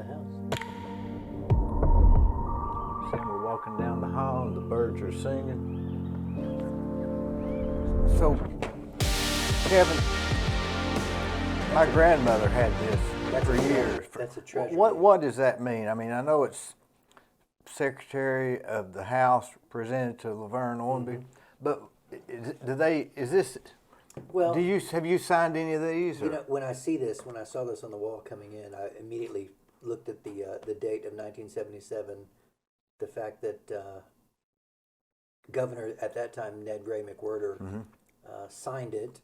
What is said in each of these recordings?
the house. Sam, we're walking down the hall and the birds are singing. So, Kevin, my grandmother had this for years. That's a treasure. What does that mean? I mean, I know it's Secretary of the House presented to Laverne Ormby, but is this? Well, have you signed any of these? You know, when I saw this on the wall coming in, I immediately looked at the date of 1977, the fact that Governor at that time Ned Ray McWhirter signed it.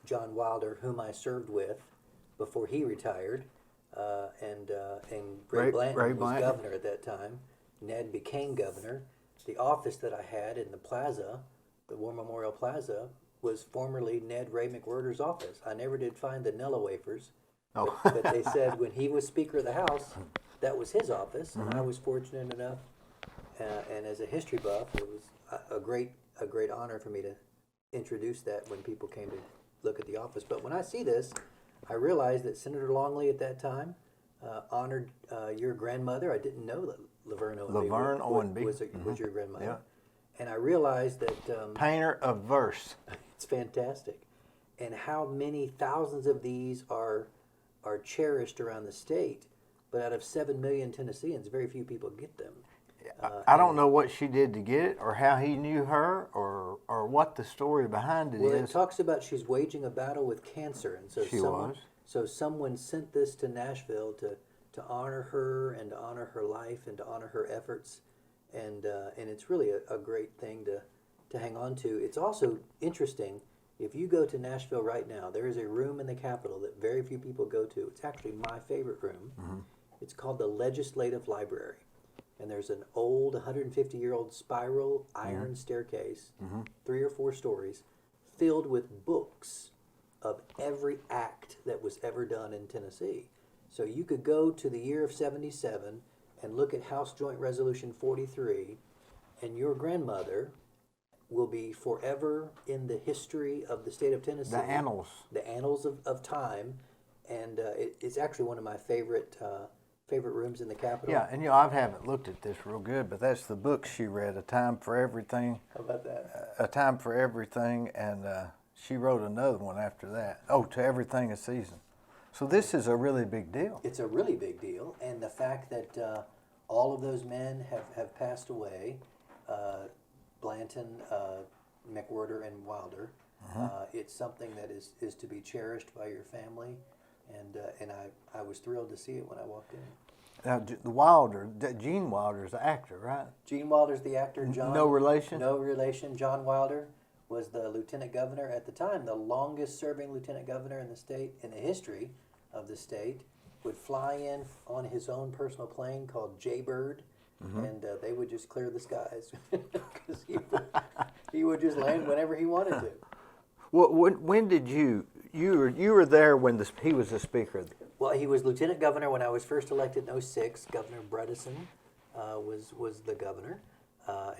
John Wilder, whom I served with before he retired, and Ray Blanton was governor at that time. Ned became governor. The office that I had in the plaza, the War Memorial Plaza, was formerly Ned Ray McWhirter's office. I never did find the Nilla wafers, but they said when he was Speaker of the House, that was his office, and I was fortunate enough, and as a history buff, it was a great honor for me to introduce that when people came to look at the office. But when I see this, I realized that Senator Longley at that time honored your grandmother. I didn't know that Laverne Ormby was your grandmother. Yeah. And I realized that painter of verse. It's fantastic, and how many thousands of these are cherished around the state. But out of 7 million Tennesseans, very few people get them. I don't know what she did to get it, or how he knew her, or what the story behind it is. Well, it talks about she's waging a battle with cancer, and so someone sent this to Nashville to honor her and to honor her life and to honor her efforts. And it's really a great thing to hang on to. It's also interesting, if you go to Nashville right now, there is a room in the Capitol that very few people go to. It's actually my favorite room. It's called the Legislative Library. And there's an old 150-year-old spiral iron staircase, 3 or 4 stories, filled with books of every act that was ever done in Tennessee. So you could go to the year of 77 and look at House Joint Resolution 43, and your grandmother will be forever in the history of the state of Tennessee. The annals. The annals of time, and it's actually one of my favorite rooms in the Capitol. Yeah, and I haven't looked at this real good, but that's the book she read, A Time for Everything. How about that? A Time for Everything, and she wrote another one after that. Oh, To Everything a Season. So this is a really big deal. It's a really big deal, and the fact that all of those men have passed away, Blanton, McWhirter, and Wilder, it's something that is to be cherished by your family, and I was thrilled to see it when I walked in. Now, Gene Wilder's the actor, right? Gene Wilder's the actor. John. No relation? No relation. John Wilder was the lieutenant governor at the time, the longest serving lieutenant governor in the state, in the history of the state, would fly in on his own personal plane called Jaybird, and they would just clear the skies because he would just land whenever he wanted to. Well, when did you were there when he was the speaker? Well, he was lieutenant governor when I was first elected in 06. Governor Bredesen was the governor.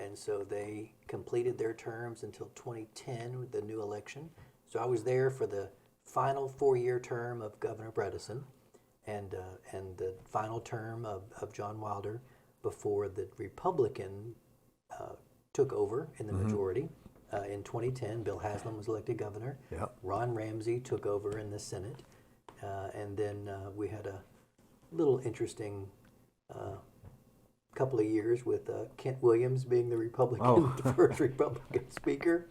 And so they completed their terms until 2010 with the new election. So I was there for the final 4-year term of Governor Bredesen and the final term of John Wilder before the Republican took over in the majority. In 2010, Bill Haslam was elected governor. Yep. Ron Ramsey took over in the Senate. And then we had a little interesting couple of years with Kent Williams being the the first Republican speaker.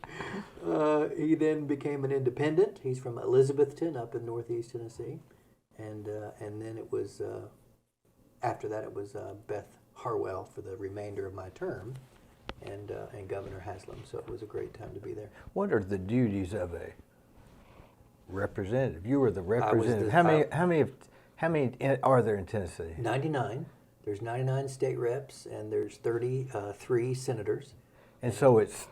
He then became an independent. He's from Elizabethton up in northeast Tennessee, and then it was after that it was Beth Harwell for the remainder of my term, and Governor Haslam. So it was a great time to be there. What are the duties of a representative? You were the representative. How many are there in Tennessee? 99. There's 99 state reps, and there's 33 senators. And so it's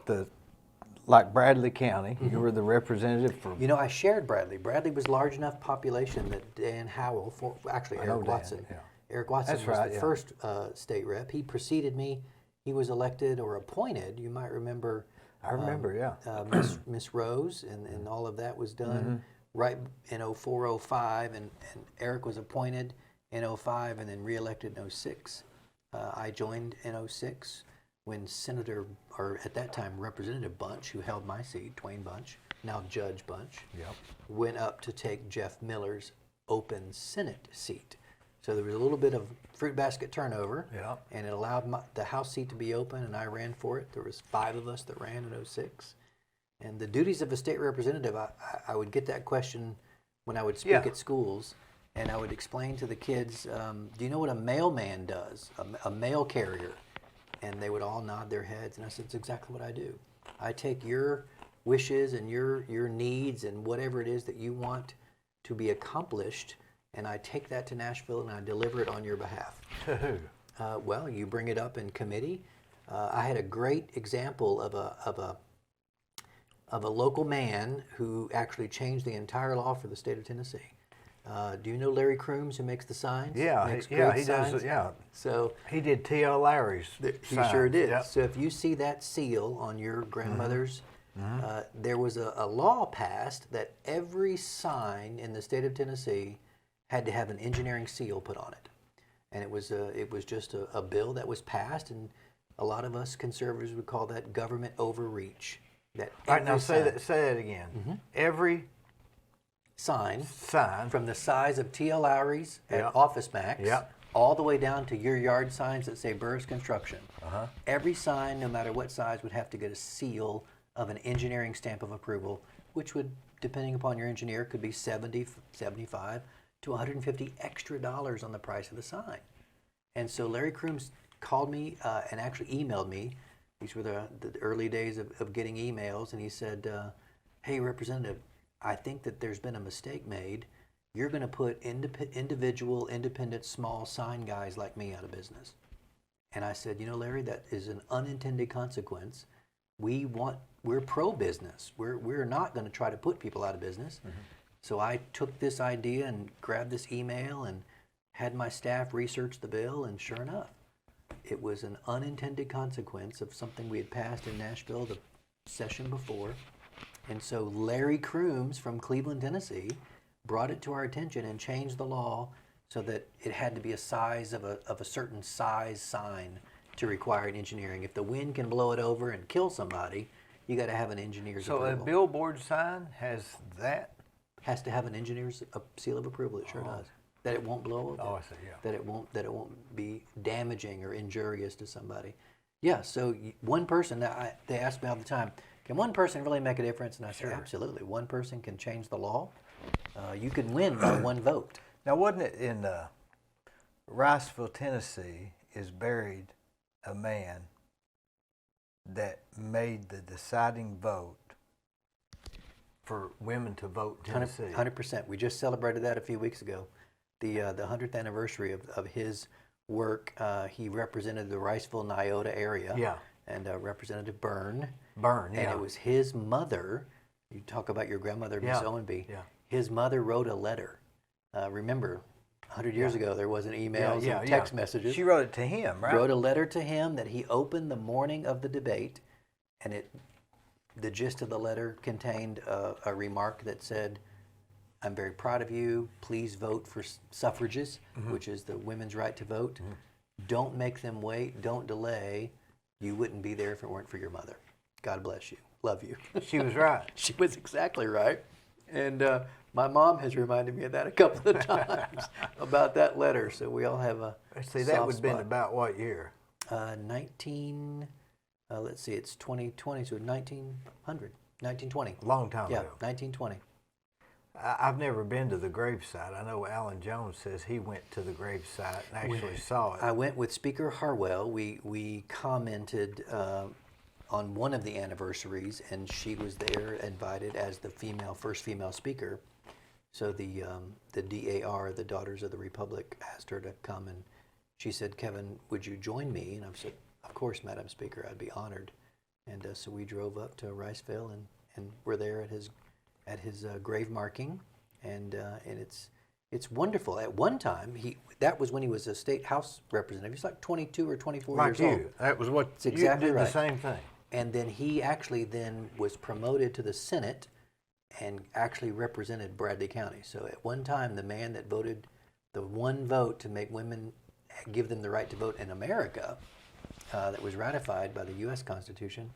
like Bradley County. You were the representative for. You know, I shared Bradley. Bradley was large enough population that Dan Howell, Eric Watson. Yeah. Eric Watson That's was right, the first state rep. He preceded me. He was elected or appointed. You might remember. I remember, yeah. Miss Rose, and all of that was done right in 04, 05, and Eric was appointed. in 05 and then reelected in 06. I joined in 06 when Senator, or at that time Representative Bunch, who held my seat, Dwayne Bunch, now Judge Bunch, went up to take Jeff Miller's open Senate seat. So there was a little bit of fruit basket turnover, and it allowed the House seat to be open, and I ran for it. There was 5 of us that ran in 06. And the duties of a state representative, I would get that question when I would speak at schools, and I would explain to the kids, do you know what a mailman does, a mail carrier? And they would all nod their heads, and I said, it's exactly what I do. I take your wishes and your needs and whatever it is that you want to be accomplished, and I take that to Nashville and I deliver it on your behalf. To who? Well, you bring it up in committee. I had a great example of a local man who actually changed the entire law for the state of Tennessee. Do you know Larry Crooms, who makes the signs? He does. Yeah. So he did T.L. Larry's. He signs. sure did. Yep. So if you see that seal on your grandmother's, there was a law passed that every sign in the state of Tennessee had to have an engineering seal put on it, and it was just a bill that was passed, and a lot of us conservatives would call that government overreach. That all right, now say that again. Every sign from the size of T.L. Lowry's at Office Max all the way down to your yard signs that say Burris Construction. Every sign, no matter what size, would have to get a seal of an engineering stamp of approval, which would, depending upon your engineer, could be $70, $75 to $150 extra on the price of the sign. And so Larry Crooms called me and actually emailed me. These were the early days of getting emails, and he said, hey, Representative, I think that there's been a mistake made. You're going to put individual, independent, small sign guys like me out of business. And I said, you know, Larry, that is an unintended consequence. We're pro-business. We're not going to try to put people out of business. So I took this idea and grabbed this email and had my staff research the bill, and sure enough, it was an unintended consequence of something we had passed in Nashville the session before. And so Larry Crooms from Cleveland, Tennessee, brought it to our attention and changed the law so that it had to be a size of a certain size sign to require an engineering. If the wind can blow it over and kill somebody, you got to have an engineer's approval. So a billboard sign has that? Has to have an engineer's seal of approval. It sure does. That it won't blow over. Oh, I see. Yeah. That it won't be damaging or injurious to somebody. Yeah. So one person. They ask me all the time, can one person really make a difference? And I say, absolutely. One person can change the law. You can win by one vote. Now, wasn't it in Riceville, Tennessee, is buried a man that made the deciding vote for women to vote in Tennessee? 100%. We just celebrated that a few weeks ago. The 100th anniversary of his work. He represented the Riceville, Nyota area. Yeah. And Representative Byrne. And it was his mother. You talk about your grandmother, Miss Owenby. Yeah. His mother wrote a letter. Remember, 100 years ago, there wasn't emails and text messages. She wrote it to him, right? Wrote a letter to him that he opened the morning of the debate, and the gist of the letter contained a remark that said, I'm very proud of you. Please vote for suffrages, which is the women's right to vote. Don't make them wait. Don't delay. You wouldn't be there if it weren't for your mother. God bless you. Love you. She was right. She was exactly right. And my mom has reminded me of that a couple of times about that letter. So we all have a See, that would have been about what year? Let's see, it's 2020, so 1920. Long time ago. 1920. I've never been to the gravesite. I know Alan Jones says he went to the gravesite and actually saw it. I went with Speaker Harwell. We commented on one of the anniversaries, and she was there, invited as the first female speaker. So the DAR, the Daughters of the Republic, asked her to come, and she said, Kevin, would you join me? And I said, of course, Madam Speaker, I'd be honored. And so we drove up to Riceville, and we're there at his grave marking, and it's wonderful. At one time, that was when he was a state house representative. He's like 22 or 24 years old. That was what it's exactly you did right. The same thing. And then he actually then was promoted to the Senate and actually represented Bradley County. So at one time, the man that voted the one vote to make women, give them the right to vote in America, that was ratified by the U.S. Constitution.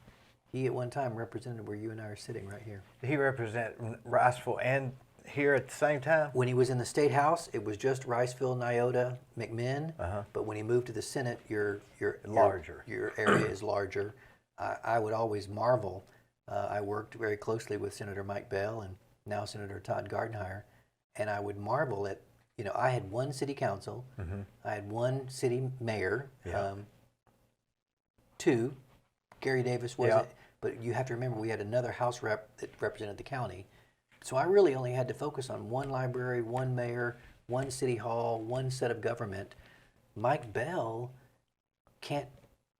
He at one time represented where you and I are sitting right here. Did he represent Riceville and here at the same time? When he was in the State House, it was just Riceville, Nyota, McMinn. But when he moved to the Senate, your area is larger. I would always marvel. I worked very closely with Senator Mike Bell and now Senator Todd Gardenhire, and I would marvel at, I had one city council, I had one city mayor, two, Gary Davis wasn't, but you have to remember we had another House rep that represented the county. So I really only had to focus on one library, one mayor, one city hall, one set of government. Mike Bell can't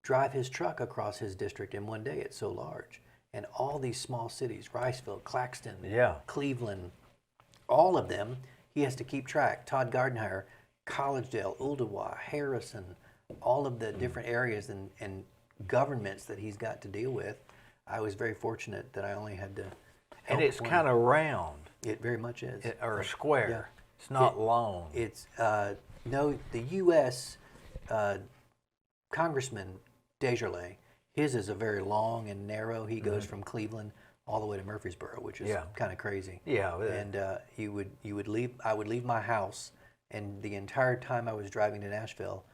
drive his truck across his district in one day. It's so large. And all these small cities, Riceville, Claxton, Cleveland, all of them, he has to keep track. Todd Gardenhire, Collegedale, Ooltewah, Harrison, all of the different areas and governments that he's got to deal with. I was very fortunate that I only had to. And it's kind of round. It very much is. Or a square. Yeah. It's not long. It's, no, the U.S. Congressman Desjardins, his is a very long and narrow. He goes from Cleveland all the way to Murfreesboro, which is kind of crazy. Yeah. And I would leave my house, and the entire time I was driving to Nashville,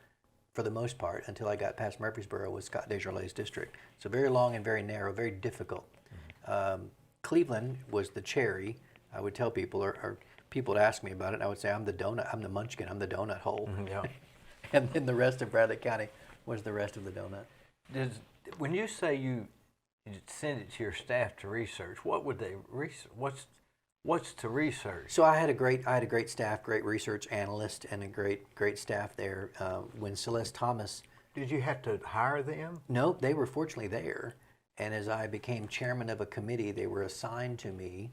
for the most part, until I got past Murfreesboro, was Scott Desjardins' district. So very long and very narrow, very difficult. Cleveland was the cherry. I would tell people, or people would ask me about it, and I would say, I'm the donut, I'm the munchkin, I'm the donut hole. And then the rest of Bradley County was the rest of the donut. When you say you send it to your staff to research, what would they research? What's to research? So I had a great staff, great research analyst, and a great staff there. When Celeste Thomas, did you have to hire them? No, they were fortunately there. And as I became chairman of a committee, they were assigned to me.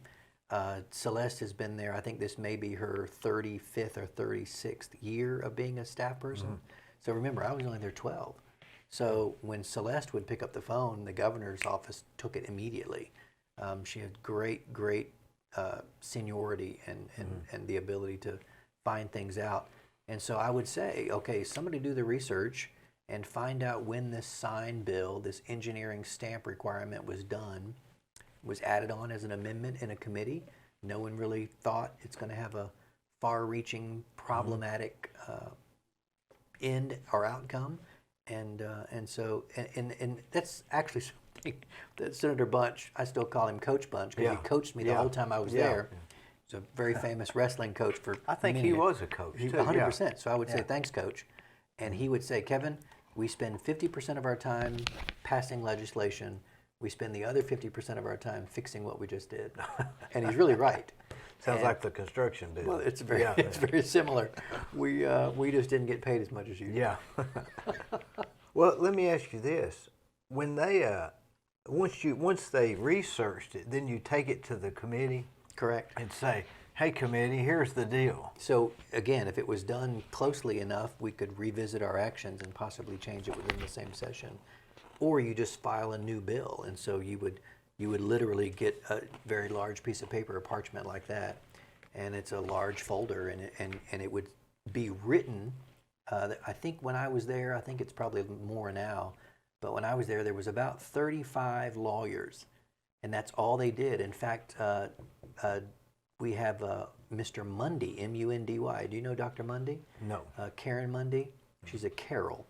Celeste has been there, I think this may be her 35th or 36th year of being a staff person. So remember, I was only there 12. So when Celeste would pick up the phone, the governor's office took it immediately. She had great seniority and the ability to find things out. And so I would say, okay, somebody do the research and find out when this sign bill, this engineering stamp requirement was done, was added on as an amendment in a committee. No one really thought it's going to have a far-reaching, problematic end or outcome. And so that's actually something that Senator Bunch, I still call him Coach Bunch, because he coached me the whole time I was there. He's a very famous wrestling coach for I think he was a coach, too. 100%. So I would say, thanks, Coach. And he would say, Kevin, we spend 50% of our time passing legislation. We spend the other 50% of our time fixing what we just did. And he's really right. Sounds like the construction business. Well, it's very similar. We just didn't get paid as much as you did. Yeah. Well, let me ask you this: when they once they researched it, then you take it to the committee. Correct. And say, hey, committee, here's the deal. So again, if it was done closely enough, we could revisit our actions and possibly change it within the same session. Or you just file a new bill, and so you would literally get a very large piece of paper, a parchment like that, and it's a large folder, and it would be written. I think when I was there, I think it's probably more now, but when I was there was about 35 lawyers, and that's all they did. In fact, we have Mr. Mundy, M-U-N-D-Y. Do you know Dr. Mundy? No. Karen Mundy. She's a Carol.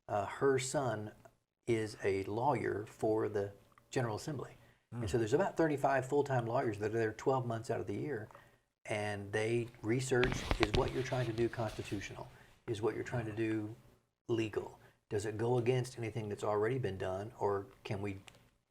Her son is a lawyer for the General Assembly. And so there's about 35 full-time lawyers that are there 12 months out of the year, and they research, is what you're trying to do constitutional? Is what you're trying to do legal? Does it go against anything that's already been done, or can we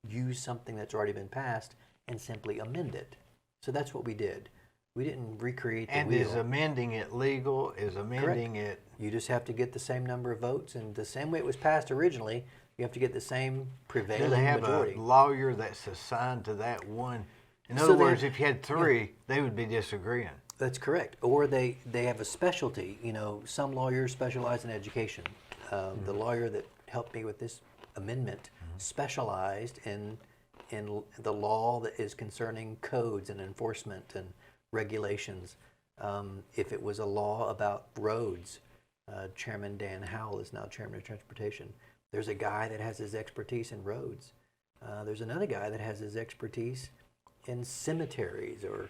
use something that's already been passed and simply amend it? So that's what we did. We didn't recreate the wheel. And is amending it legal? Is amending it... You just have to get the same number of votes, and the same way it was passed originally, you have to get the same prevailing majority. Do they have a lawyer that's assigned to that one? In other words, if you had three, they would be disagreeing. That's correct. Or they have a specialty. You know, some lawyers specialize in education. The lawyer that helped me with this amendment specialized in the law that is concerning codes and enforcement and regulations. If it was a law about roads, Chairman Dan Howell is now Chairman of Transportation. There's a guy that has his expertise in roads. There's another guy that has his expertise in cemeteries or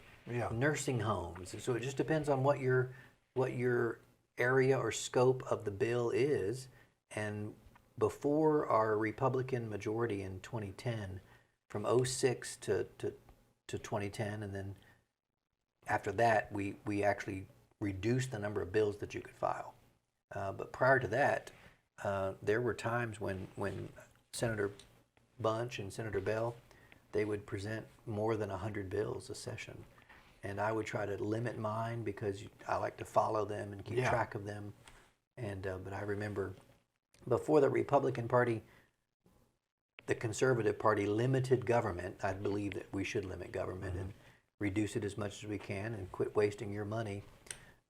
nursing homes. So it just depends on what your area or scope of the bill is. And before our Republican majority in 2010, from 06 to 2010, and then after that, we actually reduced the number of bills that you could file. But prior to that, there were times when Senator Bunch and Senator Bell, they would present more than 100 bills a session. And I would try to limit mine because I like to follow them and keep track of them. And but I remember before the Republican Party, the Conservative Party limited government. I believe that we should limit government and reduce it as much as we can and quit wasting your money.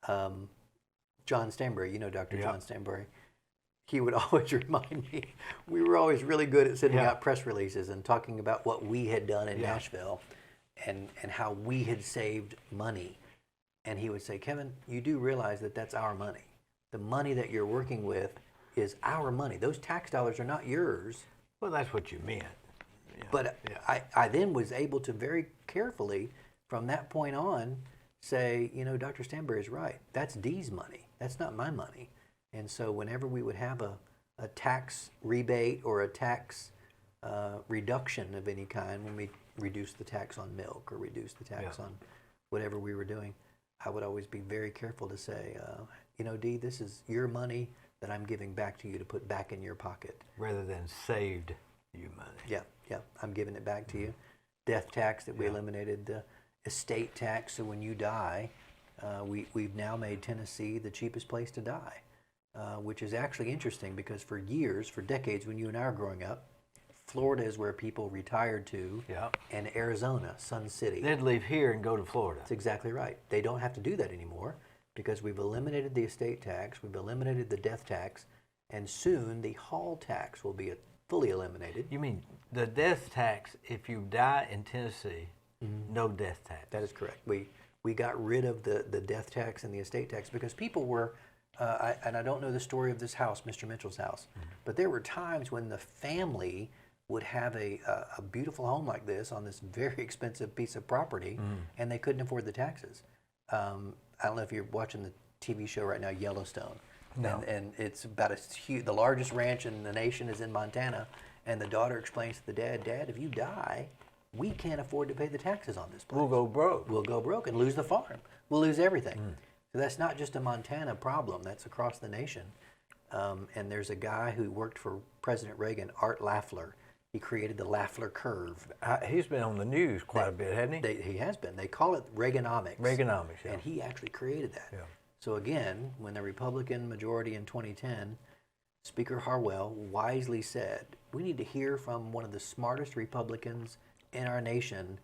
John Stanbury, Dr. John Stanbury, he would always remind me, we were always really good at sending out press releases and talking about what we had done in Nashville and how we had saved money. And he would say, Kevin, you do realize that that's our money. The money that you're working with is our money. Those tax dollars are not yours. Well, that's what you meant. But I then was able to very carefully, from that point on, say, Dr. Stanbury is right. That's Dee's money. That's not my money. And so whenever we would have a tax rebate or a tax reduction of any kind, when we reduced the tax on milk or reduced the tax on whatever we were doing, I would always be very careful to say, Dee, this is your money that I'm giving back to you to put back in your pocket. Rather than saved you money. Yeah, I'm giving it back to you. Death tax that we eliminated, the estate tax, so when you die, we've now made Tennessee the cheapest place to die, which is actually interesting because for years, for decades, when you and I were growing up, Florida is where people retired to, and Arizona, Sun City. They'd leave here and go to Florida. That's exactly right. They don't have to do that anymore because we've eliminated the estate tax, we've eliminated the death tax, and soon the hall tax will be fully eliminated. You mean the death tax, if you die in Tennessee, no death tax? That is correct. We got rid of the death tax and the estate tax because people were, and I don't know the story of this house, Mr. Mitchell's house, but there were times when the family would have a beautiful home like this on this very expensive piece of property, and they couldn't afford the taxes. I don't know if you're watching the TV show right now, Yellowstone. No. And it's about the largest ranch in the nation is in Montana, and the daughter explains to the dad, if you die, we can't afford to pay the taxes on this place. We'll go broke. We'll go broke and lose the farm. We'll lose everything. So that's not just a Montana problem, that's across the nation. And there's a guy who worked for President Reagan, Art Lafler. He created the Lafler curve. He's been on the news quite a bit, hasn't he? He has been. They call it Reaganomics. Reaganomics, yeah. And he actually created that. Yeah. So again, when the Republican majority in 2010, Speaker Harwell wisely said, we need to hear from one of the smartest Republicans in our nation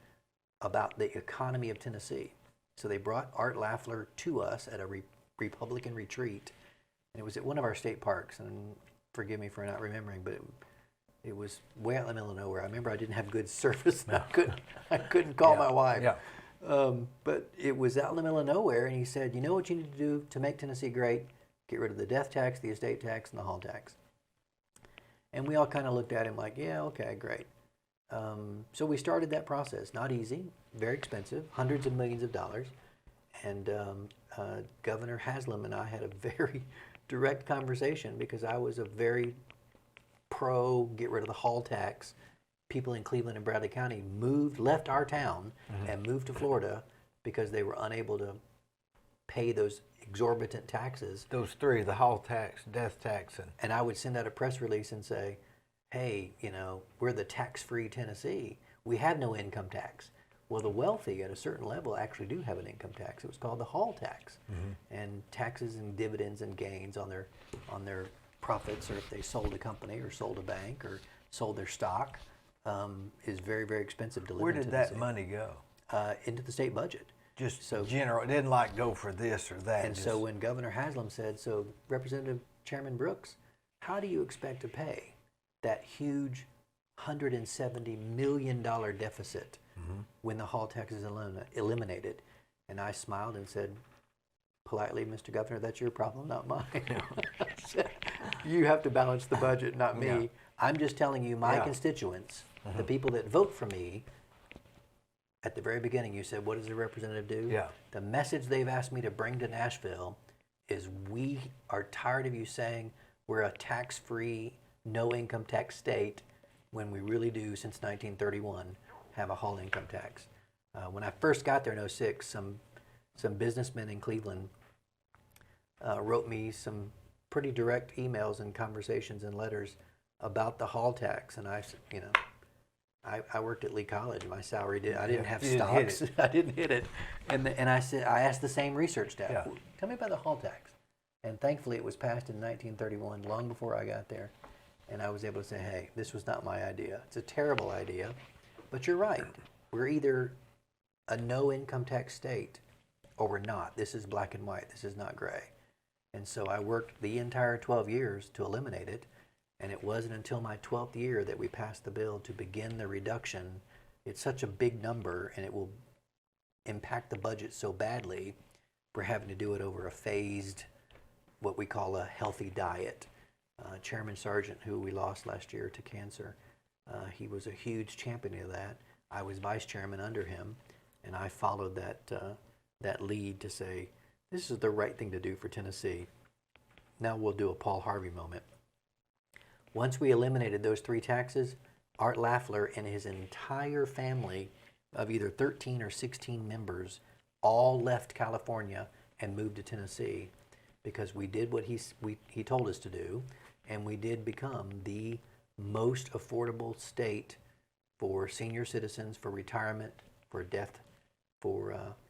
about the economy of Tennessee. So they brought Art Lafler to us at a Republican retreat, and it was at one of our state parks, and forgive me for not remembering, but it was way out in the middle of nowhere. I remember I didn't have good service, and I couldn't call my wife. Yeah. But it was out in the middle of nowhere, and he said, you know what you need to do to make Tennessee great? Get rid of the death tax, the estate tax, and the hall tax. And we all kind of looked at him like, yeah, okay, great. So we started that process. Not easy, very expensive, hundreds of millions of dollars. And Governor Haslam and I had a very direct conversation because I was a very pro get rid of the hall tax. People in Cleveland and Bradley County left our town and moved to Florida because they were unable to pay those exorbitant taxes. Those three, the hall tax, death tax, and I would send out a press release and say, hey, we're the tax-free Tennessee. We have no income tax. Well, the wealthy at a certain level actually do have an income tax. It was called the hall tax. And taxes and dividends and gains on their profits, or if they sold a company or sold a bank or sold their stock, is very, very expensive to live in. Where did that money go? Into the state budget. Just so general, it didn't like go for this or that. And so when Governor Haslam said, so Representative Chairman Brooks, how do you expect to pay that huge $170 million deficit when the hall tax is eliminated? And I smiled and said, politely, Mr. Governor, that's your problem, not mine. You have to balance the budget, not me. Yeah. I'm just telling you, my constituents, the people that vote for me, at the very beginning, you said, what does the representative do? Yeah. The message they've asked me to bring to Nashville is we are tired of you saying we're a tax-free, no income tax state when we really do, since 1931, have a whole income tax. When I first got there in 06, some businessmen in Cleveland wrote me some pretty direct emails and conversations and letters about the hall tax, and I worked at Lee College. My salary I didn't have stocks. I didn't hit it, and I asked the same research staff, tell me about the hall tax, and thankfully it was passed in 1931, long before I got there, and I was able to say, hey, this was not my idea. It's a terrible idea, but you're right. We're either a no income tax state or we're not. This is black and white. This is not gray. And so I worked the entire 12 years to eliminate it. And it wasn't until my 12th year that we passed the bill to begin the reduction. It's such a big number, and it will impact the budget so badly, we're having to do it over a phased, what we call a healthy diet. Chairman Sargent, who we lost last year to cancer, he was a huge champion of that. I was vice chairman under him, and I followed that lead to say, this is the right thing to do for Tennessee. Now we'll do a Paul Harvey moment. Once we eliminated those 3 taxes, Art Lafler and his entire family of either 13 or 16 members all left California and moved to Tennessee because we did what he told us to do, and we did become the most affordable state for senior citizens, for retirement, for death,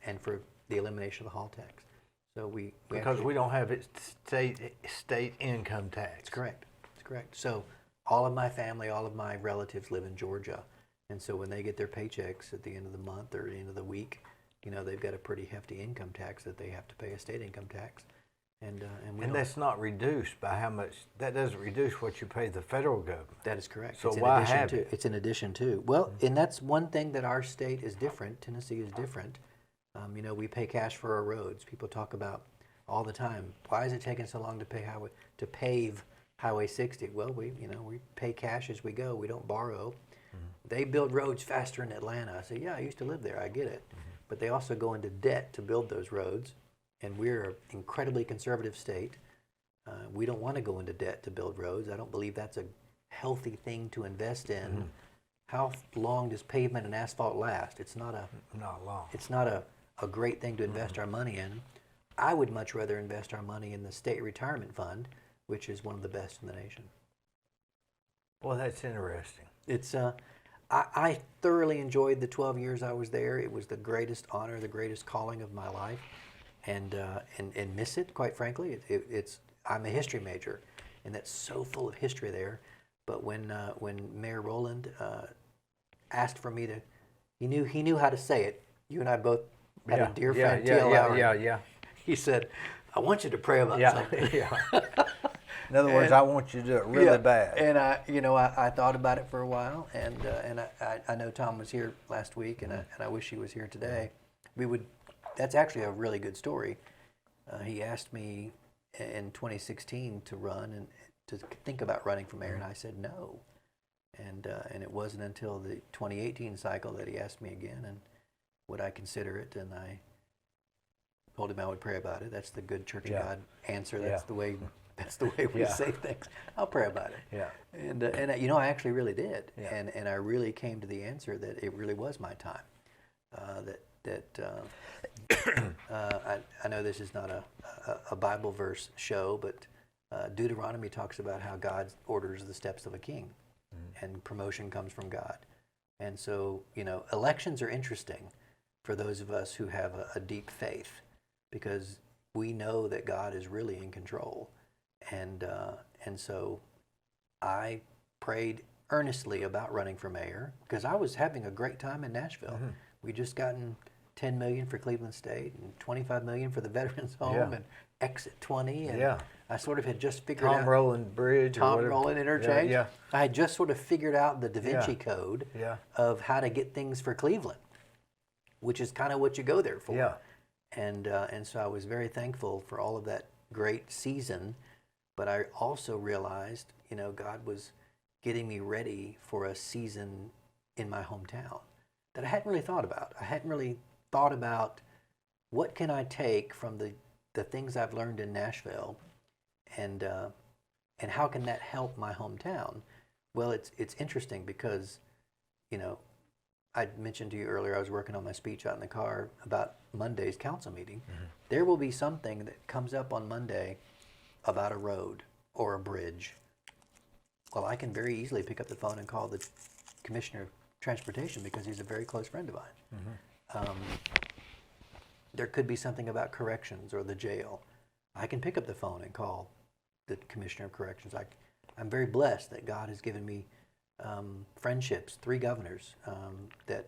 and for the elimination of the hall tax. So because we don't have state income tax. That's correct. Correct. So all of my family, all of my relatives live in Georgia. And so when they get their paychecks at the end of the month or the end of the week, they've got a pretty hefty income tax that they have to pay, a state income tax. And that's not reduced by how much, that doesn't reduce what you pay the federal government. That is correct. So why have it? It's in addition to. Well, and that's one thing that our state is different. Tennessee is different. We pay cash for our roads. People talk about all the time, why is it taking so long to pave Highway 60? Well, we pay cash as we go. We don't borrow. They build roads faster in Atlanta. I say, yeah, I used to live there. I get it. But they also go into debt to build those roads. And we're an incredibly conservative state. We don't want to go into debt to build roads. I don't believe that's a healthy thing to invest in. How long does pavement and asphalt last? It's not long. It's not a great thing to invest our money in. I would much rather invest our money in the state retirement fund, which is one of the best in the nation. Well, that's interesting. It's I thoroughly enjoyed the 12 years I was there. It was the greatest honor, the greatest calling of my life, and miss it, quite frankly. I'm a history major, and that's so full of history there. But when Mayor Rowland asked for me to, he knew how to say it. You and I both had a dear friend, T.L. Lowry. He said, I want you to pray about something. In other words, I want you to do it really bad. And I thought about it for a while, and I know Tom was here last week, and I wish he was here today. That's actually a really good story. He asked me in 2016 to run and to think about running for mayor, and I said no. And it wasn't until the 2018 cycle that he asked me again, and would I consider it, and I told him I would pray about it. That's the good Church of God answer. That's the way. That's the way we say things. I'll pray about it. Yeah. And I actually really did. Yeah. And I really came to the answer that it really was my time. I know this is not a Bible verse show, but Deuteronomy talks about how God orders the steps of a king, and promotion comes from God. And so, elections are interesting for those of us who have a deep faith, because we know that God is really in control. And so I prayed earnestly about running for mayor because I was having a great time in Nashville. We just gotten $10 million for Cleveland State and $25 million for the Veterans Home and Exit 20. And I sort of had just figured out Tom Rowland Bridge. Tom Rowland Interchange. Yeah. I had just sort of figured out the Da Vinci Code of how to get things for Cleveland, which is kind of what you go there for. Yeah. And so I was very thankful for all of that great season, but I also realized, God was getting me ready for a season in my hometown that I hadn't really thought about. I hadn't really thought about what can I take from the things I've learned in Nashville, and how can that help my hometown? Well, it's interesting because, I mentioned to you earlier I was working on my speech out in the car about Monday's council meeting. Mm-hmm. There will be something that comes up on Monday about a road or a bridge. Well, I can very easily pick up the phone and call the Commissioner of Transportation because he's a very close friend of mine. Mm-hmm. There could be something about corrections or the jail. I can pick up the phone and call the Commissioner of Corrections. I'm very blessed that God has given me friendships, 3 governors that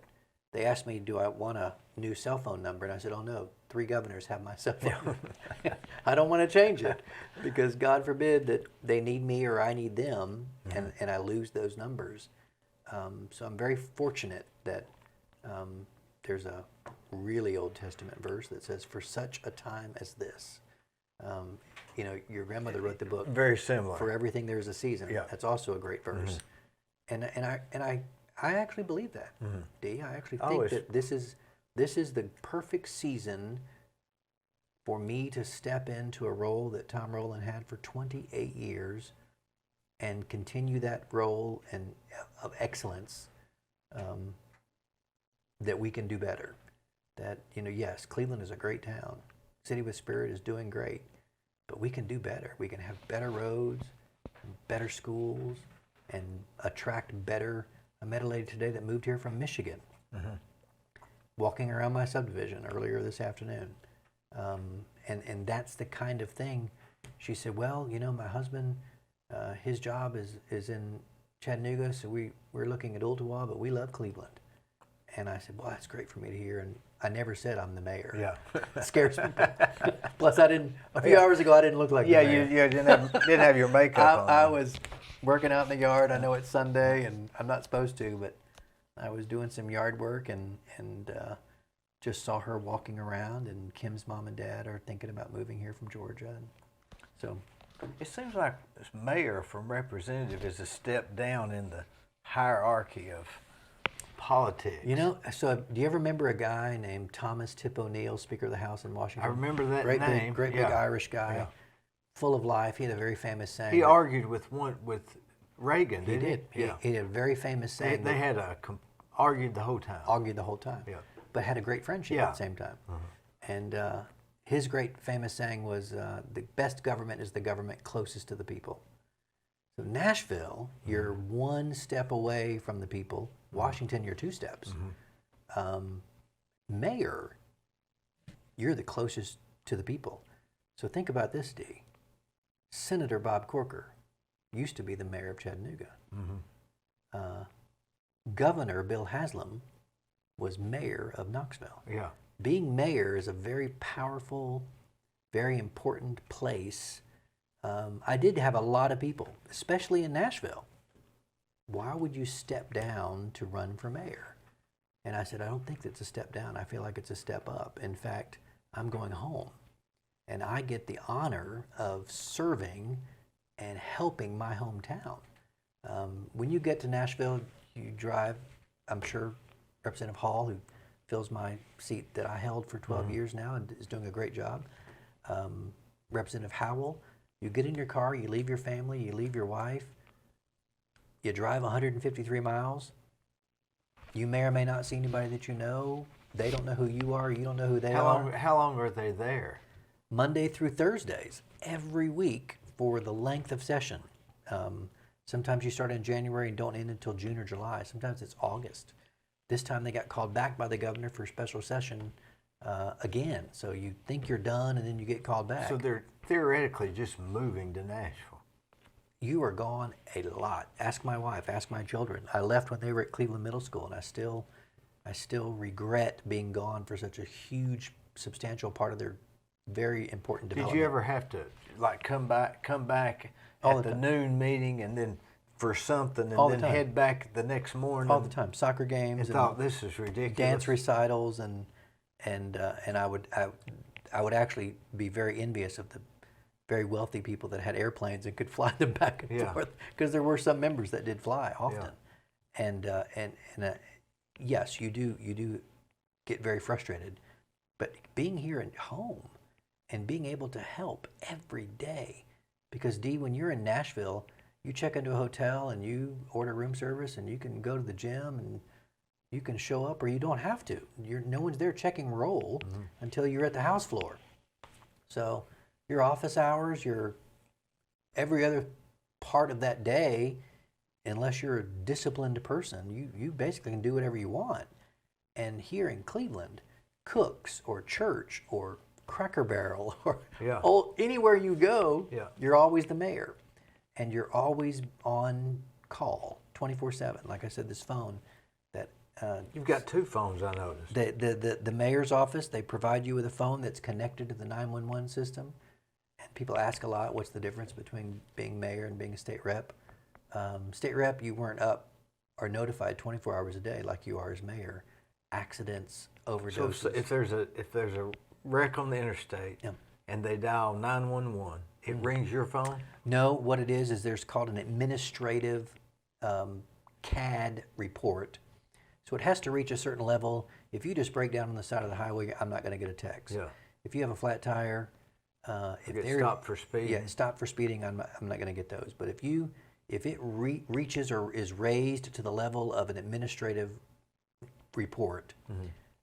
they asked me, do I want a new cell phone number? And I said, oh no, 3 governors have my cell phone. I don't want to change it because God forbid that they need me or I need them, mm-hmm. and I lose those numbers. So I'm very fortunate that there's a really Old Testament verse that says, for such a time as this. Your grandmother wrote the book. Very similar. For everything there's a season. Yeah. That's also a great verse. Mm-hmm. And I actually believe that, mm-hmm. Dee. I actually think that this is the perfect season for me to step into a role that Tom Rowland had for 28 years and continue that role of excellence, that we can do better. That, yes, Cleveland is a great town. City with Spirit is doing great, but we can do better. We can have better roads, better schools, and attract better. I met a lady today that moved here from Michigan, mm-hmm. walking around my subdivision earlier this afternoon. And that's the kind of thing. She said, well, my husband, his job is in Chattanooga, so we're looking at Ooltewah, but we love Cleveland. And I said, well, that's great for me to hear. And I never said I'm the mayor. Yeah. It scares people. Plus, a few hours ago, I didn't look like the mayor. Yeah, you didn't have your makeup on. I was working out in the yard. I know it's Sunday, and I'm not supposed to, but I was doing some yard work and just saw her walking around, and Kim's mom and dad are thinking about moving here from Georgia. And so it seems like this mayor from representative is a step down in the hierarchy of politics. So do you ever remember a guy named Thomas Tip O'Neill, Speaker of the House in Washington? I remember that name. Great big Irish guy, full of life. He had a very famous saying. He argued with Reagan, didn't he? He did. He had a very famous saying. They had argued the whole time. Argued the whole time. Yeah. But had a great friendship at the same time. Uh-huh. And his great famous saying was, the best government is the government closest to the people. So Nashville, you're one step away from the people. Washington, you're 2 steps. Mm-hmm. Mayor, you're the closest to the people. So think about this, Dee. Senator Bob Corker used to be the mayor of Chattanooga. Mm-hmm. Governor Bill Haslam was mayor of Knoxville. Yeah. Being mayor is a very powerful, very important place. I did have a lot of people, especially in Nashville. Why would you step down to run for mayor? And I said, I don't think it's a step down. I feel like it's a step up. In fact, I'm going home. And I get the honor of serving and helping my hometown. When you get to Nashville, you drive, I'm sure Representative Hall, who fills my seat that I held for 12 years now and is doing a great job. Representative Howell, you get in your car, you leave your family, you leave your wife, you drive 153 miles. You may or may not see anybody that you know. They don't know who you are. You don't know who they are. How long are they there? Monday through Thursdays, every week for the length of session. Sometimes you start in January and don't end until June or July. Sometimes it's August. This time they got called back by the governor for a special session again. So you think you're done and then you get called back. So they're theoretically just moving to Nashville. You are gone a lot. Ask my wife, ask my children. I left when they were at Cleveland Middle School, and I still regret being gone for such a huge, substantial part of their very important development. Did you ever have to come back at the noon meeting and then for something and then head back the next morning? All the time. Soccer games. And thought this is ridiculous. Dance recitals and and I would actually be very envious of the very wealthy people that had airplanes and could fly them back and forth, because there were some members that did fly often. And yes, you do get very frustrated, but being here at home and being able to help every day, because Dee, when you're in Nashville, you check into a hotel and you order room service and you can go to the gym and you can show up, or you don't have to. No one's there checking roll until you're at the house floor. So your office hours, your every other part of that day, unless you're a disciplined person, you basically can do whatever you want. And here in Cleveland, Cook's or church or Cracker Barrel or anywhere you go, you're always the mayor. And you're always on call 24/7. Like I said, this phone that you've got two phones, I noticed. The mayor's office, they provide you with a phone that's connected to the 911 system. And people ask a lot, what's the difference between being mayor and being a state rep? State rep, you weren't up or notified 24 hours a day like you are as mayor. Accidents, overdoses. So if there's a wreck on the interstate and they dial 911, it rings your phone? No, what it is there's called an administrative CAD report. So it has to reach a certain level. If you just break down on the side of the highway, I'm not going to get a text. Yeah. If you have a flat tire, if get they're stopped for speeding. Yeah, stopped for speeding. I'm not going to get those. But if it reaches or is raised to the level of an administrative report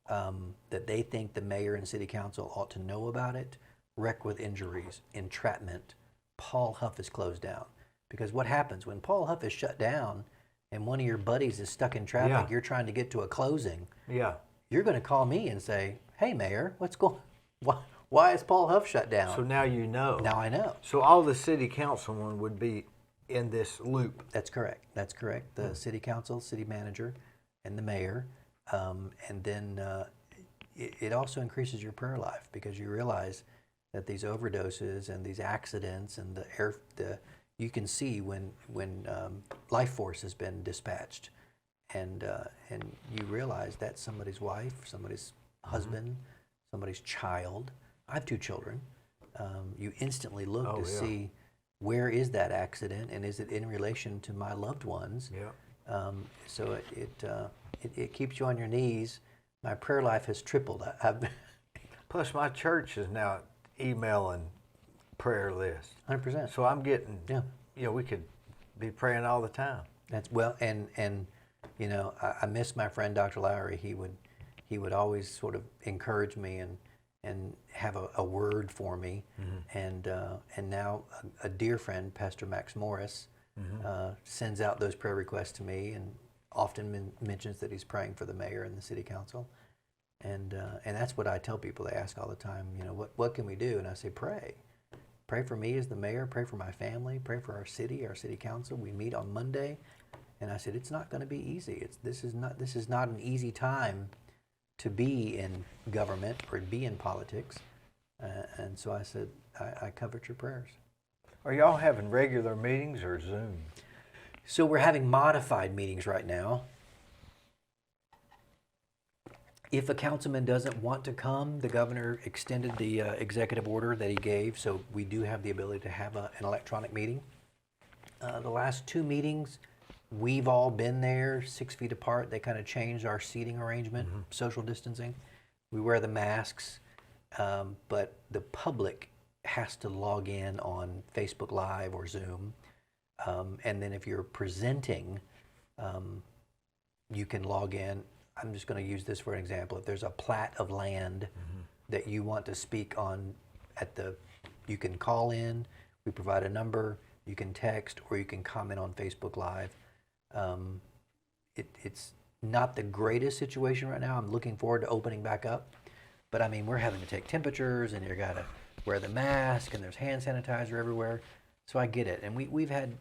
that they think the mayor and city council ought to know about it, wreck with injuries, entrapment, Paul Huff is closed down. Because what happens when Paul Huff is shut down and one of your buddies is stuck in traffic, you're trying to get to a closing, you're going to call me and say, hey, Mayor, why is Paul Huff shut down? So now you know. Now I know. So all the city councilmen would be in this loop. That's correct. That's correct. The city council, city manager, and the mayor. And then it also increases your prayer life, because you realize that these overdoses and these accidents and you can see when life force has been dispatched, and you realize that's somebody's wife, somebody's husband, somebody's child. I have 2 children. You instantly look to see, where is that accident, and is it in relation to my loved ones? So it keeps you on your knees. My prayer life has tripled. Plus, my church is now emailing prayer list. 100%. So I'm getting, we could be praying all the time. That's and I miss my friend Dr. Lowry. He would always sort of encourage me and have a word for me. And now a dear friend, Pastor Max Morris, sends out those prayer requests to me, and often mentions that he's praying for the mayor and the city council. And that's what I tell people. They ask all the time, what can we do? And I say, pray. Pray for me as the mayor, pray for my family, pray for our city council. We meet on Monday. And I said, it's not going to be easy. This is not an easy time to be in government or be in politics. And so I said, I covet your prayers. Are y'all having regular meetings or Zoom? So we're having modified meetings right now. If a councilman doesn't want to come, the governor extended the executive order that he gave, so we do have the ability to have an electronic meeting. The last 2 meetings, we've all been there 6 feet apart. They kind of changed our seating arrangement, social distancing. We wear the masks, but the public has to log in on Facebook Live or Zoom. And then if you're presenting, you can log in. I'm just going to use this for an example. If there's a plat of land that you want to speak on you can call in. We provide a number. You can text, or you can comment on Facebook Live. It's not the greatest situation right now. I'm looking forward to opening back up. But I mean, we're having to take temperatures, and you got to wear the mask, and there's hand sanitizer everywhere. So I get it. And we've had,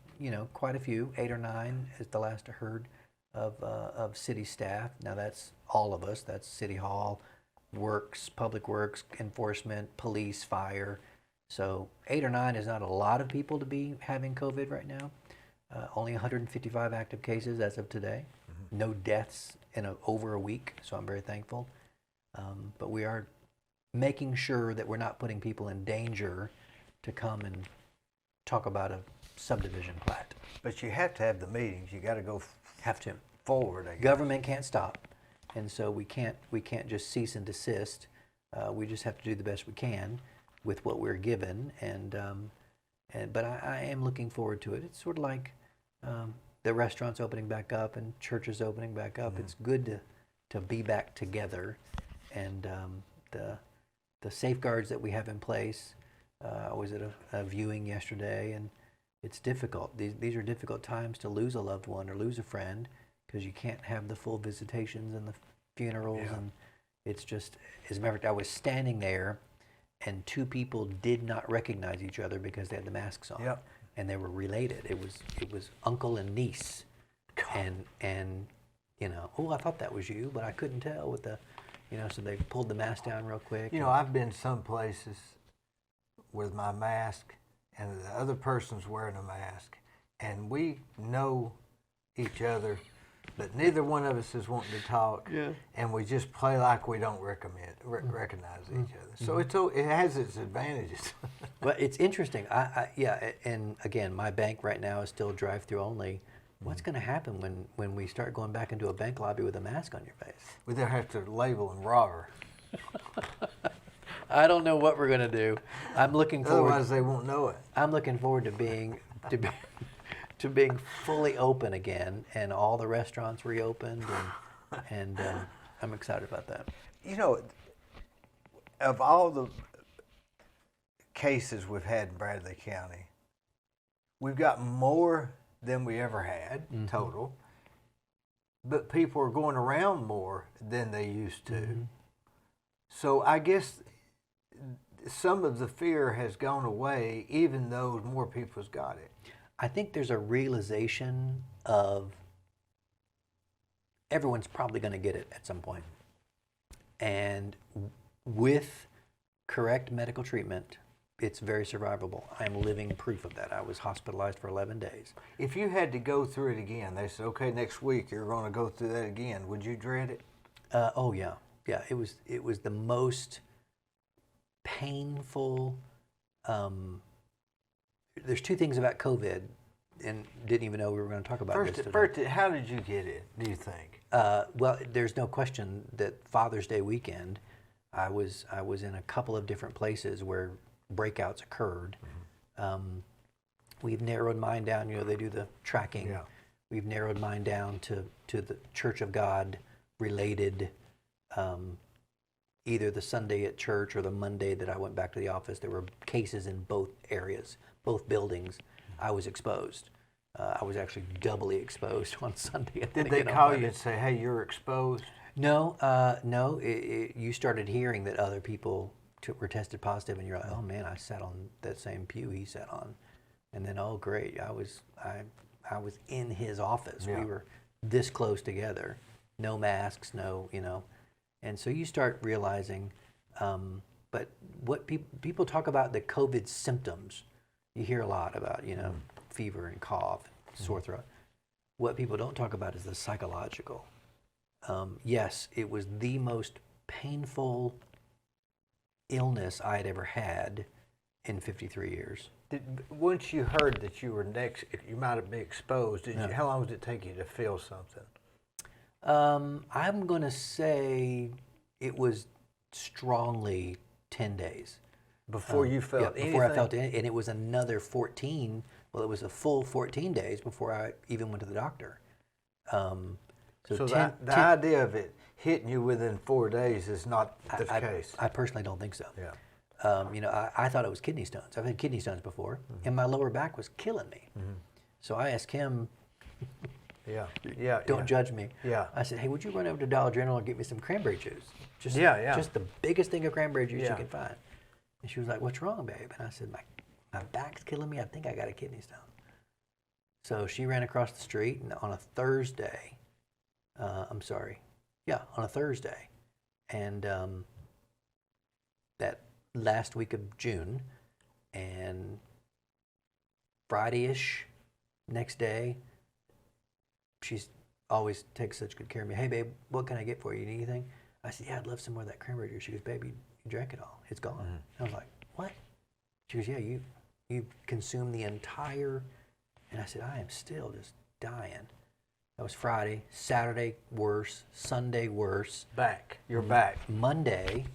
quite a few, 8 or 9 is the last I heard, of city staff. Now that's all of us. That's City Hall, Works, Public Works, Enforcement, Police, Fire. So 8 or 9 is not a lot of people to be having COVID right now. Only 155 active cases as of today. No deaths in over a week, so I'm very thankful. But we are making sure that we're not putting people in danger to come and talk about a subdivision plat. But you have to have the meetings. You got to go Have to. forward. I guess. Government can't stop, and so we can't just cease and desist. We just have to do the best we can with what we're given, but I am looking forward to it. It's sort of like the restaurants opening back up and churches opening back up. It's good to be back together, and the safeguards that we have in place. I was at a viewing yesterday, and it's difficult. These are difficult times to lose a loved one or lose a friend, because you can't have the full visitations and the funerals, and it's just, as a matter of fact, I was standing there, and two people did not recognize each other because they had the masks on, and they were related. It was uncle and niece, and you know, oh, I thought that was you, but I couldn't tell with the, you know, so they pulled the mask down real quick. You know, I've been some places with my mask, and the other person's wearing a mask, and we know each other, but neither one of us is wanting to talk, and we just play like we don't recognize each other. So it has its advantages. But it's interesting. And again, my bank right now is still drive-through only. What's going to happen when we start going back into a bank lobby with a mask on your face? We don't have to label them robber. I don't know what we're going to do. I'm looking forward. Otherwise, they won't know it. I'm looking forward to being fully open again, and all the restaurants reopened, and I'm excited about that. You know, of all the cases we've had in Bradley County, we've got more than we ever had total, but people are going around more than they used to. So I guess some of the fear has gone away, even though more people's got it. I think there's a realization of everyone's probably going to get it at some point. And with correct medical treatment, it's very survivable. I'm living proof of that. I was hospitalized for 11 days. If you had to go through it again, they said, okay, next week you're going to go through that again, would you dread it? Oh, yeah. Yeah, it was the most painful. There's two things about COVID, and didn't even know we were going to talk about this today. First, how did you get it, do you think? Well, there's no question that Father's Day weekend, I was in a couple of different places where breakouts occurred. We've narrowed mine down. You know, they do the tracking. Yeah. We've narrowed mine down to the Church of God related. Either the Sunday at church or the Monday that I went back to the office, there were cases in both areas, both buildings. I was exposed. I was actually doubly exposed on Sunday. Did they call you and say, hey, you're exposed? No, no. You started hearing that other people were tested positive, and you're like, oh man, I sat on that same pew he sat on. And then, oh great, I was in his office. Yeah. We were this close together. No masks, no, you know. And so you start realizing, but what people talk about the COVID symptoms, you hear a lot about, you know, fever and cough, sore throat. What people don't talk about is the psychological. Yes, it was the most painful illness I had ever had in 53 years. Once you heard that you were you might have been exposed, how long did it take you to feel something? I'm going to say it was strongly 10 days. Before you felt anything? Before I felt it, and it was another 14, well, it was a full 14 days before I even went to the doctor. So the idea of it hitting you within 4 days is not the case. I personally don't think so. Yeah. You know, I thought it was kidney stones. I've had kidney stones before, and my lower back was killing me. So I asked him, don't judge me. Yeah. I said, hey, would you run over to Dollar General and get me some cranberry juice? Just the biggest thing of cranberry juice you can find. And she was like, what's wrong, babe? And I said, my back's killing me. I think I got a kidney stone. So she ran across the street, and on a Thursday, on a Thursday, and that last week of June, and Friday-ish, next day, she's always takes such good care of me. Hey, babe, what can I get for you? You need anything? I said, yeah, I'd love some more of that cranberry juice. She goes, baby, you drank it all. It's gone. I was like, what? She goes, yeah, you consumed the entire, and I said, I am still just dying. That was Friday. Saturday, worse. Sunday, worse. Back. You're back. Monday,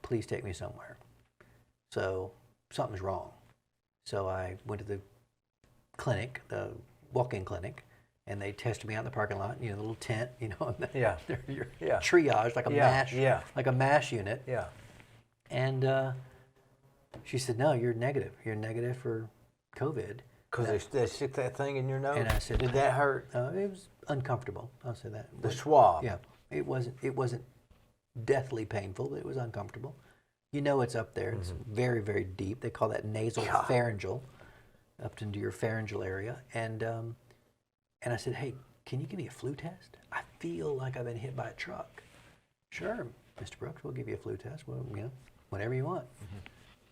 please take me somewhere. So something's wrong. So I went to the clinic, the walk-in clinic, and they tested me out in the parking lot, the little tent, and Yeah. you're Yeah. triaged like a MASH, like a MASH unit. Yeah. And she said, no, you're negative. You're negative for COVID. Because they stick that thing in your nose? And I said, did that hurt? It was uncomfortable. I'll say that. The swab? Yeah. It wasn't deathly painful, but it was uncomfortable. It's up there. It's very, very deep. They call that nasal pharyngeal, up into your pharyngeal area. And I said, hey, can you give me a flu test? I feel like I've been hit by a truck. Sure, Mr. Brooks, we'll give you a flu test. Well, whatever you want.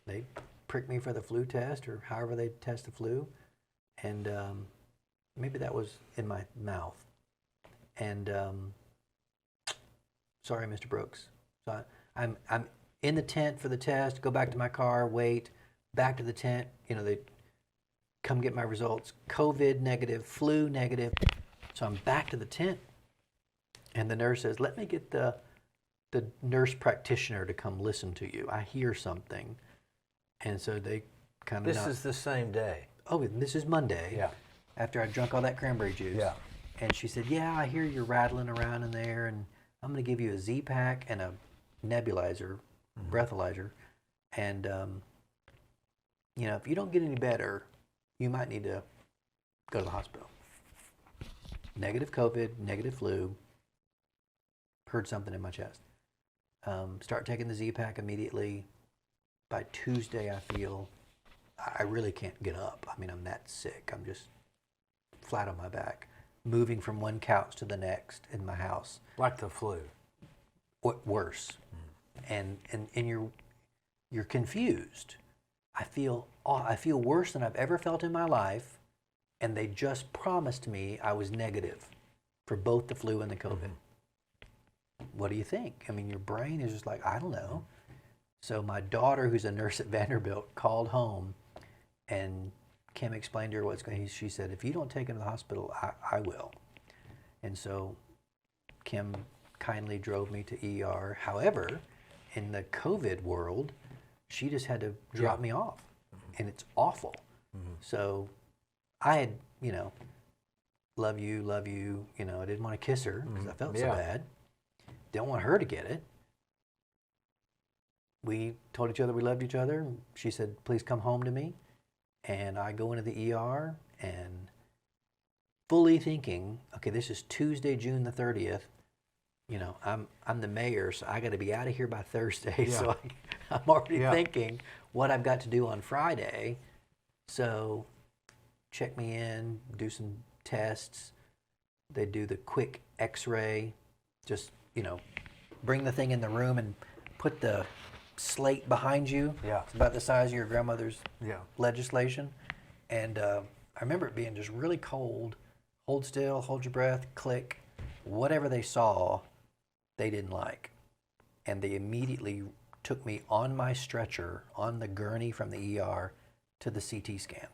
They pricked me for the flu test, or however they test the flu. And maybe that was in my mouth. And sorry, Mr. Brooks. So I'm in the tent for the test, go back to my car, wait, back to the tent. They come get my results. COVID negative, flu negative. So I'm back to the tent. And the nurse says, let me get the nurse practitioner to come listen to you. I hear something. And so they kind of... This is the same day. Oh, this is Monday. Yeah. After I drank all that cranberry juice. Yeah. And she said, yeah, I hear you're rattling around in there, and I'm going to give you a Z-Pack and a nebulizer, breathalyzer. And, if you don't get any better, you might need to go to the hospital. Negative COVID, negative flu. Heard something in my chest. Start taking the Z-Pack immediately. By Tuesday, I feel I really can't get up. I mean, I'm that sick. I'm just flat on my back, moving from one couch to the next in my house. Like the flu. Worse. And you're confused. I feel worse than I've ever felt in my life, and they just promised me I was negative for both the flu and the COVID. What do you think? I mean, your brain is just like, I don't know. So my daughter, who's a nurse at Vanderbilt, called home, and Kim explained to her what's going on. She said, if you don't take him to the hospital, I will. And so Kim kindly drove me to ER. However, in the COVID world, she just had to drop me off, and it's awful. So I had, love you, I didn't want to kiss her because I felt so bad. Didn't want her to get it. We told each other we loved each other. She said, please come home to me. And I go into the ER and fully thinking, okay, this is Tuesday, June the 30th. I'm the mayor, so I got to be out of here by Thursday. Yeah. So I'm already thinking what I've got to do on Friday. So check me in, do some tests. They do the quick x-ray, just, bring the thing in the room and put the slate behind you. Yeah. It's about the size of your grandmother's legislation. And I remember it being just really cold. Hold still, hold your breath, click. Whatever they saw, they didn't like. And they immediately took me on my stretcher, on the gurney from the ER to the CT scan,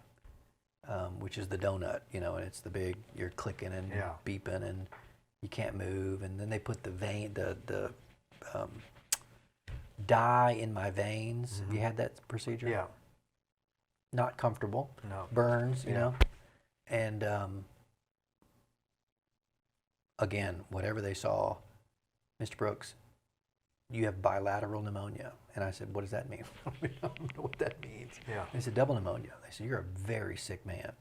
which is the donut, and it's the big, you're clicking and beeping and you can't move. And then they put the vein, the dye in my veins. Have you had that procedure? Yeah. Not comfortable. No. Burns, you know. And again, whatever they saw, Mr. Brooks, you have bilateral pneumonia. And I said, what does that mean? I don't know what that means. Yeah. They said, double pneumonia. They said, you're a very sick man.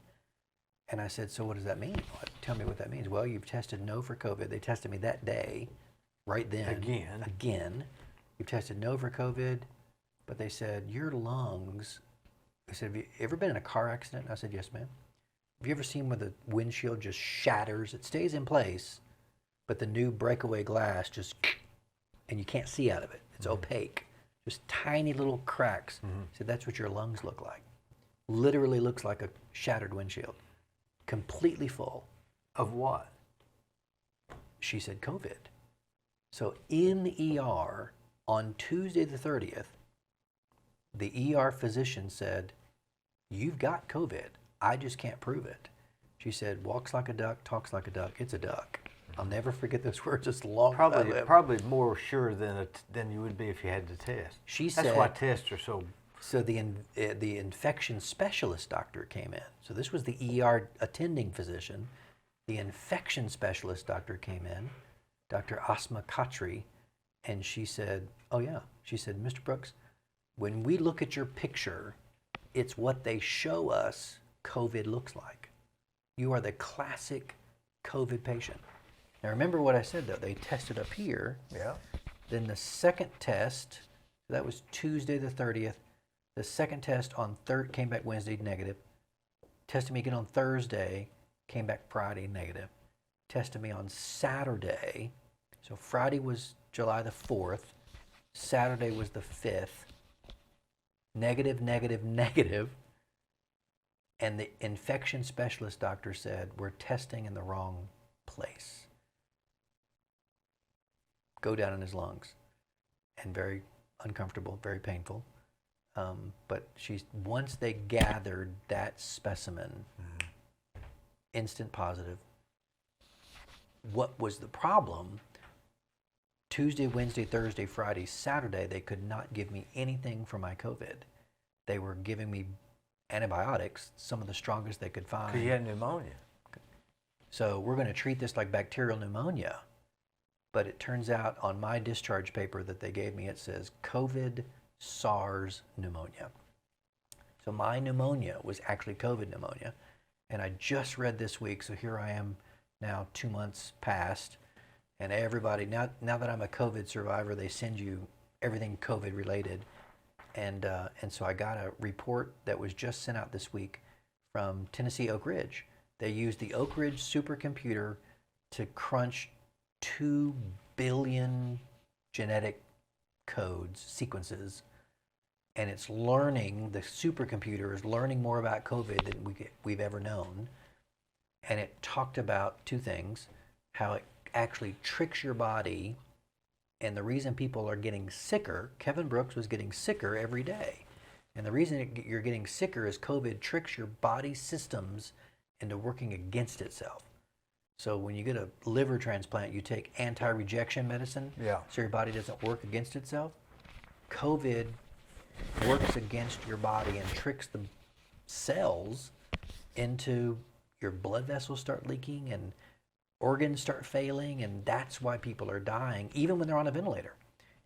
And I said, so what does that mean? Tell me what that means. Well, you've tested no for COVID. They tested me that day, right then. Again. You've tested no for COVID, but they said, your lungs, they said, have you ever been in a car accident? I said, yes, ma'am. Have you ever seen where the windshield just shatters? It stays in place, but the new breakaway glass just, and you can't see out of it. It's opaque. Just tiny little cracks. So that's what your lungs look like. Literally looks like a shattered windshield. Completely full. Of what? She said COVID. So in the ER on Tuesday the 30th, the ER physician said, "You've got COVID. I just can't prove it." She said, "Walks like a duck, talks like a duck. It's a duck." I'll never forget those words as long as I live. Probably more sure than you would be if you had the test. She That's said, why tests are so. So the infection specialist doctor came in. So this was the ER attending physician. The infection specialist doctor came in, Dr. Asma Khatri, and she said, "Oh yeah," she said, "Mr. Brooks, when we look at your picture, it's what they show us COVID looks like. You are the classic COVID patient." Now remember what I said though, they tested up here. Yeah. Then the second test, that was Tuesday the 30th. The second test on came back Wednesday negative. Tested me again on Thursday, came back Friday negative. Tested me on Saturday. So Friday was July the 4th. Saturday was the 5th. Negative, negative, negative. And the infection specialist doctor said, "We're testing in the wrong place." Go down in his lungs. And very uncomfortable, very painful. But once they gathered that specimen, instant positive. What was the problem? Tuesday, Wednesday, Thursday, Friday, Saturday, they could not give me anything for my COVID. They were giving me antibiotics, some of the strongest they could find. Because you had pneumonia. So we're going to treat this like bacterial pneumonia. But it turns out on my discharge paper that they gave me, it says COVID SARS pneumonia. So my pneumonia was actually COVID pneumonia. And I just read this week, so here I am now 2 months past, and everybody, now that I'm a COVID survivor, they send you everything COVID related. And so I got a report that was just sent out this week from Tennessee Oak Ridge. They used the Oak Ridge supercomputer to crunch 2 billion genetic codes, sequences, and it's learning, the supercomputer is learning more about COVID than we've ever known. And it talked about 2 things, how it actually tricks your body, and the reason people are getting sicker, Kevin Brooks was getting sicker every day. And the reason you're getting sicker is COVID tricks your body systems into working against itself. So when you get a liver transplant, you take anti-rejection medicine, so your body doesn't work against itself. COVID works against your body and tricks the cells into your blood vessels start leaking and organs start failing, and that's why people are dying, even when they're on a ventilator.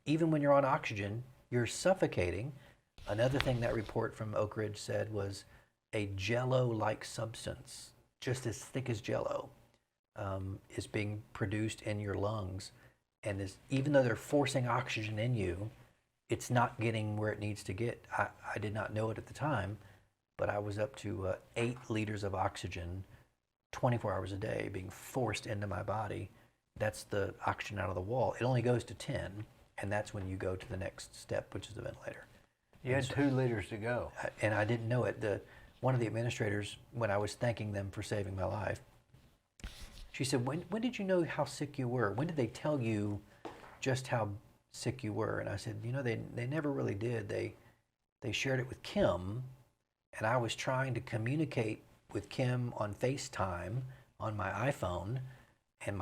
Even when you're on oxygen, you're suffocating. Another thing that report from Oak Ridge said was a jello-like substance, just as thick as jello, is being produced in your lungs. And even though they're forcing oxygen in you, it's not getting where it needs to get. I did not know it at the time, but I was up to 8 liters of oxygen 24 hours a day being forced into my body. That's the oxygen out of the wall. It only goes to 10, and that's when you go to the next step, which is the ventilator. You had 2 liters to go. And I didn't know it. One of the administrators, when I was thanking them for saving my life, she said, when did you know how sick you were? When did they tell you just how sick you were? And I said, they never really did. They shared it with Kim, and I was trying to communicate with Kim on FaceTime on my iPhone, and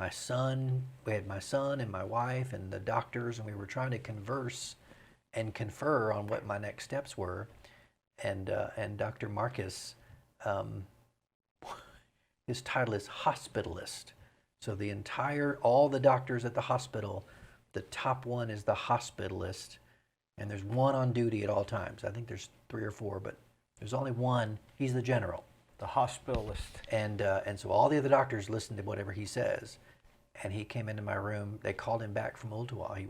we had my son and my wife and the doctors, and we were trying to converse and confer on what my next steps were. And Dr. Marcus, his title is hospitalist. So all the doctors at the hospital, the top one is the hospitalist, and there's one on duty at all times. I think there's 3 or 4, but there's only one. He's the general. The hospitalist. And so all the other doctors listen to whatever he says. And he came into my room. They called him back from Ooltewah. He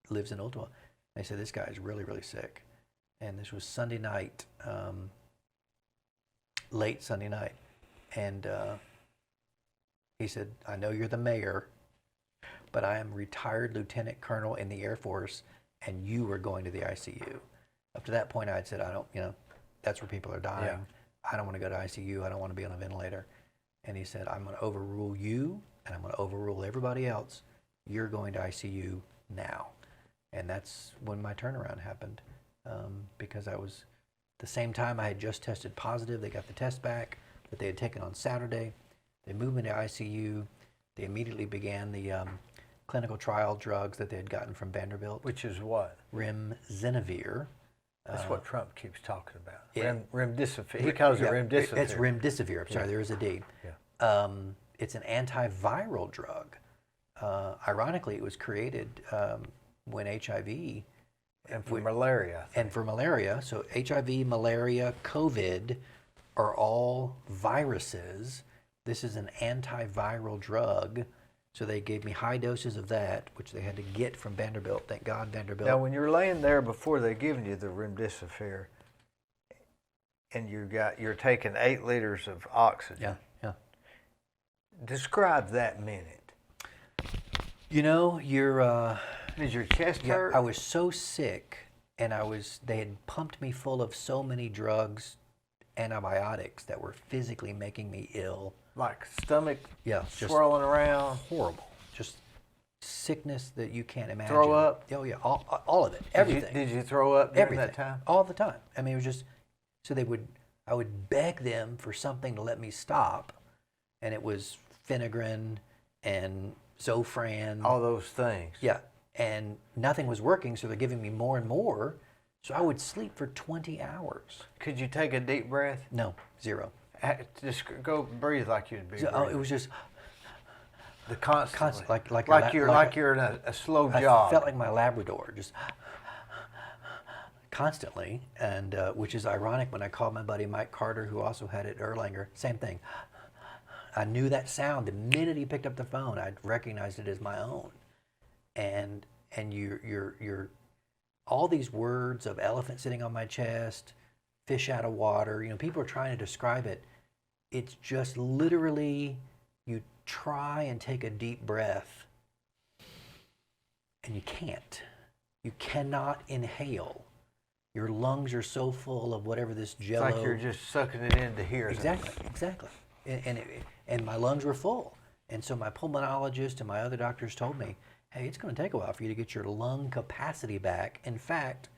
lives in Ooltewah. They said, this guy is really, really sick. And this was Sunday night, late Sunday night. And he said, I know you're the mayor, but I am retired lieutenant colonel in the Air Force, and you are going to the ICU. Up to that point, I had said, that's where people are dying. Yeah. I don't want to go to ICU. I don't want to be on a ventilator. And he said, I'm going to overrule you, and I'm going to overrule everybody else. you're going to ICU now. And that's when my turnaround happened, because I was, the same time I had just tested positive. They got the test back that they had taken on Saturday. They moved me to ICU. They immediately began the clinical trial drugs that they had gotten from Vanderbilt. Which is what? Remdesivir. That's what Trump keeps talking about. Remdesivir. He calls it remdesivir. It's remdesivir. I'm sorry, there is a D. Yeah. It's an antiviral drug. Ironically, it was created when HIV. And for malaria. And for malaria. So HIV, malaria, COVID are all viruses. This is an antiviral drug. So they gave me high doses of that, which they had to get from Vanderbilt. Thank God, Vanderbilt. Now, when you're laying there before they've given you the remdesivir, and you're taking 8 liters of oxygen. Yeah. Describe that minute. You know, Did your chest hurt? I was so sick, and they had pumped me full of so many drugs, antibiotics that were physically making me ill. Like stomach swirling just around? Horrible. Just sickness that you can't imagine. Throw up? Oh, yeah, all of it, everything. Did you throw up during everything. that time? All the time. I mean, it was just, so I would beg them for something to let me stop, and it was Phenagrin and Zofran. All those things. Yeah, and nothing was working, so they're giving me more and more. So I would sleep for 20 hours. Could you take a deep breath? No, zero. Just go breathe like you'd be breathing. Oh, it was just the constant, like you're in a slow jog. I felt like my Labrador, just constantly, and which is ironic. When I called my buddy Mike Carter, who also had it at Erlanger, same thing. I knew that sound the minute he picked up the phone. I recognized it as my own, and you're all these words of elephant sitting on my chest, fish out of water. You know, people are trying to describe it. It's just literally, you try and take a deep breath, and you can't. You cannot inhale. Your lungs are so full of whatever this jello. It's like you're just sucking it in to hear. Exactly. And my lungs were full. And so my pulmonologist and my other doctors told me, hey, it's going to take a while for you to get your lung capacity back. In fact,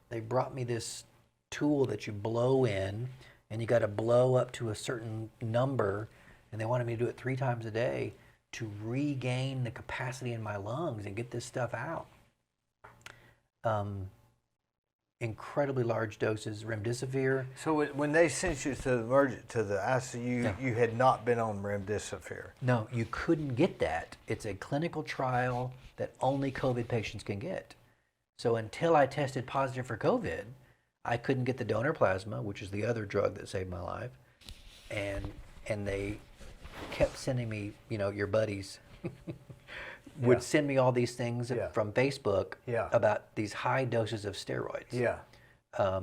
they brought me this tool that you blow in, and you got to blow up to a certain number, and they wanted me to do it 3 times a day to regain the capacity in my lungs and get this stuff out. Incredibly large doses, remdesivir. So when they sent you to the ICU, you had not been on remdesivir? No, you couldn't get that. It's a clinical trial that only COVID patients can get. So until I tested positive for COVID, I couldn't get the donor plasma, which is the other drug that saved my life. And they kept sending me, your buddies would send me all these things from Facebook about these high doses of steroids. Yeah.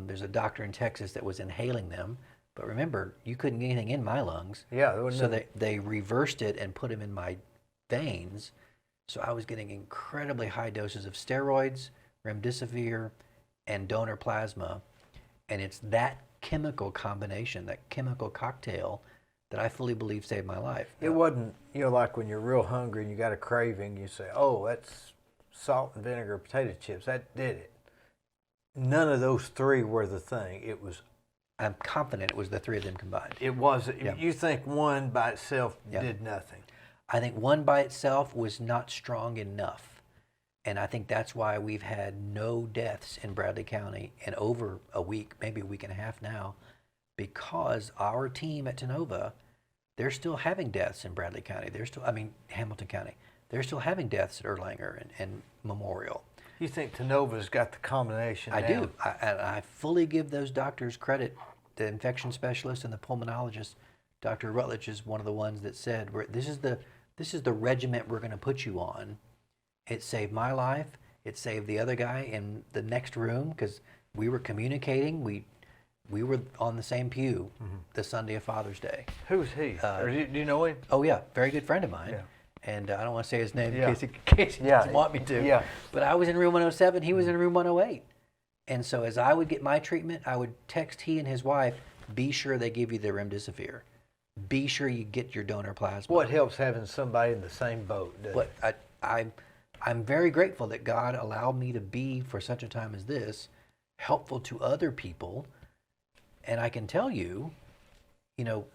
There's a doctor in Texas that was inhaling them, but remember, you couldn't get anything in my lungs. Yeah. So they reversed it and put them in my veins. So I was getting incredibly high doses of steroids, remdesivir, and donor plasma. And it's that chemical combination, that chemical cocktail, that I fully believe saved my life. It wasn't, like when you're real hungry and you got a craving, you say, oh, that's salt and vinegar potato chips. That did it. None of those 3 were the thing. It was. I'm confident it was the 3 of them combined. It was. You think one by itself did nothing? I think one by itself was not strong enough. And I think that's why we've had no deaths in Bradley County in over a week, maybe a week and a half now, because our team at Tenova, they're still having deaths in Bradley County. Hamilton County. They're still having deaths at Erlanger and Memorial. You think Tenova's got the combination I down? do. I fully give those doctors credit. The infection specialist and the pulmonologist, Dr. Rutledge, is one of the ones that said, this is the regiment we're going to put you on. It saved my life. It saved the other guy in the next room, because we were communicating. We were on the same pew the Sunday of Father's Day. Who's he? Do you know him? Oh, yeah. Very good friend of mine. Yeah. And I don't want to say his name in case he doesn't want me to. Yeah. But I was in room 107. He was in room 108. And so as I would get my treatment, I would text he and his wife, be sure they give you the remdesivir. Be sure you get your donor plasma. What helps having somebody in the same boat? I'm very grateful that God allowed me to be, for such a time as this, helpful to other people. And I can tell you,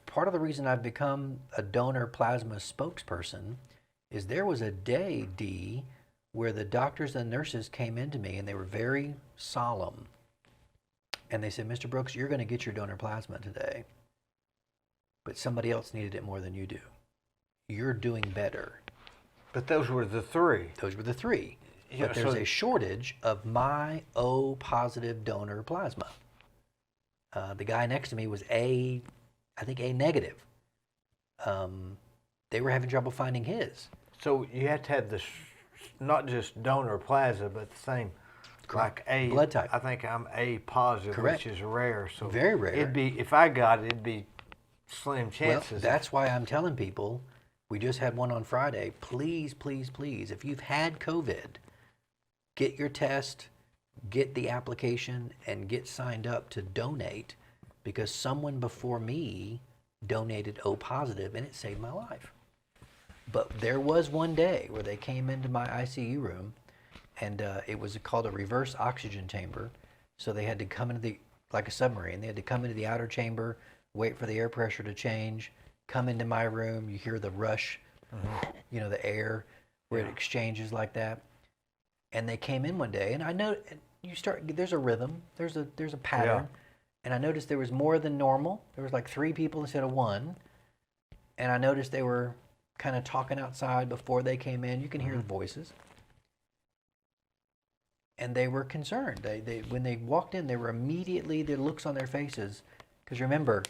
part of the reason I've become a donor plasma spokesperson is there was a day, Dee, where the doctors and nurses came into me and they were very solemn. And they said, Mr. Brooks, you're going to get your donor plasma today, but somebody else needed it more than you do. You're doing better. But those were the three. Those were the three. Yeah, but there's a shortage of my O positive donor plasma. The guy next to me was I think A negative. They were having trouble finding his. So you have to have this, not just donor plasma, but the same, Correct. like A blood type. I think I'm A positive, Correct. which is rare. So very rare. It'd be, if I got it, it'd be slim chances. Well, that's why I'm telling people. We just had one on Friday. Please, please, please, if you've had COVID, get your test, get the application, and get signed up to donate, because someone before me donated O positive and it saved my life. But there was one day where they came into my ICU room, and it was called a reverse oxygen chamber. So they had to come into like a submarine, they had to come into the outer chamber, wait for the air pressure to change, come into my room, you hear the rush, the air where it exchanges like that. And they came in one day, and I know there's a rhythm, there's a pattern. Yeah. And I noticed there was more than normal. There was like 3 people instead of 1. And I noticed they were kind of talking outside before they came in. You can hear the voices. And they were concerned. They when they walked in, they were immediately, their looks on their faces, because remember,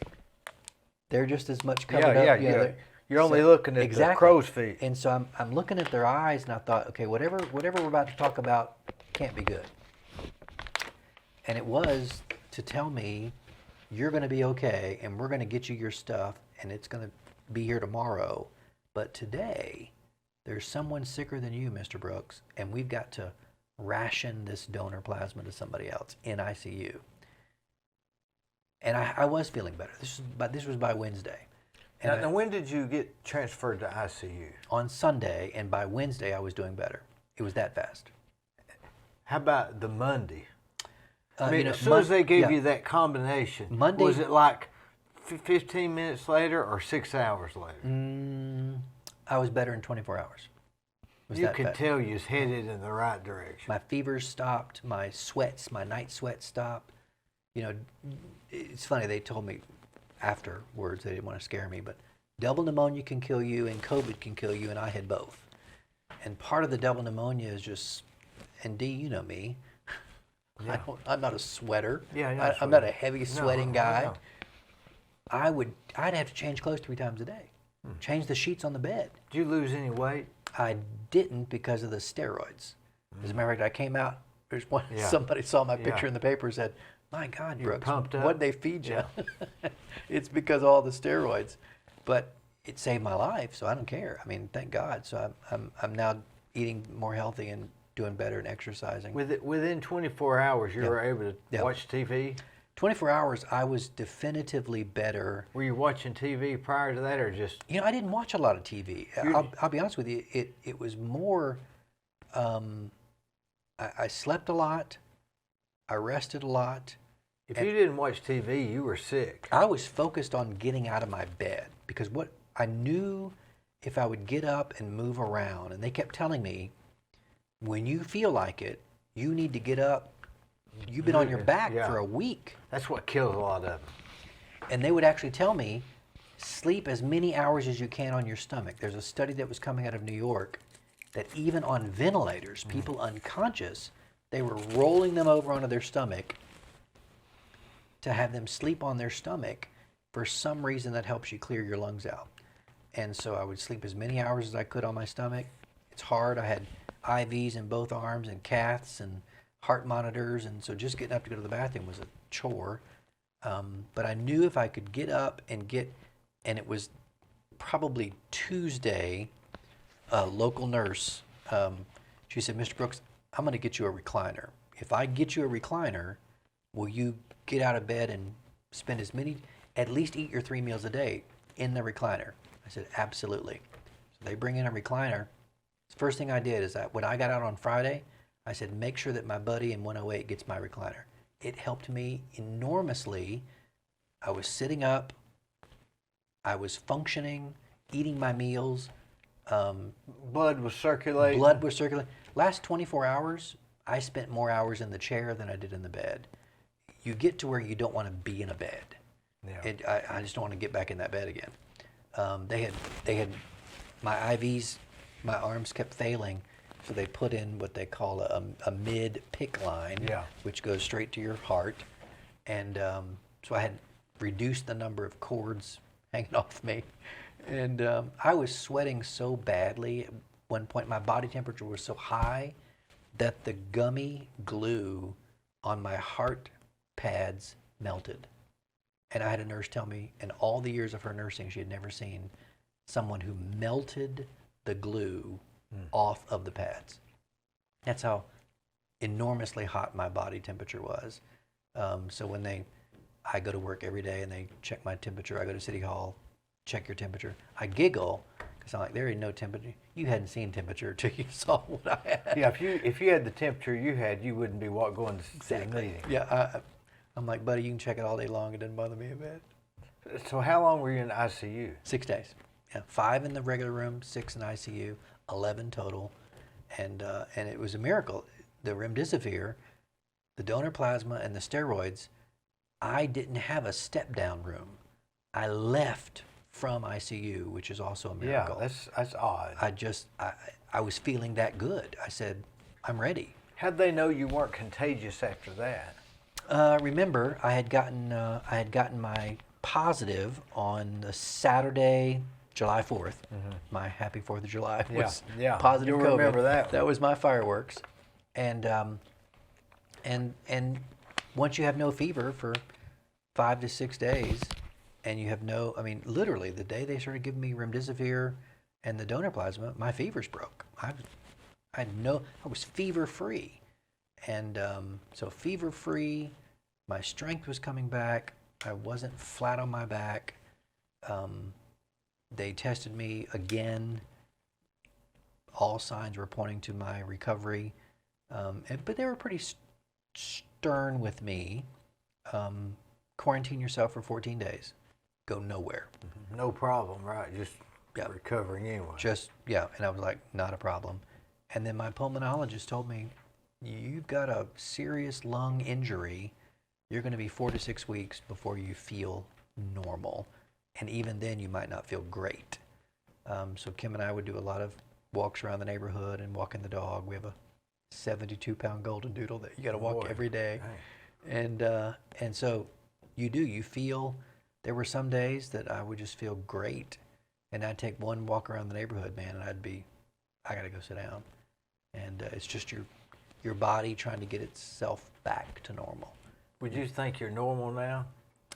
they're just as much covered up. Yeah. You're only looking at the crow's feet. And so I'm looking at their eyes, and I thought, okay, whatever we're about to talk about can't be good. And it was to tell me, you're going to be okay, and we're going to get you your stuff, and it's going to be here tomorrow. But today, there's someone sicker than you, Mr. Brooks, and we've got to ration this donor plasma to somebody else in ICU. And I was feeling better. This was by Wednesday. And now, when did you get transferred to ICU? On Sunday, and by Wednesday, I was doing better. It was that fast. How about the Monday? I mean, as soon as they gave you that combination, Monday, was it like 15 minutes later or 6 hours later? I was better in 24 hours. You could tell you was headed in the right direction. My fever stopped. My night sweats stopped. It's funny, they told me afterwards, they didn't want to scare me, but double pneumonia can kill you and COVID can kill you, and I had both. And part of the double pneumonia is just, and Dee, you know me, yeah. I'm not a sweater. Yeah, I'm not a heavy sweating guy. No. I'd have to change clothes 3 times a day. Change the sheets on the bed. Did you lose any weight? I didn't, because of the steroids. As a matter of fact, I came out, somebody saw my picture in the paper and said, my God, Brooks, what'd they feed you? Yeah. It's because of all the steroids. But it saved my life, so I don't care. I mean, thank God. So I'm now eating more healthy and doing better and exercising. Within 24 hours, you were able to watch TV? 24 hours, I was definitively better. Were you watching TV prior to that, or just? I didn't watch a lot of TV. I'll be honest with you. It was more, I slept a lot. I rested a lot. If you didn't watch TV, you were sick. I was focused on getting out of my bed, because what I knew, if I would get up and move around, and they kept telling me, when you feel like it, you need to get up. You've been on your back for a week. That's what kills a lot of them. And they would actually tell me, sleep as many hours as you can on your stomach. There's a study that was coming out of New York that even on ventilators, people unconscious, they were rolling them over onto their stomach to have them sleep on their stomach. For some reason, that helps you clear your lungs out. And so I would sleep as many hours as I could on my stomach. It's hard. I had IVs in both arms and caths and heart monitors, and so just getting up to go to the bathroom was a chore. But I knew if I could get up and and it was probably Tuesday, a local nurse, she said, Mr. Brooks, I'm going to get you a recliner. If I get you a recliner, will you get out of bed and spend at least eat your 3 meals a day in the recliner? I said, absolutely. So they bring in a recliner, First thing I did is when I got out on Friday, I said, make sure that my buddy in 108 gets my recliner. It helped me enormously. I was sitting up, I was functioning, eating my meals. Blood was circulating. Blood was circulating. Last 24 hours, I spent more hours in the chair than I did in the bed. You get to where you don't want to be in a bed. Yeah. I just don't want to get back in that bed again. They had my IVs, my arms kept failing, so they put in what they call a mid-pick line, which goes straight to your heart. And so I had reduced the number of cords hanging off me. And I was sweating so badly. At one point, my body temperature was so high that the gummy glue on my heart pads melted. And I had a nurse tell me, in all the years of her nursing, she had never seen someone who melted the glue off of the pads. That's how enormously hot my body temperature was. So when I go to work every day and they check my temperature, I go to City Hall, check your temperature. I giggle because I'm like, there ain't no temperature. You hadn't seen temperature until you saw what I had. Yeah, if you had the temperature you had, you wouldn't be going to the meeting. Yeah, I'm like, buddy, you can check it all day long. It doesn't bother me a bit. So how long were you in the ICU? 6 days. Yeah, 5 in the regular room, 6 in ICU, 11 total, and it was a miracle. The remdesivir, the donor plasma, and the steroids. I didn't have a step down room. I left from ICU, which is also a miracle. Yeah, that's odd. I was feeling that good. I said, I'm ready. How'd they know you weren't contagious after that? Remember, I had gotten my positive on the Saturday, July 4th. Mm-hmm. My happy 4th of July was positive COVID. You'll remember that. That was my fireworks. And once you have no fever for 5 to 6 days, and you have literally the day they started giving me remdesivir and the donor plasma, my fevers broke. I was fever free. And so fever free, my strength was coming back. I wasn't flat on my back. They tested me again. All signs were pointing to my recovery. But they were pretty stern with me. Quarantine yourself for 14 days. Go nowhere. Mm-hmm. No problem, right? Just recovering anyway. And I was like, not a problem. And then my pulmonologist told me, you've got a serious lung injury. You're going to be 4 to 6 weeks before you feel normal. And even then, you might not feel great. So Kim and I would do a lot of walks around the neighborhood and walking the dog. We have a 72-pound golden doodle that you got to walk every day. Nice. And so you feel, there were some days that I would just feel great. And I'd take one walk around the neighborhood, man, and I got to go sit down. And it's just your body trying to get itself back to normal. Would you think you're normal now?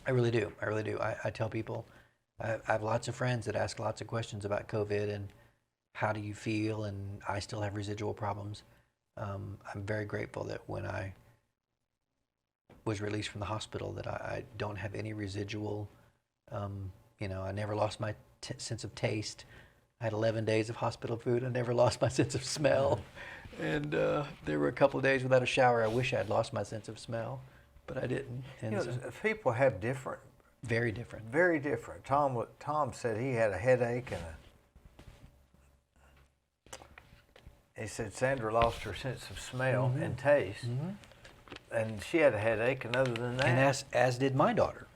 I really do. I tell people, I have lots of friends that ask lots of questions about COVID and how do you feel, and I still have residual problems. I'm very grateful that when I was released from the hospital that I don't have any residual, I never lost my sense of taste. I had 11 days of hospital food. I never lost my sense of smell. And there were a couple of days without a shower. I wish I had lost my sense of smell, but I didn't. And people have different. Very different. Very different. Tom said he had a headache he said Sandra lost her sense of smell and taste. Mm-hmm. And she had a headache, and other than that. And as did my daughter.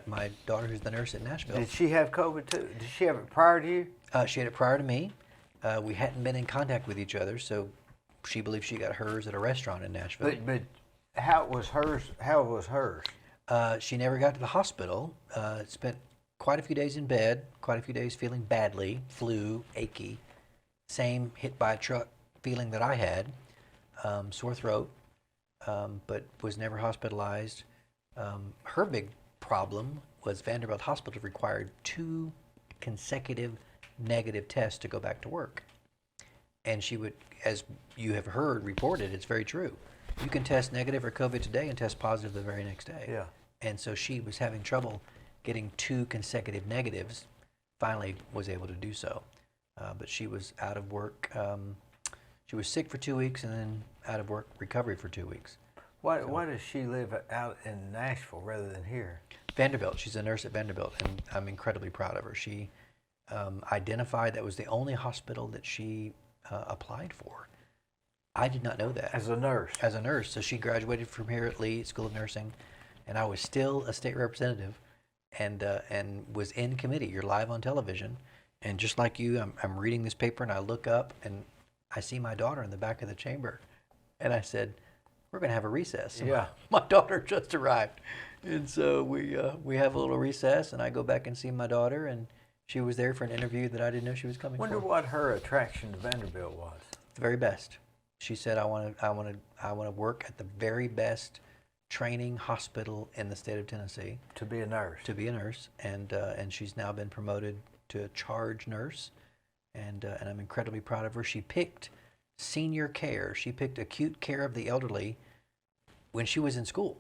My daughter, who's the nurse at Nashville. Did she have COVID too? Did she have it prior to you? She had it prior to me. We hadn't been in contact with each other, so she believes she got hers at a restaurant in Nashville. But how was hers? How was hers? She never got to the hospital. Spent quite a few days in bed, quite a few days feeling badly, flu, achy. Same hit by a truck feeling that I had, sore throat, but was never hospitalized. Her big problem was Vanderbilt Hospital required 2 consecutive negative tests to go back to work. And she would, as you have heard reported, it's very true. You can test negative for COVID today and test positive the very next day. Yeah. And so she was having trouble getting 2 consecutive negatives, finally was able to do so. but she was out of work. She was sick for 2 weeks and then out of work, recovery for 2 weeks. Why does she live out in Nashville rather than here? Vanderbilt. She's a nurse at Vanderbilt, and I'm incredibly proud of her. She identified that was the only hospital that she applied for. I did not know that. As a nurse? As a nurse. So she graduated from here at Lee School of Nursing, and I was still a state representative and was in committee. You're live on television, and just like you, I'm reading this paper, and I look up, and I see my daughter in the back of the chamber, and I said, we're going to have a recess. Yeah. My daughter just arrived. And so we have a little recess, and I go back and see my daughter, and she was there for an interview that I didn't know she was coming Wonder for. what her attraction to Vanderbilt was. The very best. She said, I want to work at the very best training hospital in the state of Tennessee. To be a nurse. To be a nurse, and she's now been promoted to a charge nurse, and I'm incredibly proud of her. She picked senior care. She picked acute care of the elderly when she was in school,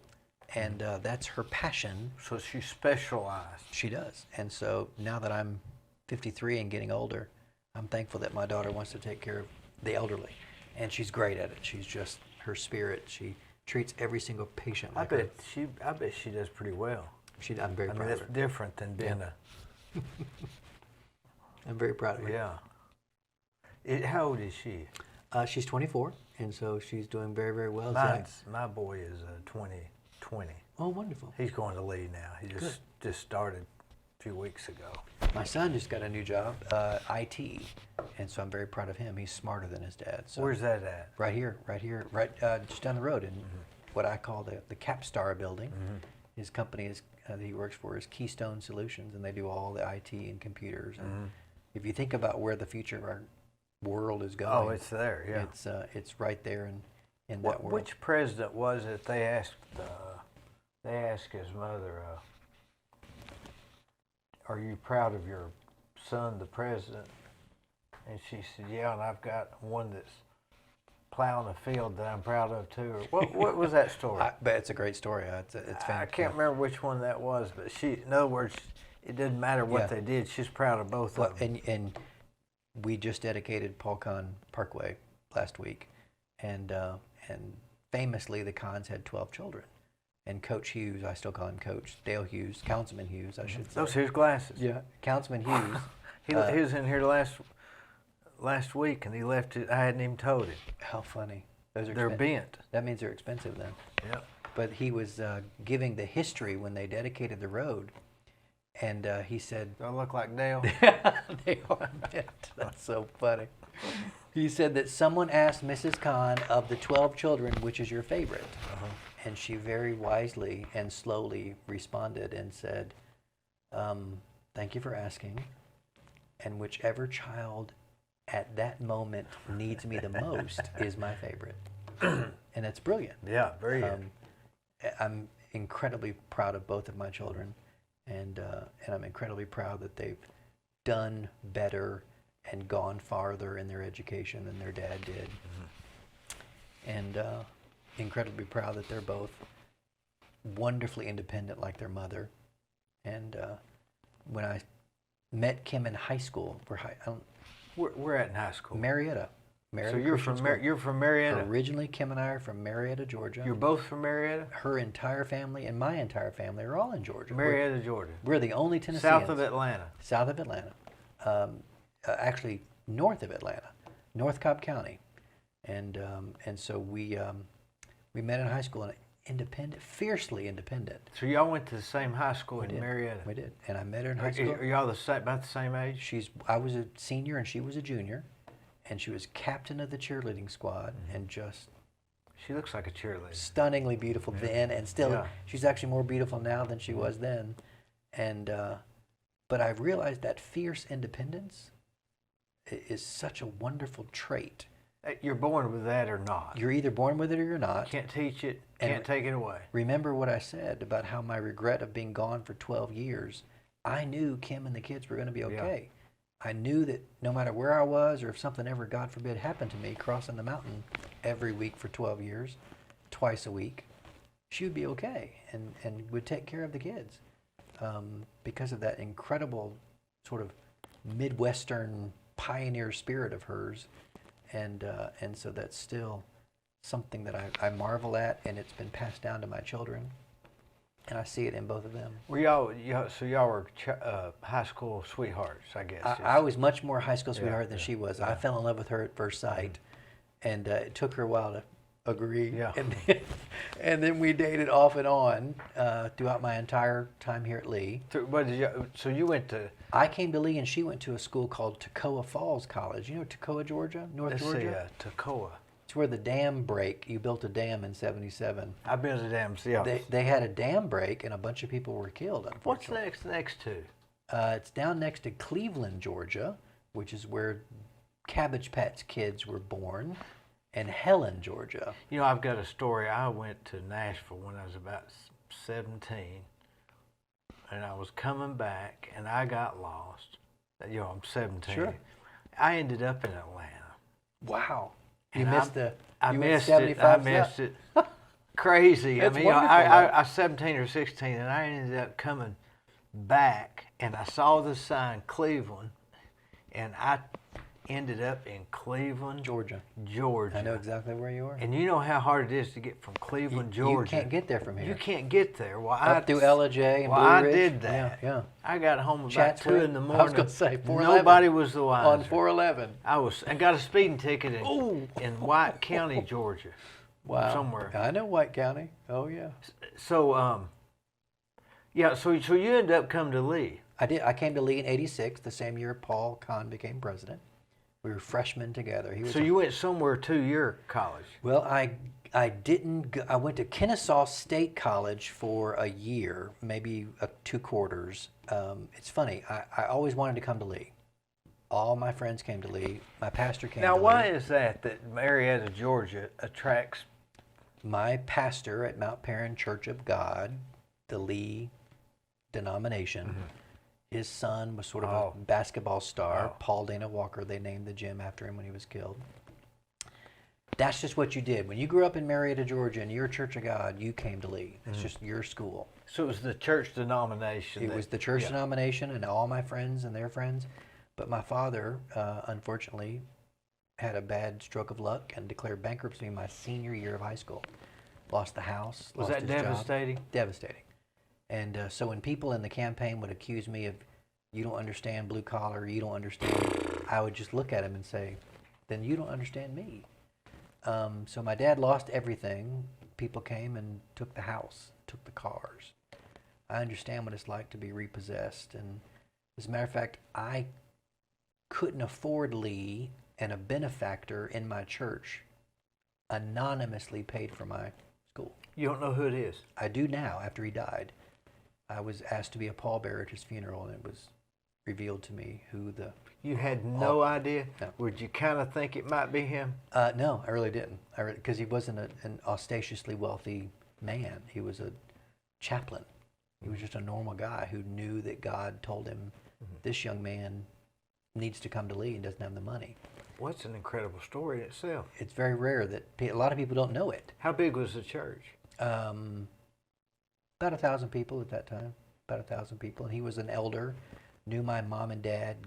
and that's her passion. So she specialized. She does, and so now that I'm 53 and getting older, I'm thankful that my daughter wants to take care of the elderly, and she's great at it. She's just her spirit. She treats every single patient like her. I bet she does pretty well. I'm very proud of her. That's different than being I'm very proud of her. Yeah. How old is she? She's 24, and so she's doing very, very well. My boy is 20. Oh, wonderful. He's going to Lee now. He just started a few weeks ago. My son just got a new job, IT, and so I'm very proud of him. He's smarter than his dad. So where's that at? Right here, just down the road in what I call the Capstar building. His company that he works for is Keystone Solutions, and they do all the IT and computers. And if you think about where the future of our world is going, oh, it's there. Yeah, it's right there in that world. Which president was it? They asked his mother, "Are you proud of your son, the president?" And she said, "Yeah, and I've got one that's plowing a field that I'm proud of too." Or what was that story? But it's a great story. It's fantastic. I can't remember which one that was, but in other words, it didn't matter what they did. She's proud of both of them. And we just dedicated Paul Kahn Parkway last week, and famously the Kahns had 12 children. And Coach Hughes, I still call him Coach, Dale Hughes, Councilman Hughes, I should say. Those are his glasses. Yeah, Councilman Hughes. He was in here last week, and he left it. I hadn't even told him. How funny. They're bent. That means they're expensive then. Yeah. But he was giving the history when they dedicated the road, and he said, "Do I look like Dale?" They are bent. That's so funny. He said that someone asked Mrs. Kahn, of the 12 children, which is your favorite? And she very wisely and slowly responded and said, thank you for asking, and whichever child at that moment needs me the most is my favorite. And it's brilliant. Yeah, very good. I'm incredibly proud of both of my children, and I'm incredibly proud that they've done better and gone farther in their education than their dad did. And incredibly proud that they're both wonderfully independent like their mother. And when I met Kim in high school, we're at in high school. Marietta. So you're from Marietta. Originally, Kim and I are from Marietta, Georgia. You're both from Marietta? Her entire family and my entire family are all in Georgia. Marietta, Georgia. We're the only Tennesseans. South of Atlanta. South of Atlanta. Actually, north of Atlanta, North Cobb County. And so we met in high school, and independent, fiercely independent. So y'all went to the same high school in Marietta? We did, and I met her in high school. Are y'all about the same age? I was a senior and she was a junior, and she was captain of the cheerleading squad, and just... She looks like a cheerleader. Stunningly beautiful then, and still, she's actually more beautiful now than she was then. And but I realized that fierce independence is such a wonderful trait. You're born with that or not. You're either born with it or you're not. You can't teach it, can't take it away. Remember what I said about how my regret of being gone for 12 years, I knew Kim and the kids were going to be okay. I knew that no matter where I was, or if something ever, God forbid, happened to me crossing the mountain every week for 12 years, twice a week, she would be okay and would take care of the kids. Because of that incredible sort of Midwestern pioneer spirit of hers, and so that's still something that I marvel at, and it's been passed down to my children, and I see it in both of them. Were y'all were high school sweethearts, I guess. I was much more high school sweetheart than she was. I fell in love with her at first sight, and it took her a while to agree. Yeah. And then we dated off and on throughout my entire time here at Lee. So you went to... I came to Lee, and she went to a school called Toccoa Falls College. You know Toccoa, Georgia? North Georgia? Toccoa. It's where the dam break. You built a dam in '77. I built a dam, yeah. They had a dam break, and a bunch of people were killed, unfortunately. What's next to? It's down next to Cleveland, Georgia, which is where Cabbage Patch Kids were born, and Helen, Georgia. You know, I've got a story. I went to Nashville when I was about 17, and I was coming back, and I got lost. You know, I'm 17. Sure. I ended up in Atlanta. Wow. And You missed the. I you missed went it. I missed it. Crazy. That's I mean, wonderful, I was 17 or 16, and I ended up coming back, and I saw the sign Cleveland, and I ended up in Cleveland, Georgia. Georgia. I know exactly where you are. And you know how hard it is to get from Cleveland, Georgia. You can't get there from here. You can't get there. Well, Up through LJ and well, Blue I Ridge. did that. Yeah. I got home about Chatsworth. 2 in the morning. I was going to say 411. Nobody was the wiser. On 411. I got a speeding ticket in White County, Georgia. Wow. Somewhere. I know White County. Oh, yeah. So, so you ended up coming to Lee. I did. I came to Lee in '86, the same year Paul Kahn became president. We were freshmen together. So you went somewhere to your college? Well, I didn't go, I went to Kennesaw State College for a year, maybe 2 quarters. It's funny. I always wanted to come to Lee. All my friends came to Lee. My pastor came to Lee. Now, why is that Marietta, Georgia attracts? My pastor at Mount Perrin Church of God, the Lee denomination, his son was sort of a basketball star. Paul Dana Walker, they named the gym after him when he was killed. That's just what you did. When you grew up in Marietta, Georgia, and you're a Church of God, you came to Lee. It's just your school. So it was the church denomination. It was the church denomination and all my friends and their friends. But my father, unfortunately, had a bad stroke of luck and declared bankruptcy my senior year of high school. Lost the house. Was lost that his devastating? Job. Devastating. And so when people in the campaign would accuse me of, you don't understand blue collar, you don't understand, I would just look at him and say, then you don't understand me. So my dad lost everything. People came and took the house, took the cars. I understand what it's like to be repossessed. And as a matter of fact, I couldn't afford Lee, and a benefactor in my church anonymously paid for my school. You don't know who it is? I do now, after he died. I was asked to be a pallbearer at his funeral, and it was revealed to me who the... You had no idea? No. Would you kind of think it might be him? No, I really didn't. Because he wasn't an ostentatiously wealthy man. He was a chaplain. He was just a normal guy who knew that God told him, this young man needs to come to Lee and doesn't have the money. Well, it's an incredible story in itself. It's very rare that a lot of people don't know it. How big was the church? About 1,000 people at that time. About 1,000 people. And he was an elder, knew my mom and dad,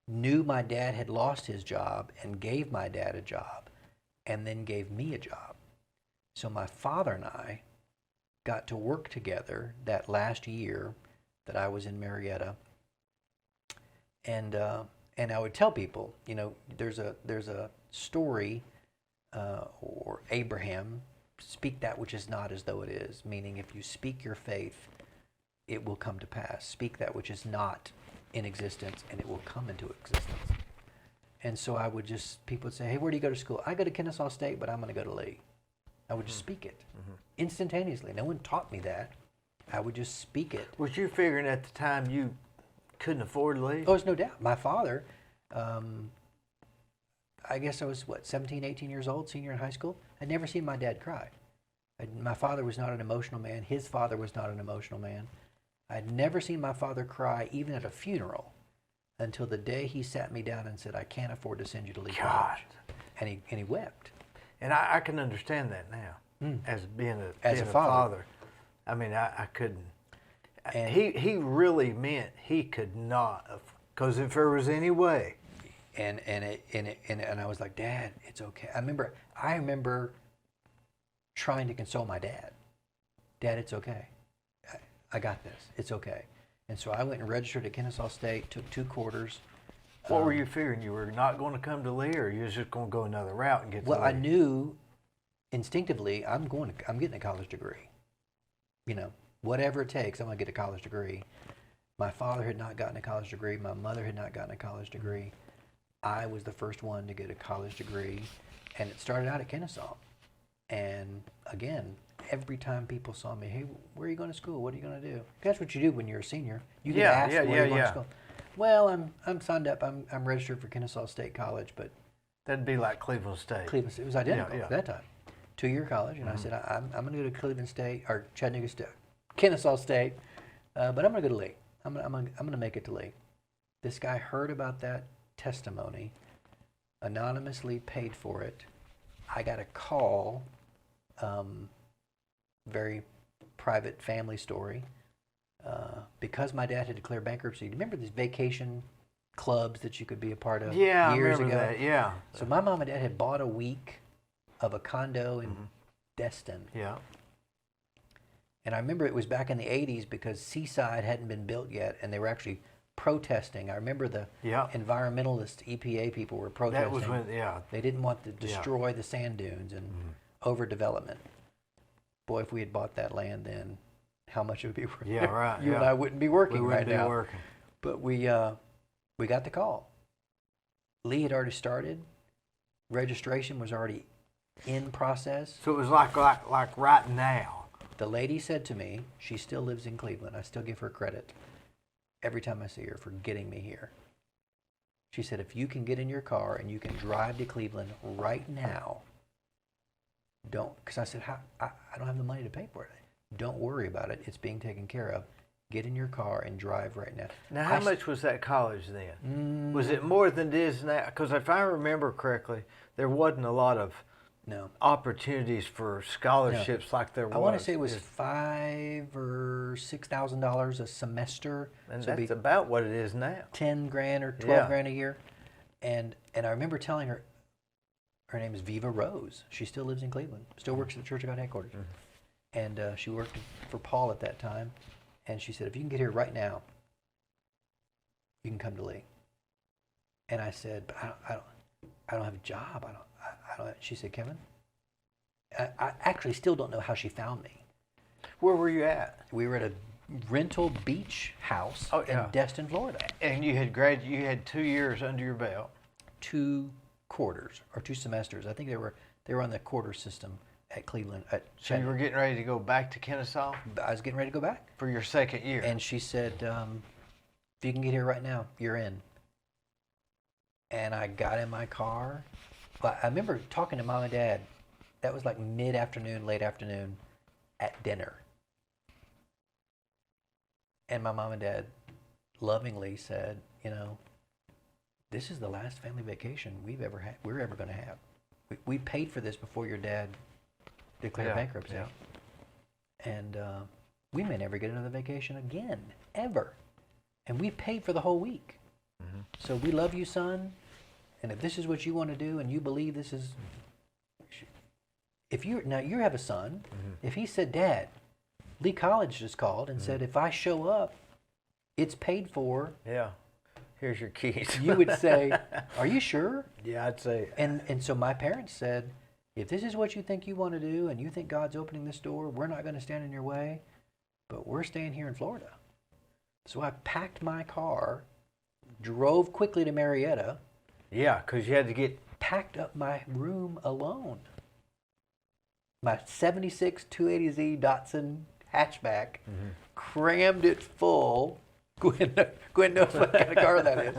knew my dad had lost his job and gave my dad a job and then gave me a job. So my father and I got to work together that last year that I was in Marietta. And I would tell people, you know, there's a story, or Abraham, speak that which is not as though it is, meaning if you speak your faith, it will come to pass. Speak that which is not in existence, and it will come into existence. And so I would people would say, hey, where do you go to school? I go to Kennesaw State, but I'm going to go to Lee. I would just speak it instantaneously. No one taught me that. I would just speak it. Was you figuring at the time you couldn't afford to leave? Oh, there's no doubt. My father, I guess I was, 17, 18 years old, senior in high school. I'd never seen my dad cry. My father was not an emotional man. His father was not an emotional man. I'd never seen my father cry, even at a funeral, until the day he sat me down and said, I can't afford to send you to Lee College. And he wept. And I can understand that now, as being a father. I mean, I couldn't. And he really meant he could not, because if there was any way And I was like, Dad, it's okay. I remember trying to console my dad. Dad, it's okay. I got this. It's okay. And so I went and registered at Kennesaw State, took 2 quarters. What were you figuring? You were not going to come to Lee, or you were just going to go another route and get to Lee? Well, I knew instinctively I'm getting a college degree. You know, whatever it takes, I'm going to get a college degree. My father had not gotten a college degree. My mother had not gotten a college degree. I was the first one to get a college degree, and it started out at Kennesaw. And again, every time people saw me, hey, where are you going to school? What are you going to do? That's what you do when you're a senior. You get asked where you're going to school. Well, I'm signed up. I'm registered for Kennesaw State College, but that'd be like Cleveland State. Cleveland State, it was identical at that time. 2-year college, and I said I'm going to go to Cleveland State or Chattanooga State, Kennesaw State, but I'm going to go to Lee. I'm going to make it to Lee. This guy heard about that testimony, anonymously paid for it. I got a call, very private family story, because my dad had declared bankruptcy. Do you remember these vacation clubs that you could be a part of years I remember ago? that, yeah. So my mom and dad had bought a week of a condo in Destin. Yeah. And I remember it was back in the 80s because Seaside hadn't been built yet, and they were actually protesting. I remember the environmentalist EPA people were protesting. That was when, They didn't want to destroy the sand dunes and overdevelopment. Boy, if we had bought that land then, how much it would be worth. Yeah, right. You and I wouldn't be working right now. We wouldn't be working. But we got the call. Lee had already started. Registration was already in process. So it was like right now. The lady said to me, she still lives in Cleveland. I still give her credit every time I see her for getting me here. She said, if you can get in your car and you can drive to Cleveland right now, don't, because I said, I don't have the money to pay for it. Don't worry about it. It's being taken care of. Get in your car and drive right now. Now, how much was that college then? Was it more than it is now? Because if I remember correctly, there wasn't a lot of opportunities for scholarships like there was. I want to say it was $5,000 or $6,000 a semester. And so that's about what it is now. 10 grand or 12 grand a year. And I remember telling her, her name is Viva Rose. She still lives in Cleveland. Still works at the Church of God headquarters. And she worked for Paul at that time. And she said, if you can get here right now, you can come to Lee. And I said, but I don't have a job. I don't. She said, Kevin, I actually still don't know how she found me. Where were you at? We were at a rental beach house in Destin, Florida. And you had you had 2 years under your belt. 2 quarters or 2 semesters. I think they were on the quarter system at Cleveland. So you were getting ready to go back to Kennesaw? I was getting ready to go back. For your second year. And she said, if you can get here right now, you're in. And I got in my car. But I remember talking to Mom and Dad. That was like mid-afternoon, late afternoon at dinner. And my mom and dad lovingly said, you know, this is the last family vacation we're ever going to have. We paid for this before your dad declared bankruptcy. Yeah. And we may never get another vacation again, ever. And we paid for the whole week. So we love you, son. And if this is what you want to do and you believe this is, if you have a son, if he said, Dad, Lee College just called and said, if I show up, it's paid for. Yeah. Here's your keys. You would say, are you sure? Yeah, I'd say. And so my parents said, if this is what you think you want to do and you think God's opening this door, we're not going to stand in your way, but we're staying here in Florida. So I packed my car, drove quickly to Marietta. Yeah, because you had to packed up my room alone. My 76 280Z Datsun hatchback, crammed it full. Gwen knows what kind of car that is.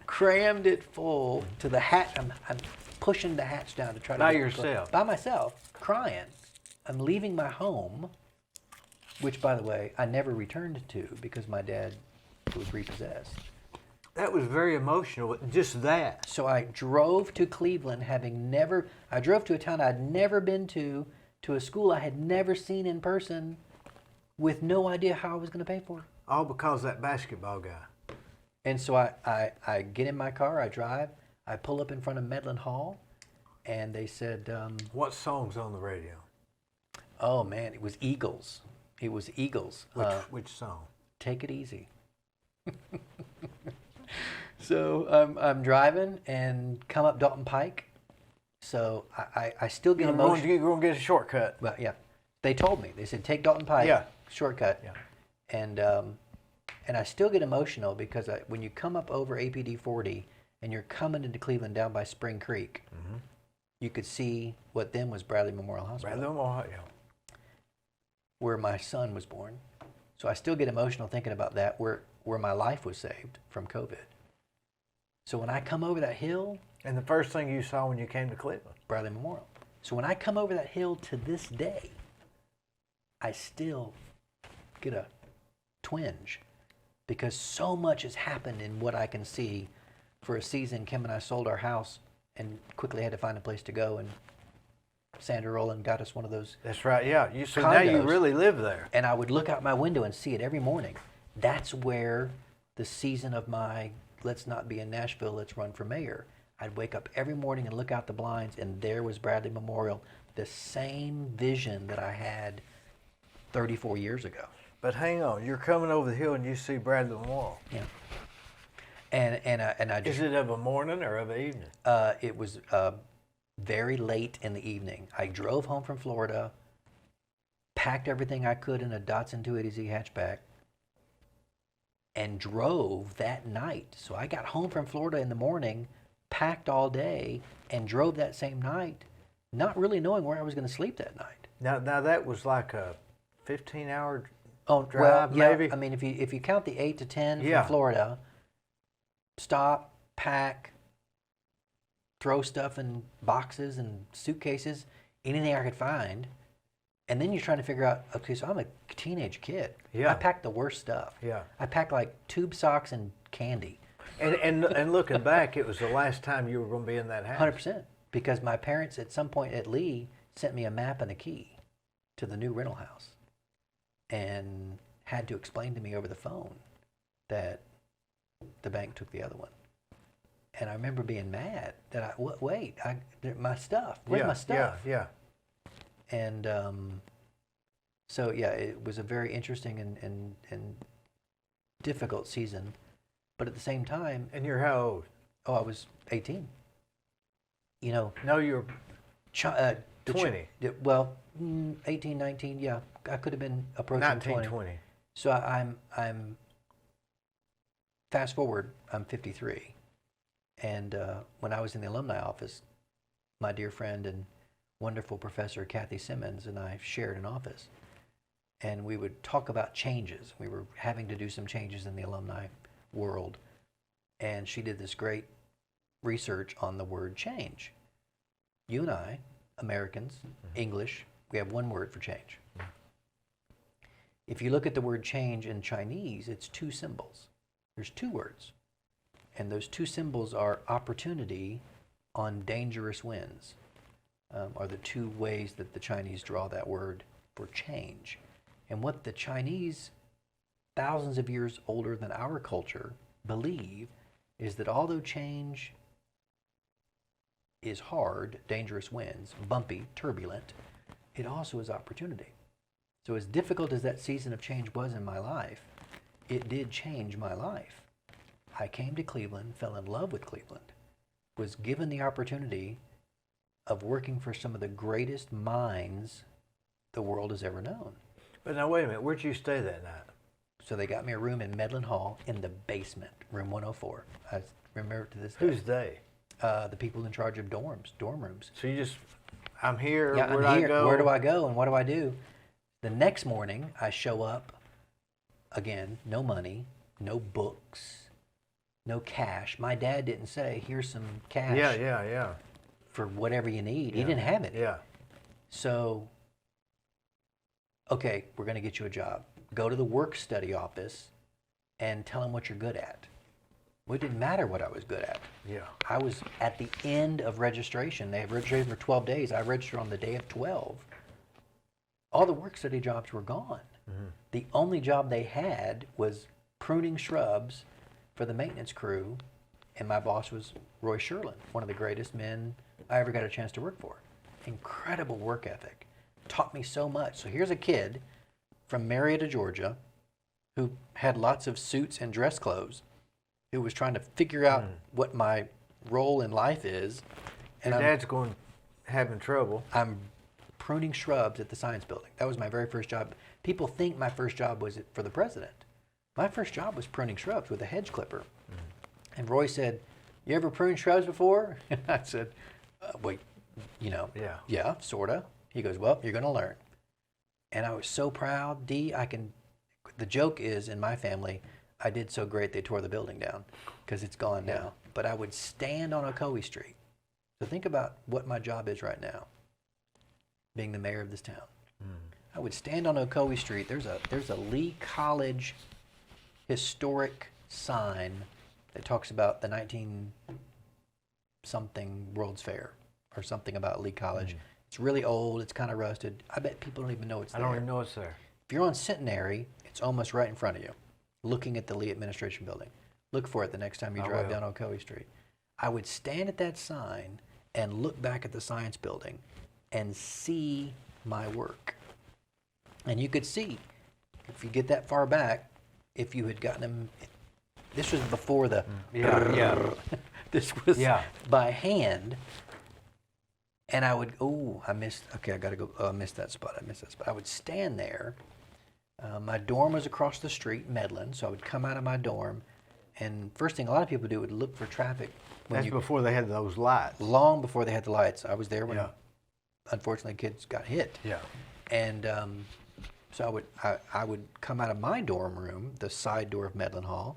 Crammed it full to the hatch. I'm pushing the hatch down to try to by yourself. By myself, crying. I'm leaving my home, which, by the way, I never returned to because my dad was repossessed. That was very emotional, just that. So I drove to Cleveland, I drove to a town I'd never been to a school I had never seen in person, with no idea how I was going to pay for it. All because of that basketball guy. And so I get in my car, I drive, I pull up in front of Medlin Hall, and they said, what song's on the radio? oh man, it was Eagles. It was Eagles. Which song? Take It Easy. So I'm driving and come up Dalton Pike. So I still get emotional. You're going to get a shortcut. Well, yeah. They told me. They said, take Dalton Pike, shortcut. Yeah. And I still get emotional because when you come up over APD 40 and you're coming into Cleveland down by Spring Creek, you could see what then was Bradley Memorial Hospital. Bradley Memorial, where my son was born. So I still get emotional thinking about that, where my life was saved from COVID. So when I come over that hill... And the first thing you saw when you came to Cleveland? Bradley Memorial. So when I come over that hill to this day, I still get a twinge because so much has happened in what I can see. For a season, Kim and I sold our house and quickly had to find a place to go, and Sandra Rowland got us one of those. That's right, yeah. So condos. now you really live there. And I would look out my window and see it every morning. That's where the season of my let's not be in Nashville, let's run for mayor. I'd wake up every morning and look out the blinds, and there was Bradley Memorial, the same vision that I had 34 years ago. But hang on, you're coming over the hill and you see Bradley Memorial. Yeah. And I just... Is it of a morning or of an evening? It was very late in the evening. I drove home from Florida, packed everything I could in a Datsun 280Z hatchback, and drove that night. So I got home from Florida in the morning, packed all day, and drove that same night, not really knowing where I was going to sleep that night. Now that was like a 15-hour drive, well, yeah, maybe? I mean, if you count the 8 to 10 Yeah. from Florida, stop, pack, throw stuff in boxes and suitcases, anything I could find, and then you're trying to figure out, okay, so I'm a teenage kid. Yeah. I packed the worst stuff. Yeah. I packed like tube socks and candy. And looking back, it was the last time you were going to be in that house. 100%. Because my parents at some point at Lee sent me a map and a key to the new rental house and had to explain to me over the phone that the bank took the other one. And I remember being mad that my stuff, where's my stuff? Yeah. And so, yeah, it was a very interesting and difficult season. But at the same time... And you're how old? Oh, I was 18. You know... No, you were 20. 18, 19, yeah. I could have been approaching 19, 20. So I'm fast forward, I'm 53. And when I was in the alumni office, my dear friend and wonderful professor Kathy Simmons and I shared an office. And we would talk about changes. We were having to do some changes in the alumni world. And she did this great research on the word change. You and I, Americans, English, we have one word for change. If you look at the word change in Chinese, it's two symbols. There's two words. And those two symbols are opportunity on dangerous winds, are the two ways that the Chinese draw that word for change. And what the Chinese, thousands of years older than our culture, believe is that although change is hard, dangerous winds, bumpy, turbulent, it also is opportunity. So as difficult as that season of change was in my life, it did change my life. I came to Cleveland, fell in love with Cleveland, was given the opportunity of working for some of the greatest minds the world has ever known. But now wait a minute, where'd you stay that night? So they got me a room in Medlin Hall in the basement, room 104. I remember it to this day. Who's they? The people in charge of dorm rooms. So you just, I'm here, Yeah, where do I'm I here. go? Where do I go and what do I do? The next morning, I show up, again, no money, no books, no cash. My dad didn't say, here's some cash Yeah. for whatever you need. He Yeah. didn't have any. Yeah. So, okay, we're going to get you a job. Go to the work study office and tell them what you're good at. Well, it didn't matter what I was good at. Yeah. I was at the end of registration. They have registration for 12 days. I registered on the day of 12. All the work study jobs were gone. Mm-hmm. The only job they had was pruning shrubs for the maintenance crew And my boss was Roy Sherlin, one of the greatest men I ever got a chance to work for. Incredible work ethic. Taught me so much. So here's a kid from Marietta, Georgia, who had lots of suits and dress clothes, who was trying to figure out what my role in life is. And Dad's having trouble. I'm pruning shrubs at the science building. That was my very first job. People think my first job was for the president. My first job was pruning shrubs with a hedge clipper. And Roy said, "You ever pruned shrubs before?" And I said, "Wait, yeah, sorta." He goes, "Well, you're gonna learn." And I was so proud. Dee, the joke is in my family, I did so great they tore the building down because it's gone now. But I would stand on Ocoee Street. So think about what my job is right now, being the mayor of this town. I would stand on Ocoee Street. There's a Lee College historic sign that talks about the 19-something World's Fair or something about Lee College. It's really old. It's kind of rusted. I bet people don't even know it's there. I don't even know it's there. If you're on Centenary, it's almost right in front of you, looking at the Lee Administration Building. Look for it the next time you drive down Ocoee Street. I would stand at that sign and look back at the science building and see my work. And you could see, if you get that far back, if you had gotten them, this was before the, this was by hand. And I would, I missed that spot. I would stand there. My dorm was across the street, Medlin, so I would come out of my dorm, and first thing a lot of people do would look for traffic. That's before they had those lights. Long before they had the lights. I was there when, unfortunately, kids got hit. Yeah. And so I would come out of my dorm room, the side door of Medlin Hall.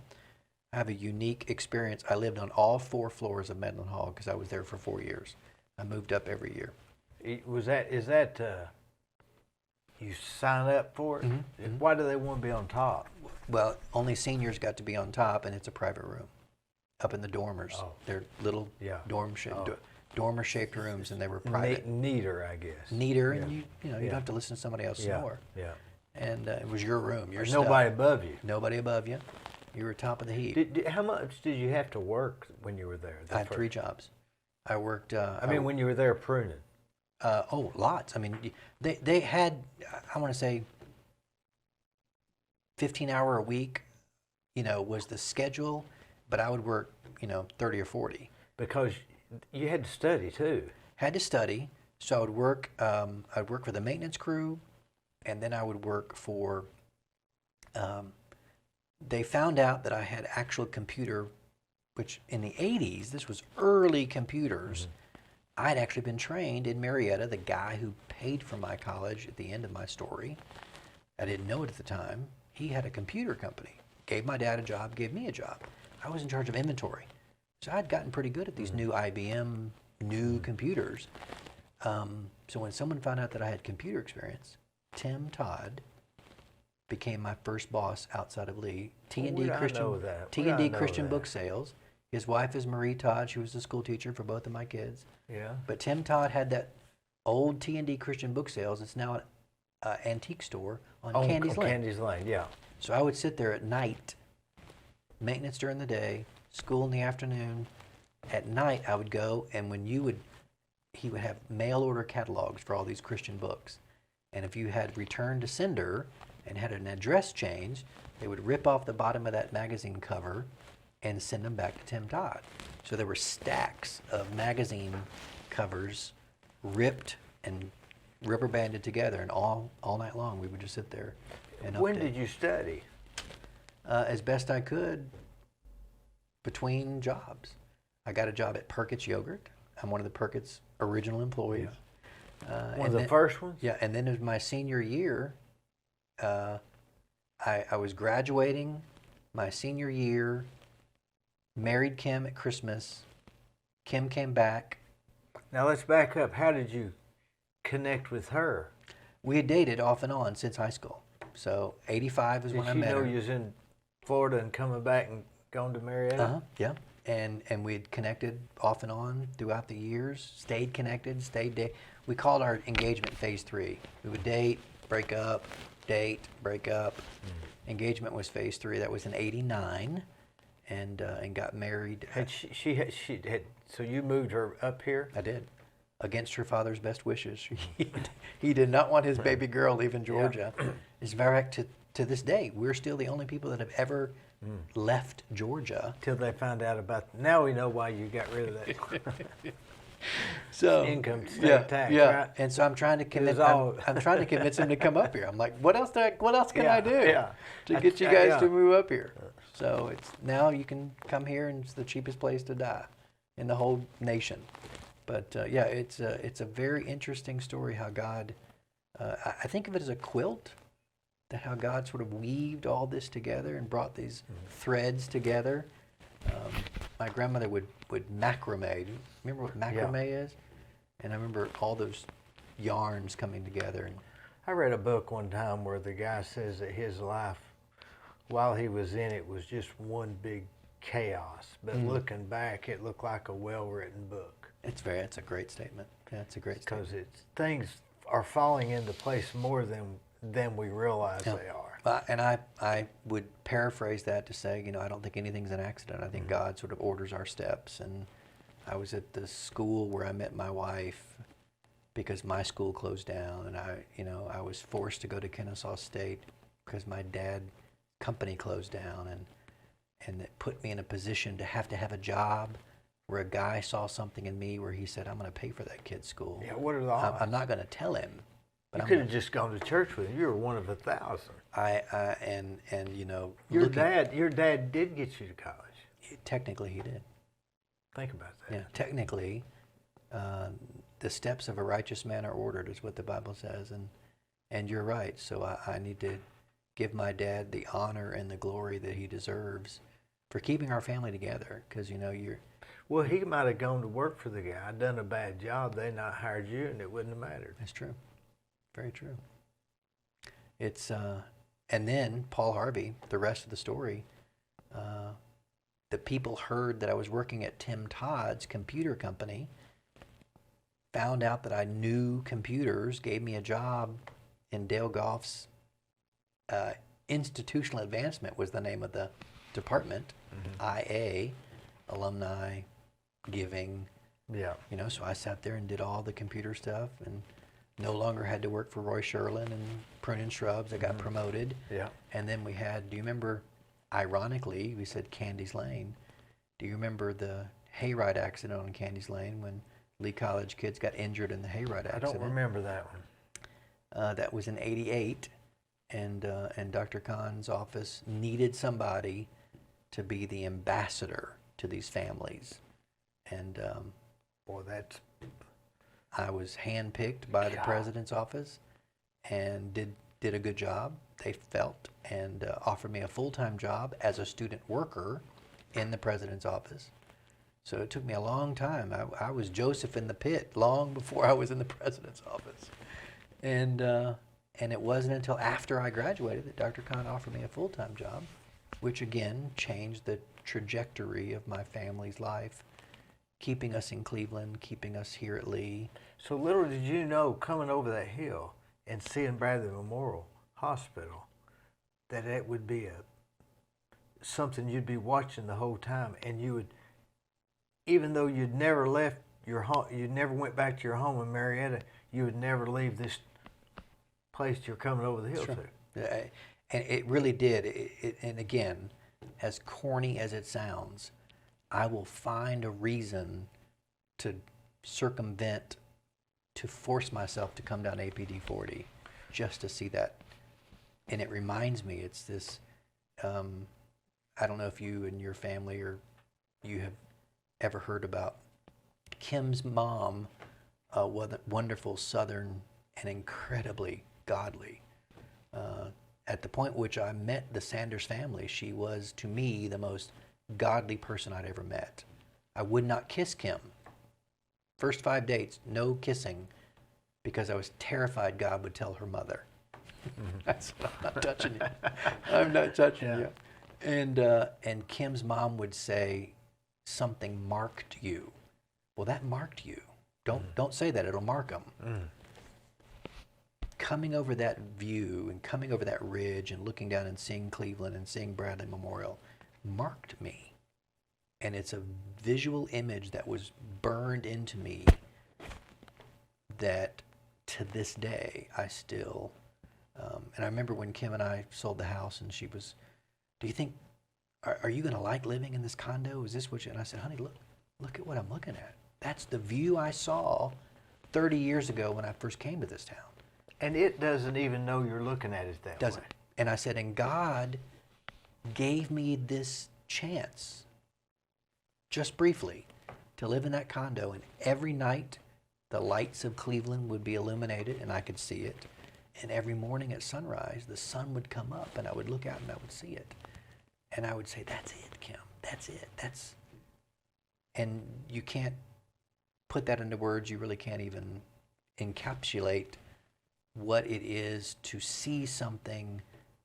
I have a unique experience. I lived on all 4 floors of Medlin Hall because I was there for 4 years. I moved up every year. Is that you sign up for it? Why do they want to be on top? Well, only seniors got to be on top, and it's a private room up in the dormers. They're little dormer-shaped rooms, and they were private. Neater, I guess. Neater, and you don't have to listen to somebody else snore. Yeah. And it was your room, your Nobody stuff. above you. Nobody above you. You were top of the heap. How much did you have to work when you were there? I had 3 jobs. I worked. When you were there pruning. Lots. I mean, they had, I want to say, 15-hour a week, was the schedule, but I would work, 30 or 40. Because you had to study too. Had to study, so I would work. I'd work for the maintenance crew, and then I would work for. They found out that I had actual computer, which in the 80s, this was early computers. I had actually been trained in Marietta, the guy who paid for my college at the end of my story. I didn't know it at the time. He had a computer company. Gave my dad a job, gave me a job. I was in charge of inventory. So I'd gotten pretty good at these new IBM, new computers. So when someone found out that I had computer experience, Tim Todd became my first boss outside of Lee. T&D Christian Book Sales. His wife is Marie Todd. She was the school teacher for both of my kids. Yeah. But Tim Todd had that old T&D Christian Book Sales. It's now an antique store on Candy's Lane. Candy's Lane, yeah. So I would sit there at night, maintenance during the day, school in the afternoon. At night, I would go, and he would have mail order catalogs for all these Christian books. And if you had returned to sender and had an address change, they would rip off the bottom of that magazine cover and send them back to Tim Todd. So there were stacks of magazine covers ripped and rubber banded together, and all night long we would just sit there and update. When did you study? As best I could between jobs. I got a job at Perkins Yogurt. I'm one of the Perkins original employees. One of the first ones? Yeah, and then it was my senior year. I was graduating my senior year, married Kim at Christmas. Kim came back. Now let's back up. How did you connect with her? We had dated off and on since high school. So 85 is when I met her. Did she know you was in Florida and coming back and going to Marietta? Yeah. And we'd connected off and on throughout the years, stayed connected, we called our engagement phase 3. We would date, break up, date, break up. Engagement was phase 3. That was in 89. and got married. Had she had, so you moved her up here? I did, against her father's best wishes. He did not want his baby girl leaving Georgia. As a matter of fact, to this day, we're still the only people that have ever left Georgia. Till they found out about. Now we know why you got rid of that. So income state tax, yeah. right? And so I'm trying to convince. I'm trying to convince him to come up here. I'm like, what else can I do to get you guys to move up here? So it's now you can come here, and it's the cheapest place to die in the whole nation. But it's a very interesting story how God. I think of it as a quilt. That how God sort of weaved all this together and brought these threads together. My grandmother would macrame. Remember what macrame is? And I remember all those yarns coming together. And I read a book one time where the guy says that his life, while he was in it, was just one big chaos. But looking back, it looked like a well-written book. It's a great statement. Yeah, it's a great statement. Because things are falling into place more than we realize they are. And I would paraphrase that to say, I don't think anything's an accident. I think God sort of orders our steps. And I was at the school where I met my wife because my school closed down, and I was forced to go to Kennesaw State because my dad's company closed down, and it put me in a position to have a job where a guy saw something in me where he said, I'm going to pay for that kid's school. Yeah, what are the odds? I'm not going to tell him. You could have just gone to church with him. You were one of 1,000. Your dad did get you to college. Technically, he did. Think about that. Yeah, technically, the steps of a righteous man are ordered, is what the Bible says, and you're right. So I need to give my dad the honor and the glory that he deserves for keeping our family together. Because you're. Well, he might have gone to work for the guy, done a bad job. They not hired you, and it wouldn't have mattered. That's true. Very true. It's and then Paul Harvey, the rest of the story, the people heard that I was working at Tim Todd's computer company, found out that I knew computers, gave me a job in Dale Goff's Institutional Advancement was the name of the department, IA, alumni, giving. Yeah. So I sat there and did all the computer stuff and no longer had to work for Roy Sherlin and pruning shrubs. I got promoted. Yeah. And then we had, do you remember, ironically, we said Candy's Lane. Do you remember the hayride accident on Candy's Lane when Lee College kids got injured in the hayride accident? I don't remember that one. That was in '88, and Dr. Khan's office needed somebody to be the ambassador to these families. And boy, that's... I was handpicked by the president's office and did a good job, they felt, and offered me a full-time job as a student worker in the president's office. So it took me a long time. I was Joseph in the pit long before I was in the president's office. And it wasn't until after I graduated that Dr. Khan offered me a full-time job, which again changed the trajectory of my family's life, keeping us in Cleveland, keeping us here at Lee. So little did you know, coming over that hill and seeing Bradley Memorial Hospital, that it would be something you'd be watching the whole time, and you would, even though you'd never left your home, you never went back to your home in Marietta, you would never leave this place you're coming over the hill to. Yeah, and it really did. And again, as corny as it sounds, I will find a reason to circumvent, to force myself to come down APD 40 just to see that. And it reminds me, it's this, I don't know if you and your family or you have ever heard about Kim's mom, wonderful Southern and incredibly godly. At the point which I met the Sanders family, she was, to me, the most godly person I'd ever met. I would not kiss Kim. First 5 dates, no kissing, because I was terrified God would tell her mother. I'm not touching you. I'm not touching you. And Kim's mom would say, something marked you. Well, that marked you. Don't say that, it'll mark them. Coming over that view and coming over that ridge and looking down and seeing Cleveland and seeing Bradley Memorial marked me. And it's a visual image that was burned into me that to this day I still, and I remember when Kim and I sold the house and she was, do you think, are you going to like living in this condo? Is this what you, and I said, honey, look at what I'm looking at. That's the view I saw 30 years ago when I first came to this town. And it doesn't even know you're looking at it that Doesn't. way. And I said, and God gave me this chance, just briefly, to live in that condo, and every night the lights of Cleveland would be illuminated and I could see it. And every morning at sunrise, the sun would come up and I would look out and I would see it. And I would say, that's it, Kim, that's it, and you can't put that into words. You really can't even encapsulate what it is to see something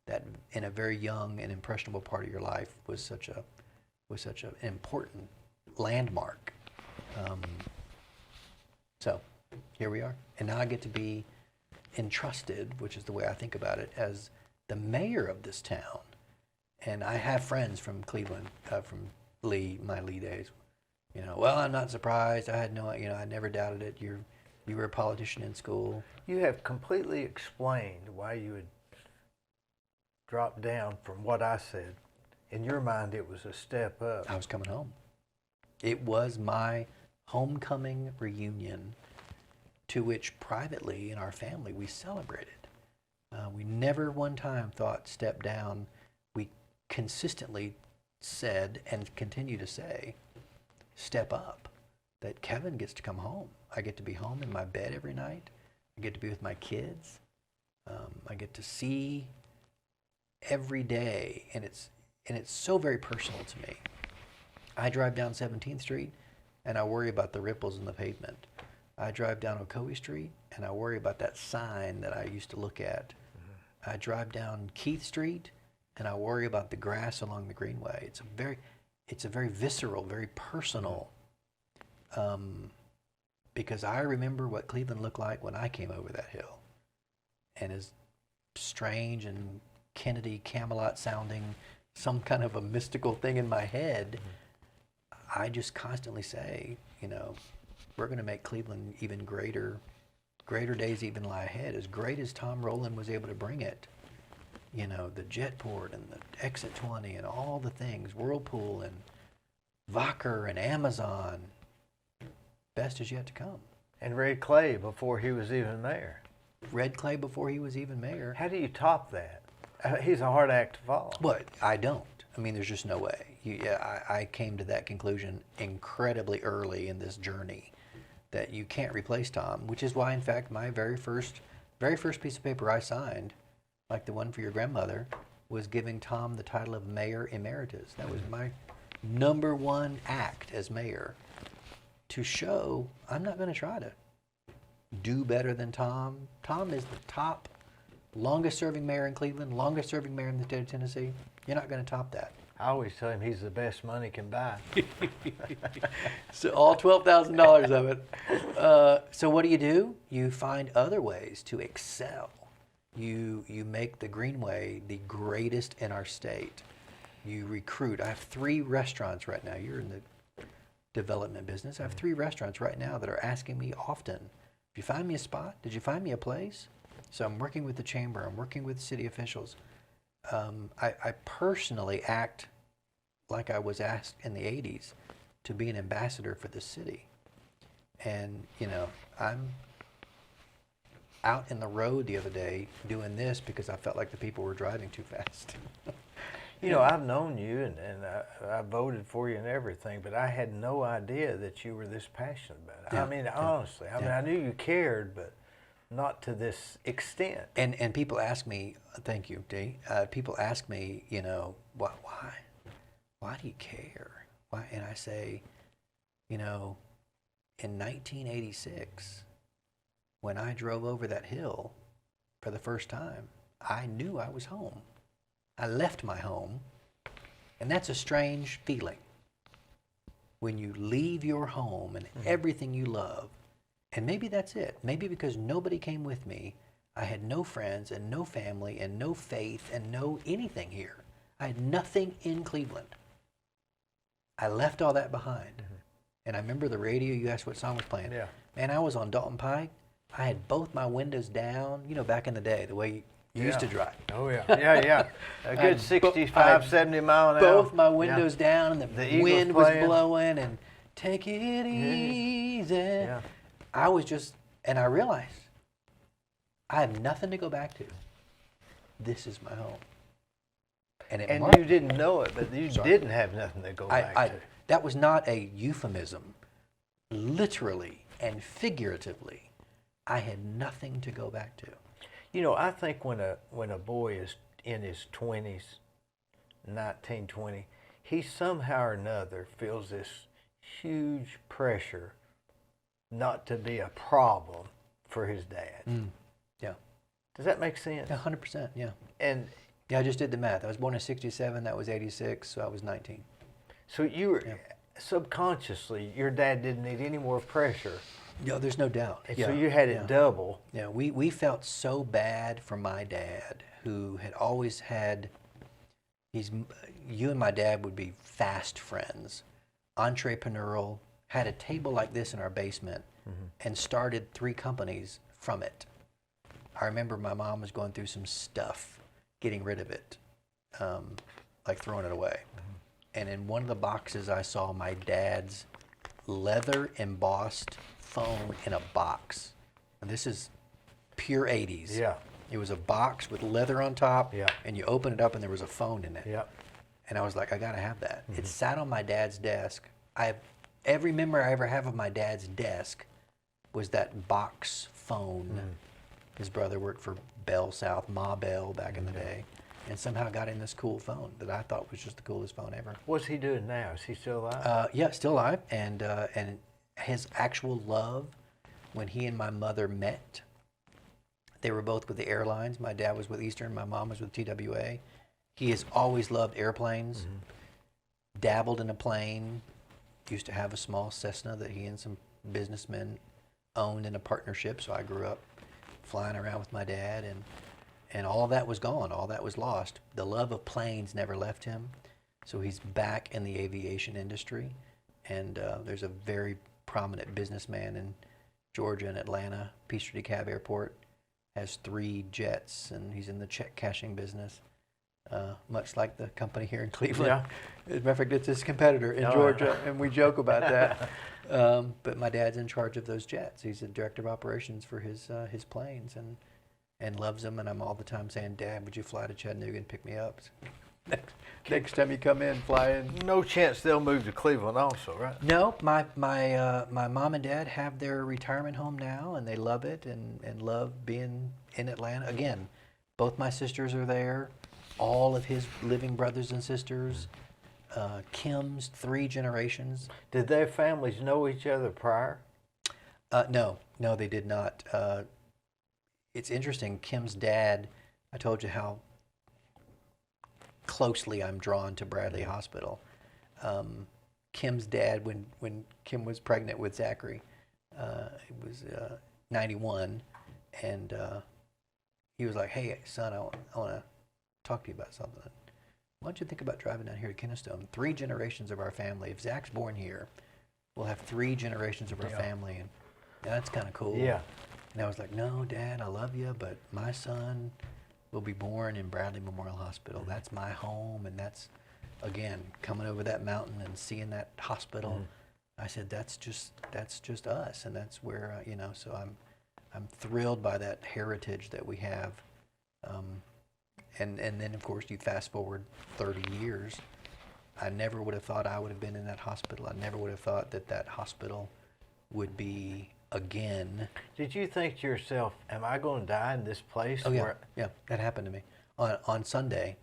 that in a very young and impressionable part of your life was such an important landmark. So here we are, and now I get to be entrusted, which is the way I think about it, as the mayor of this town. And I have friends from Cleveland, from my Lee days. You know, well, I'm not surprised. I had no, I never doubted it. You were a politician in school. You have completely explained why you would drop down from what I said. In your mind, it was a step up. I was coming home. It was my homecoming reunion, to which privately in our family we celebrated. We never one time thought step down. We consistently said and continue to say, step up, that Kevin gets to come home. I get to be home in my bed every night. I get to be with my kids. I get to see every day, and it's so very personal to me. I drive down 17th Street and I worry about the ripples in the pavement. I drive down Ocoee Street and I worry about that sign that I used to look at. I drive down Keith Street and I worry about the grass along the greenway. It's a very visceral, very personal, because I remember what Cleveland looked like when I came over that hill. And as strange and Kennedy, Camelot sounding, some kind of a mystical thing in my head, I just constantly say, we're going to make Cleveland even greater. Greater days even lie ahead. As great as Tom Rowland was able to bring it, the Jetport and the Exit 20 and all the things, Whirlpool and Vocker and Amazon, best is yet to come. And Red Clay before he was even mayor. Red Clay before he was even mayor. How do you top that? He's a hard act to follow. But I don't. I mean, there's just no way. I came to that conclusion incredibly early in this journey, that you can't replace Tom, which is why, in fact, my very first piece of paper I signed, like the one for your grandmother, was giving Tom the title of Mayor Emeritus. That was my number one act as mayor, to show I'm not going to try to do better than Tom. Tom is the top longest serving mayor in Cleveland, longest serving mayor in the state of Tennessee. You're not going to top that. I always tell him he's the best money can buy. So all $12,000 of it. So what do? You find other ways to excel. You make the Greenway the greatest in our state. You recruit. I have 3 restaurants right now. You're in the development business. I have 3 restaurants right now that are asking me often, did you find me a spot? Did you find me a place? So I'm working with the chamber. I'm working with city officials. I personally act like I was asked in the 80s to be an ambassador for the city. And, I'm out in the road the other day doing this because I felt like the people were driving too fast. I've known you and I voted for you and everything, but I had no idea that you were this passionate about it. Yeah. I mean, honestly, I knew you cared, but not to this extent. And people ask me, thank you, Dee. People ask me, why do you care? Why? And I say, in 1986, when I drove over that hill for the first time, I knew I was home. I left my home, and that's a strange feeling. When you leave your home and everything you love, and maybe that's it. Maybe because nobody came with me, I had no friends and no family and no faith and no anything here. I had nothing in Cleveland. I left all that behind. And I remember the radio, you asked what song was playing. Yeah. Man, I was on Dalton Pike. I had both my windows down, back in the day, the way you used to drive. Oh, yeah. Yeah. A good 65, 70 mile an hour. Both my windows down, and the wind was blowing, and take it easy. Yeah. I was just, and I realized I have nothing to go back to. This is my home. And you didn't know it, but you didn't have nothing to go back to. That was not a euphemism. Literally and figuratively, I had nothing to go back to. I think when a boy is in his 20s, 19, 20, he somehow or another feels this huge pressure not to be a problem for his dad. Yeah. Does that make sense? 100%, yeah. And yeah, I just did the math. I was born in 67, that was 86, so I was 19. So you were, subconsciously, your dad didn't need any more pressure. Yeah, there's no doubt. And so you had it double. Yeah, we felt so bad for my dad, who had always had, you and my dad would be fast friends, entrepreneurial, had a table like this in our basement, and started 3 companies from it. I remember my mom was going through some stuff, getting rid of it, like throwing it away. And in one of the boxes I saw my dad's leather embossed phone in a box. And this is pure 80s. Yeah. It was a box with leather on top, Yeah. and you open it up and there was a phone in it. Yeah. And I was like, I gotta have that. It sat on my dad's desk. Every memory I ever have of my dad's desk was that box phone. His brother worked for Bell South, Ma Bell back in the day, and somehow got in this cool phone that I thought was just the coolest phone ever. What's he doing now? Is he still alive? Yeah, still alive. And his actual love, when he and my mother met, they were both with the airlines. My dad was with Eastern, my mom was with TWA. He has always loved airplanes, dabbled in a plane, used to have a small Cessna that he and some businessmen owned in a partnership, so I grew up flying around with my dad, and all of that was gone, all that was lost. The love of planes never left him, so he's back in the aviation industry, and there's a very prominent businessman in Georgia and Atlanta, Peachtree DeKalb Airport, has 3 jets, and he's in the check cashing business, much like the company here in Cleveland. Yeah. As a matter of fact, it's his competitor in Georgia, and we joke about that. But my dad's in charge of those jets. He's the director of operations for his planes, and loves them. And I'm all the time saying, Dad, would you fly to Chattanooga and pick me up? Next time you come in, fly in. No chance they'll move to Cleveland also, right? No, my mom and dad have their retirement home now, and they love it and love being in Atlanta. Again, both my sisters are there, all of his living brothers and sisters, Kim's 3 generations. Did their families know each other prior? No, they did not. It's interesting, Kim's dad, I told you how closely I'm drawn to Bradley Hospital. Kim's dad, when Kim was pregnant with Zachary, it was 91, and he was like, hey, son, I want to talk to you about something. Why don't you think about driving down here to Kennestone? 3 generations of our family. If Zach's born here, we'll have 3 generations of our family, and that's kind of cool. Yeah. And I was like, no, Dad, I love you, but my son will be born in Bradley Memorial Hospital. That's my home, and that's, again, coming over that mountain and seeing that hospital. I said, that's just us, and that's where, so I'm thrilled by that heritage that we have. And then, of course, you fast forward 30 years. I never would have thought I would have been in that hospital. I never would have thought that hospital would be again. Did you think to yourself, am I going to die in this place? Oh, yeah. Yeah, that happened to me. On Sunday,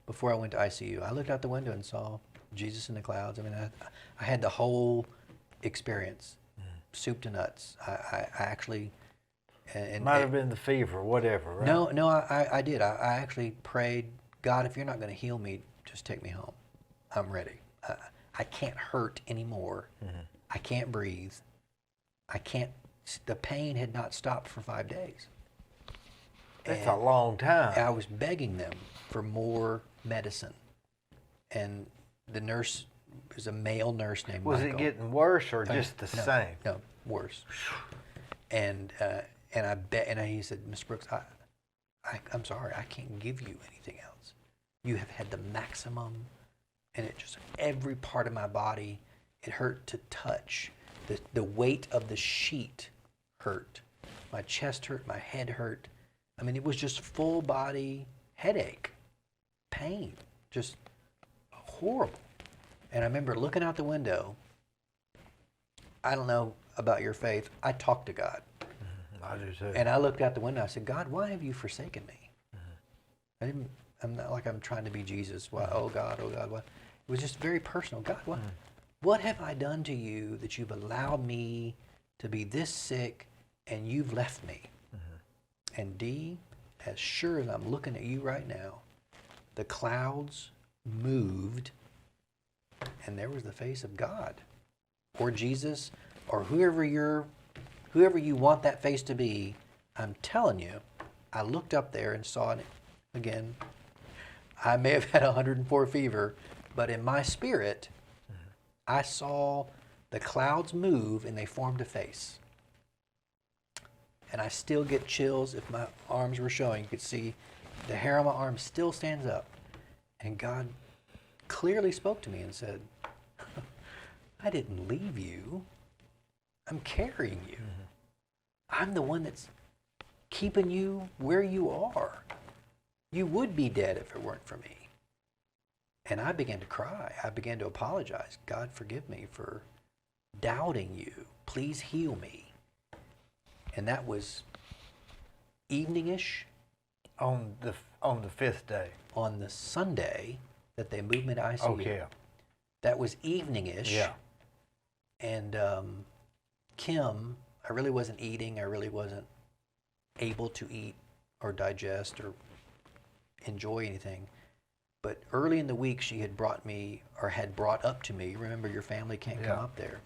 before I went to ICU, I looked out the window and saw Jesus in the clouds. I mean, I had the whole experience, soup to nuts. I actually... And might have been the fever, whatever, right? No, I did. I actually prayed, God, if you're not going to heal me, just take me home. I'm ready. I can't hurt anymore. I can't breathe. The pain had not stopped for 5 days. That's a long time. I was begging them for more medicine. And the nurse was a male nurse named Was Michael. it getting worse or just the No, same? No, worse. And I bet, and he said, Mr. Brooks, I'm sorry, I can't give you anything else. You have had the maximum, and it just, every part of my body, it hurt to touch. The weight of the sheet hurt. My chest hurt, my head hurt. I mean, it was just full body headache, pain, just horrible. And I remember looking out the window. I don't know about your faith. I talked to God. I do too. And I looked out the window. I said, God, why have you forsaken me? I'm not like I'm trying to be Jesus. Why? Oh God, why? It was just very personal. God, what have I done to you that you've allowed me to be this sick and you've left me? And Dee, as sure as I'm looking at you right now, the clouds moved and there was the face of God or Jesus or whoever you want that face to be. I'm telling you, I looked up there and saw it again. I may have had 104 fever, but in my spirit, I saw the clouds move and they formed a face. And I still get chills. If my arms were showing, you could see the hair on my arm still stands up. And God clearly spoke to me and said, I didn't leave you. I'm carrying you. I'm the one that's keeping you where you are. You would be dead if it weren't for me. And I began to cry. I began to apologize. God, forgive me for doubting you. Please heal me. And that was evening-ish. On the fifth day. On the Sunday that they moved me to ICU. Okay. That was evening-ish. Yeah. And Kim, I really wasn't eating. I really wasn't able to eat or digest or enjoy anything. But early in the week, she had brought up to me, remember your family can't come up there.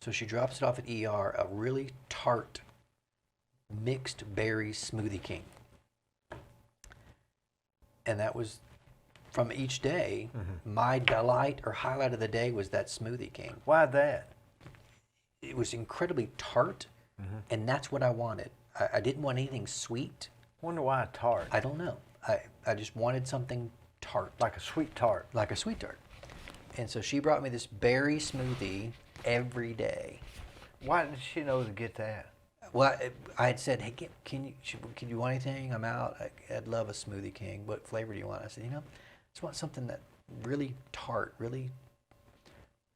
So she drops it off at ER, a really tart mixed berry smoothie king. And that was, from each day, my delight or highlight of the day was that smoothie king. Why that? It was incredibly tart, and that's what I wanted. I didn't want anything sweet. Wonder why tart? I don't know. I just wanted something tart. Like a sweet tart. Like a sweet tart. And so she brought me this berry smoothie every day. Why did she know to get that? Well, I had said, hey, can you want anything? I'm out. I'd love a Smoothie King. What flavor do you want? I said, I just want something that really tart, really.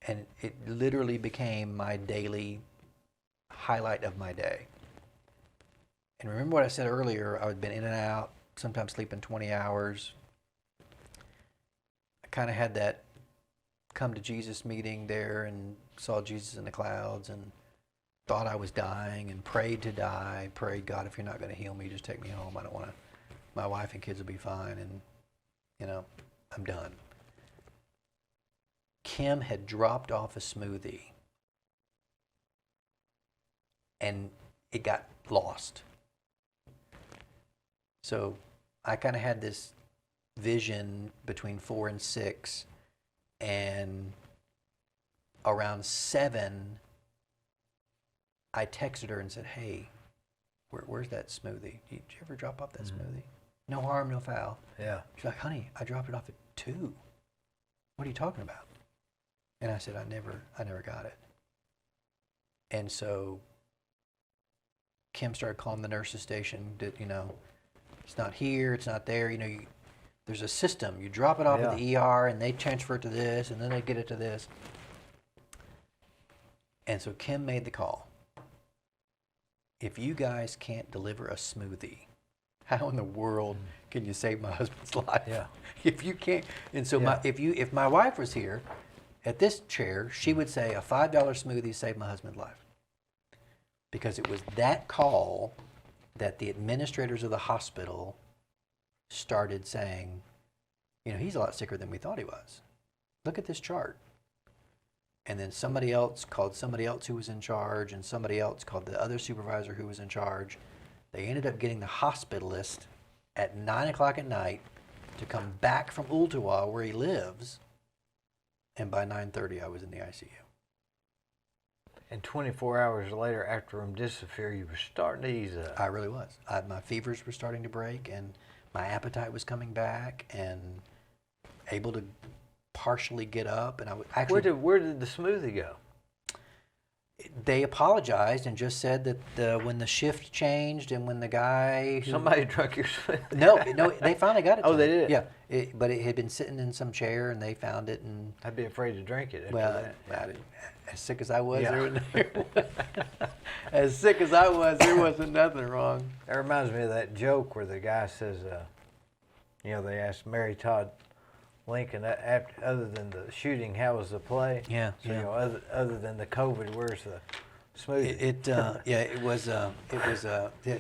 And it literally became my daily highlight of my day. And remember what I said earlier, I had been in and out, sometimes sleeping 20 hours. I kind of had that come to Jesus meeting there and saw Jesus in the clouds and thought I was dying and prayed to die, prayed, God, if you're not going to heal me, just take me home. I don't want to, my wife and kids will be fine, and, I'm done. Kim had dropped off a smoothie, and it got lost. So I kind of had this vision between 4 and 6, and around 7, I texted her and said, hey, where's that smoothie? Did you ever drop off that smoothie? No harm, no foul. Yeah. She's like, honey, I dropped it off at 2. What are you talking about? And I said, I never got it. And so Kim started calling the nurses station that, it's not here, it's not there. There's a system. You drop it off at the ER and they transfer it to this and then they get it to this. And so Kim made the call. If you guys can't deliver a smoothie, how in the world can you save my husband's life? Yeah. If you can't, and so if my wife was here at this chair, she would say a $5 smoothie saved my husband's life. Because it was that call that the administrators of the hospital started saying, he's a lot sicker than we thought he was. Look at this chart. And then somebody else called somebody else who was in charge, and somebody else called the other supervisor who was in charge. They ended up getting the hospitalist at 9 o'clock at night to come back from Ooltewah, where he lives, and by 9:30 I was in the ICU. And 24 hours later, after him disappear, you were starting to ease up. I really was. My fevers were starting to break, and my appetite was coming back, and able to partially get up. And I was actually. Where did the smoothie go? They apologized and just said that when the shift changed and when the guy Somebody drank your smoothie. no, they finally got it. Oh, to they me. did? Yeah, but it had been sitting in some chair and they found it. And I'd be afraid to drink it. As sick as I was, Yeah. as sick as I was, there wasn't nothing wrong. That reminds me of that joke where the guy says, they asked Mary Todd Lincoln, other than the shooting, how was the play? Yeah. So, other than the COVID, where's the smoothie? It was.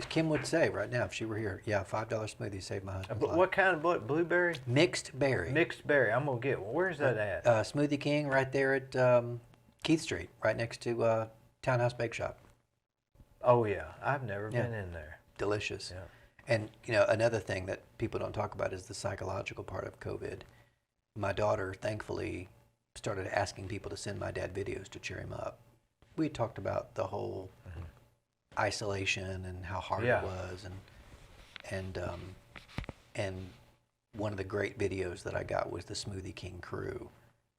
Kim would say right now if she were here, $5 smoothie saved my husband's life. What kind of blueberry? Mixed berry. Mixed berry. I'm gonna get one. Where's that at? Smoothie King, right there at Keith Street, right next to Townhouse Bake Shop. Oh yeah, I've never been in there. Delicious. Yeah. And another thing that people don't talk about is the psychological part of COVID. My daughter, thankfully, started asking people to send my dad videos to cheer him up. We talked about the whole isolation and how hard it was, and one of the great videos that I got was the Smoothie King crew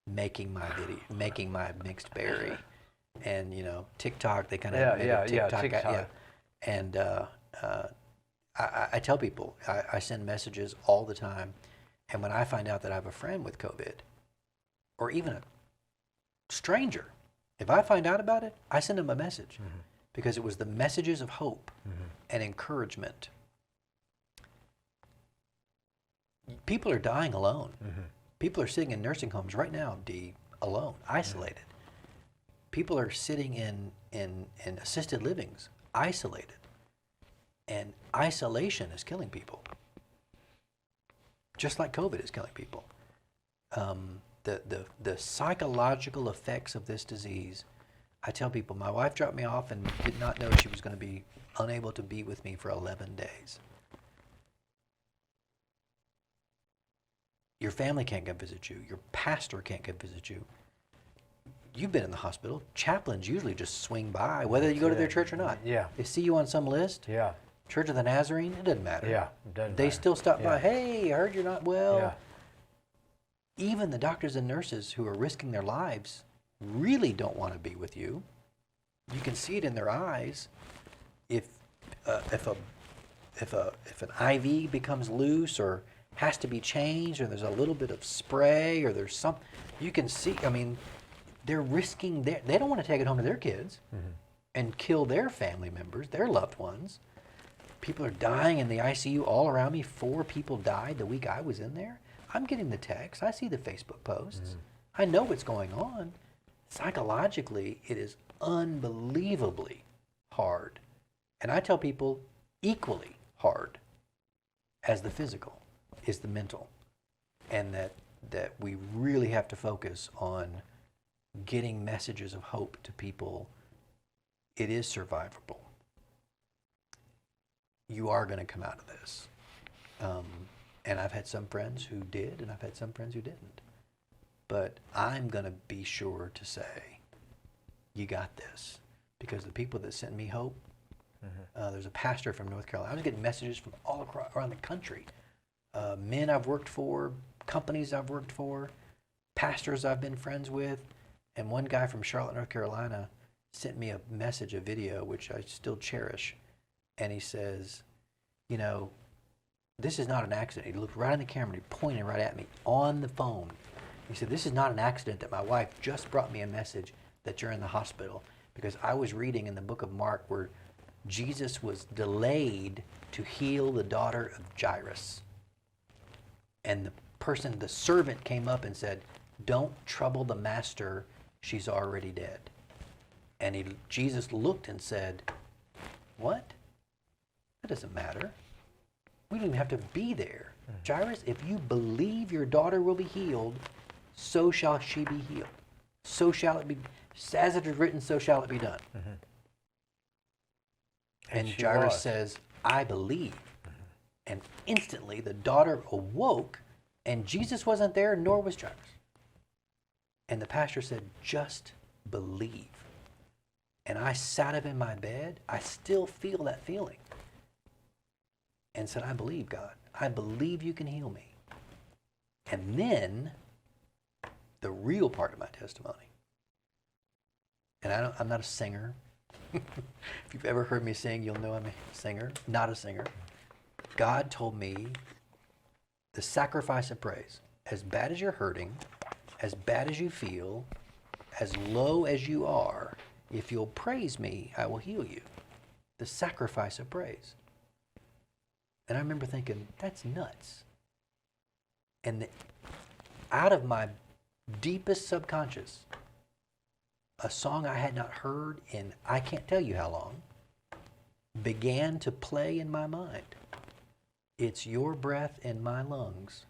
making my mixed berry, and TikTok, they kind of TikTok. And I tell people, I send messages all the time. And when I find out that I have a friend with COVID, or even a stranger, if I find out about it, I send them a message, because it was the messages of hope and encouragement. People are dying alone. People are sitting in nursing homes right now, Dee, alone, isolated. People are sitting in assisted livings, isolated. And isolation is killing people. Just like COVID is killing people. The psychological effects of this disease, I tell people, my wife dropped me off and did not know she was going to be unable to be with me for 11 days. Your family can't come visit you. Your pastor can't come visit you. You've been in the hospital. Chaplains usually just swing by, whether you go to their church or not. Yeah. They see you on some list. Yeah. Church of the Nazarene, it doesn't matter. Yeah, it doesn't They matter. still stop by. Hey, I heard you're not well. Yeah. Even the doctors and nurses who are risking their lives really don't want to be with you. You can see it in their eyes. If an IV becomes loose or has to be changed, or there's a little bit of spray, or there's some, you can see. I mean, they're risking they don't want to take it home to their kids and kill their family members, their loved ones. People are dying in the ICU all around me. 4 people died the week I was in there. I'm getting the texts. I see the Facebook posts. I know what's going on. Psychologically, it is unbelievably hard. And I tell people equally hard as the physical is the mental. And that we really have to focus on getting messages of hope to people. It is survivable. You are going to come out of this. And I've had some friends who did, and I've had some friends who didn't. But I'm going to be sure to say, you got this. Because the people that sent me hope, there's a pastor from North Carolina. I was getting messages from all around the country. Men I've worked for, companies I've worked for, pastors I've been friends with. And one guy from Charlotte, North Carolina, sent me a message, a video, which I still cherish. And he says, this is not an accident. He looked right in the camera and he pointed right at me on the phone. He said, this is not an accident that my wife just brought me a message that you're in the hospital, because I was reading in the book of Mark where Jesus was delayed to heal the daughter of Jairus. And the servant came up and said, don't trouble the master, she's already dead. And Jesus looked and said, what? That doesn't matter. We don't even have to be there. Jairus, if you believe your daughter will be healed, so shall she be healed. So shall it be, as it is written, so shall it be done. And Jairus says, I believe. And instantly the daughter awoke, and Jesus wasn't there, nor was Jairus. And the pastor said, just believe. And I sat up in my bed. I still feel that feeling. And said, I believe, God. I believe you can heal me. And then the real part of my testimony. And I'm not a singer. If you've ever heard me sing, you'll know I'm a singer. Not a singer. God told me the sacrifice of praise. As bad as you're hurting, as bad as you feel, as low as you are, if you'll praise me, I will heal you. The sacrifice of praise. And I remember thinking, that's nuts. And out of my deepest subconscious, a song I had not heard in I can't tell you how long began to play in my mind. It's your breath in my lungs,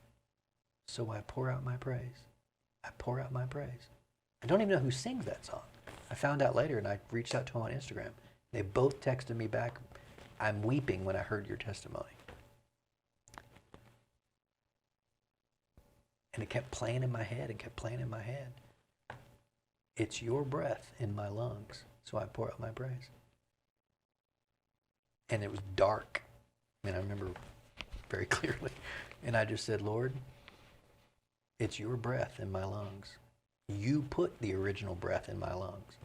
so I pour out my praise. I pour out my praise. I don't even know who sings that song. I found out later, and I reached out to them on Instagram. They both texted me back, I'm weeping when I heard your testimony. And it kept playing in my head and kept playing in my head. It's your breath in my lungs, so I pour out my praise. And it was dark. I remember very clearly. And I just said, Lord, it's your breath in my lungs. You put the original breath in my lungs.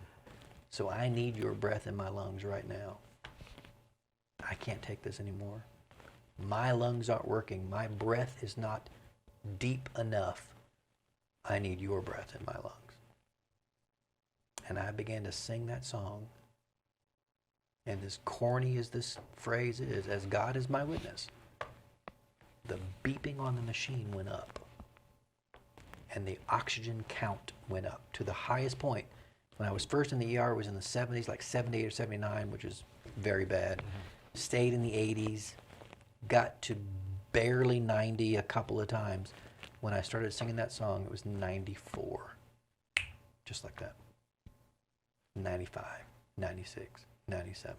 So I need your breath in my lungs right now. I can't take this anymore. My lungs aren't working. My breath is not deep enough. I need your breath in my lungs. And I began to sing that song. And as corny as this phrase is, as God is my witness, the beeping on the machine went up. And the oxygen count went up to the highest point. When I was first in the ER, it was in the 70s, like 78 or 79, which is very bad. Stayed in the 80s, got to barely 90 a couple of times. When I started singing that song, it was 94. Just like that. 95, 96, 97.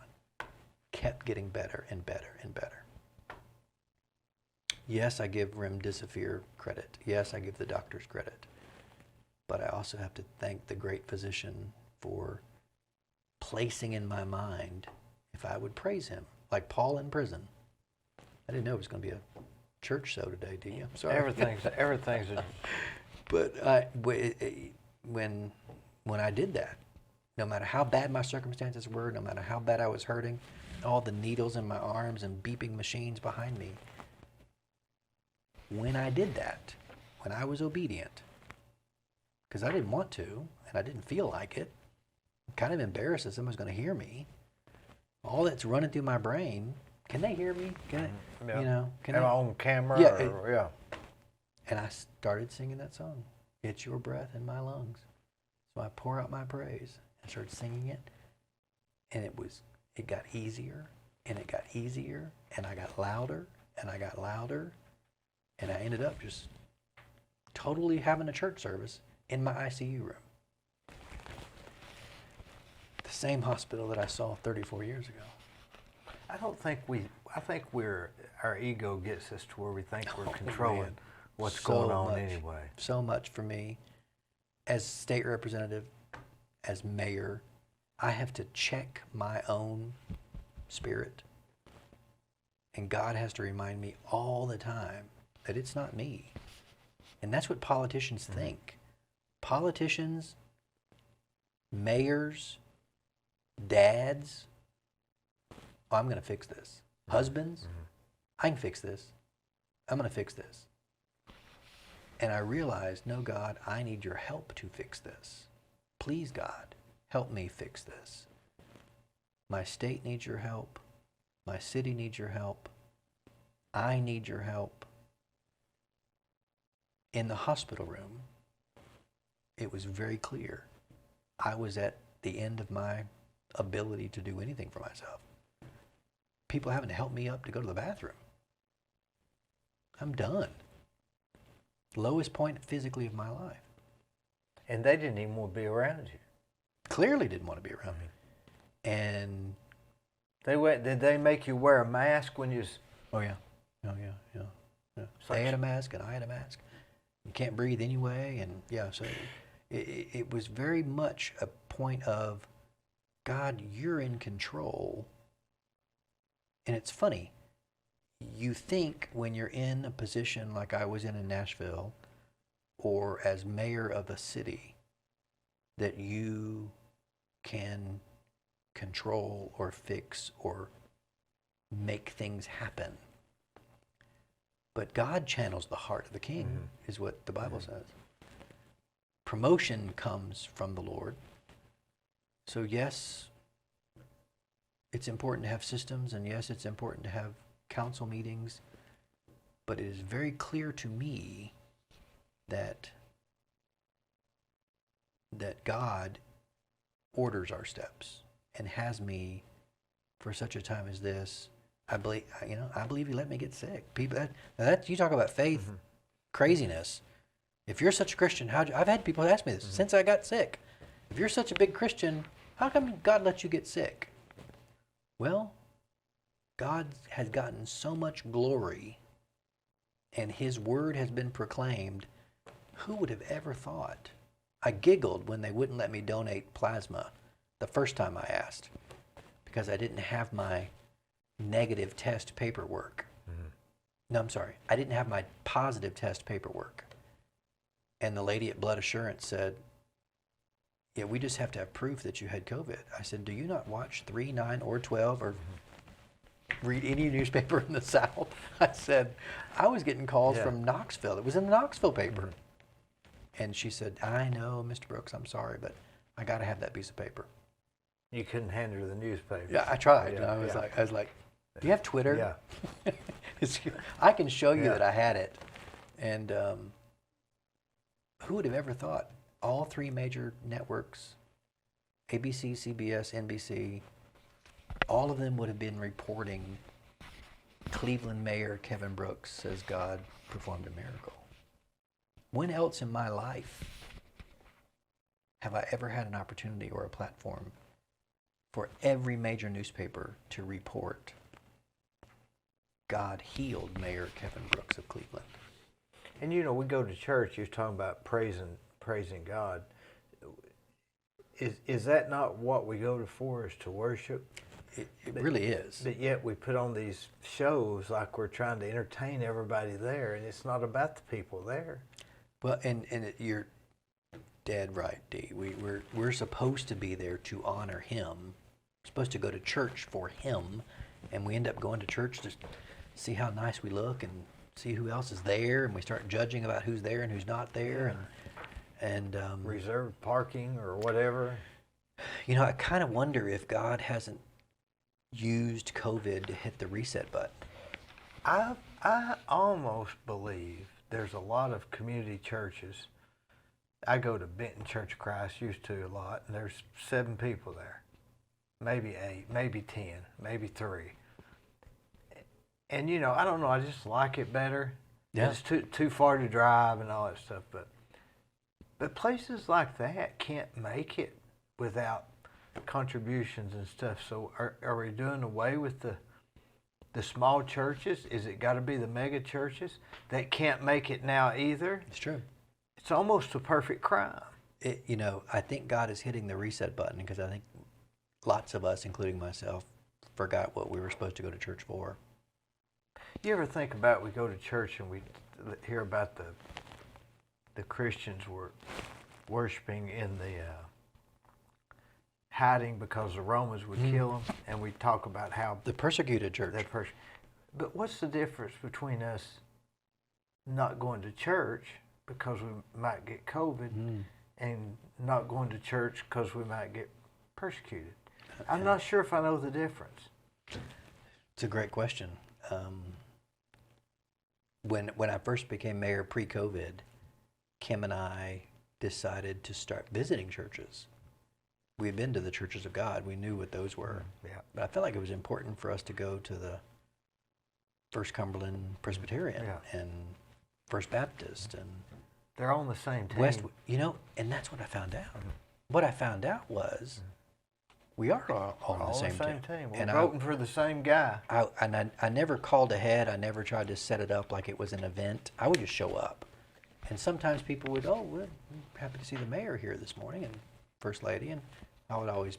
Kept getting better and better and better. Yes, I give remdesivir credit. Yes, I give the doctors credit. But I also have to thank the great physician for placing in my mind if I would praise him. Like Paul in prison. I didn't know it was going to be a church show today, do you? I'm sorry. Everything's But when I did that, no matter how bad my circumstances were, no matter how bad I was hurting, all the needles in my arms and beeping machines behind me, when I did that, when I was obedient, because I didn't want to, and I didn't feel like it, I'm kind of embarrassed that someone's going to hear me. All that's running through my brain, can they hear me? Can I, yeah. Can Am I? I on camera? Yeah, Yeah. And I started singing that song. It's your breath in my lungs. So I pour out my praise and started singing it. And it got easier and it got easier and I got louder and I got louder. And I ended up just totally having a church service in my ICU room. The same hospital that I saw 34 years ago. I think our ego gets us to where we think we're controlling what's So going on much, anyway. So much for me. As state representative, as mayor, I have to check my own spirit. And God has to remind me all the time that it's not me. And that's what politicians think. Politicians, mayors, dads, I'm going to fix this. Husbands, I can fix this. I'm going to fix this. And I realized, no, God, I need your help to fix this. Please, God, help me fix this. My state needs your help. My city needs your help. I need your help. In the hospital room, it was very clear. I was at the end of my ability to do anything for myself. People having to help me up to go to the bathroom. I'm done. Lowest point physically of my life. And they didn't even want to be around you. Clearly didn't want to be around me. And Did they make you wear a mask when you? oh yeah. They had a mask and I had a mask. You can't breathe anyway, and yeah. So It was very much a point of, God, you're in control. And it's funny. You think when you're in a position like I was in Nashville, or as mayor of a city, that you can control or fix or make things happen. But God channels the heart of the king, is what the Bible says. Promotion comes from the Lord. So yes, it's important to have systems, and yes, it's important to have council meetings, but it is very clear to me that God orders our steps and has me for such a time as this. I believe He let me get sick. People, that you talk about faith, craziness. If you're such a Christian, I've had people ask me this since I got sick. If you're such a big Christian, how come God let you get sick? Well, God has gotten so much glory, and His word has been proclaimed. Who would have ever thought? I giggled when they wouldn't let me donate plasma the first time I asked, because I didn't have my negative test paperwork. No, I'm sorry. I didn't have my positive test paperwork. And the lady at Blood Assurance said, yeah, we just have to have proof that you had COVID. I said, do you not watch 3, 9, or 12 or read any newspaper in the South? I said, I was getting calls from Knoxville. It was in the Knoxville paper. And she said, I know, Mr. Brooks, I'm sorry, but I got to have that piece of paper. You couldn't hand her the newspaper. Yeah, I tried. Yeah, I was like, do you have Twitter? Yeah. I can show you that I had it. And who would have ever thought? All 3 major networks, ABC, CBS, NBC, all of them would have been reporting Cleveland Mayor Kevin Brooks says God performed a miracle. When else in my life have I ever had an opportunity or a platform for every major newspaper to report God healed Mayor Kevin Brooks of Cleveland? And we go to church, you're talking about praising God. Is that not what we go to for, is to worship? It really is. But yet we put on these shows like we're trying to entertain everybody there, and it's not about the people there. Well, and you're dead right, Dee. We're supposed to be there to honor Him. We're supposed to go to church for Him, and we end up going to church to see how nice we look and see who else is there, and we start judging about who's there and who's not there, and reserved parking or whatever. I kind of wonder if God hasn't used COVID to hit the reset button. I almost believe there's a lot of community churches. I go to Benton Church of Christ, used to a lot, and there's 7 people there, maybe 8, maybe 10, maybe 3. And I don't know, I just like it better. Yeah. It's too far to drive and all that stuff, but places like that can't make it without contributions and stuff. So are we doing away with the small churches? Is it got to be the mega churches that can't make it now either? It's true. It's almost a perfect crime. I think God is hitting the reset button, because I think lots of us, including myself, forgot what we were supposed to go to church for. You ever think about, we go to church and we hear about the Christians were worshiping in the hiding because the Romans would kill them, and we talk about how the persecuted church. But what's the difference between us not going to church because we might get COVID and not going to church because we might get persecuted? I'm not sure if I know the difference. It's a great question. When I first became mayor pre-COVID, Kim and I decided to start visiting churches. We had been to the Churches of God. We knew what those were. Yeah. But I felt like it was important for us to go to the First Cumberland Presbyterian and First Baptist. And they're all on the same team. And that's what I found out. What I found out was we are all on the same team. We're voting for the same guy. I never called ahead. I never tried to set it up like it was an event. I would just show up. And sometimes people would, oh, we're happy to see the mayor here this morning and First Lady, and I would always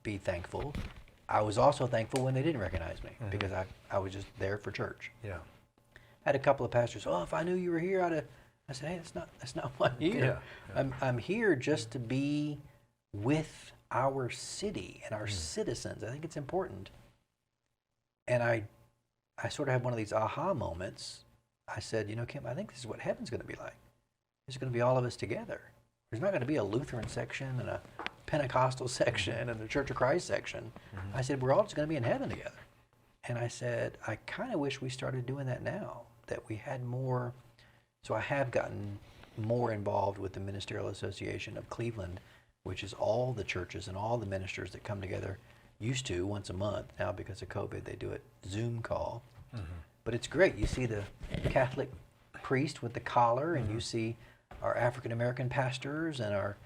be thankful. I was also thankful when they didn't recognize me because I was just there for church. Yeah. I had a couple of pastors, oh, if I knew you were here, I said, hey, that's not why I'm here. Yeah. I'm here just to be with our city and our citizens. I think it's important. And I sort of had one of these aha moments. I said, you know, Kim, I think this is what heaven's going to be like. It's going to be all of us together. There's not going to be a Lutheran section and a Pentecostal section and a Church of Christ section. I said, we're all just going to be in heaven together. And I said, I kind of wish we started doing that now, that we had more. So I have gotten more involved with the Ministerial Association of Cleveland, which is all the churches and all the ministers that come together. Used to once a month. Now because of COVID, they do it Zoom call. But it's great. You see the Catholic priest with the collar, and you see our African American pastors and our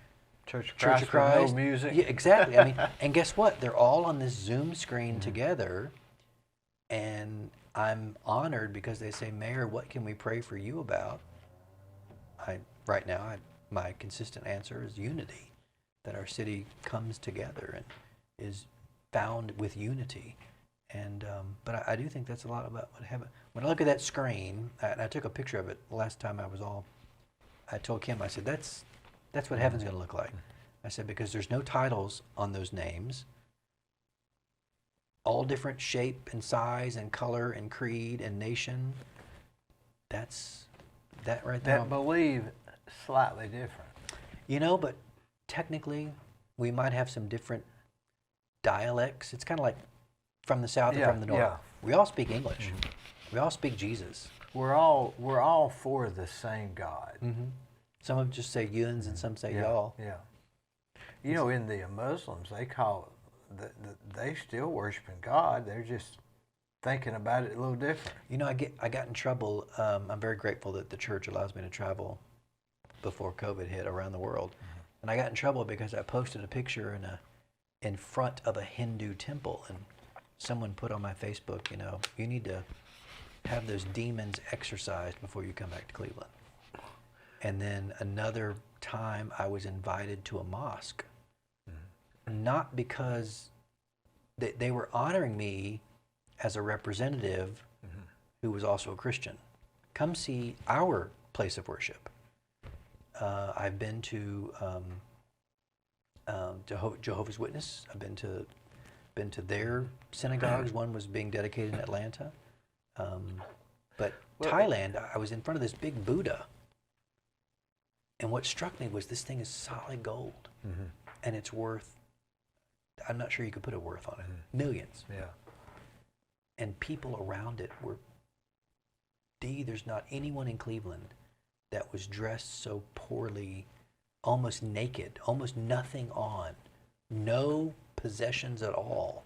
Church of Church of Christ with Christ. no music. Yeah, exactly. I mean, and guess what? They're all on this Zoom screen together, and I'm honored because they say, Mayor, what can we pray for you about? Right now, my consistent answer is unity, that our city comes together and is found with unity. And but I do think that's a lot about what heaven. When I look at that screen, I took a picture of it last time I told Kim, I said, that's what heaven's going to look like. I said, because there's no titles on those names, all different shape and size and color and creed and nation. That's that right there. That believe slightly different. You know, but technically, we might have some different dialects. It's kind of like from the south and from the north. Yeah. We all speak English. We all speak Jesus. We're all for the same God. Some of them just say yuns and some say y'all. Yeah. You know, in the Muslims, they call they still worshiping God. They're just thinking about it a little different. You know, I got in trouble. I'm very grateful that the church allows me to travel before COVID hit around the world. And I got in trouble because I posted a picture in front of a Hindu temple, and someone put on my Facebook, you know, you need to have those demons exorcised before you come back to Cleveland. And then another time I was invited to a mosque, not because they were honoring me as a representative who was also a Christian. Come see our place of worship. I've been to Jehovah's Witness. I've been to their synagogues. One was being dedicated in Atlanta. But Thailand, I was in front of this big Buddha. And what struck me was this thing is solid gold. And it's worth, I'm not sure you could put a worth on it, millions. Yeah. And people around it were, there's not anyone in Cleveland that was dressed so poorly, almost naked, almost nothing on, no possessions at all.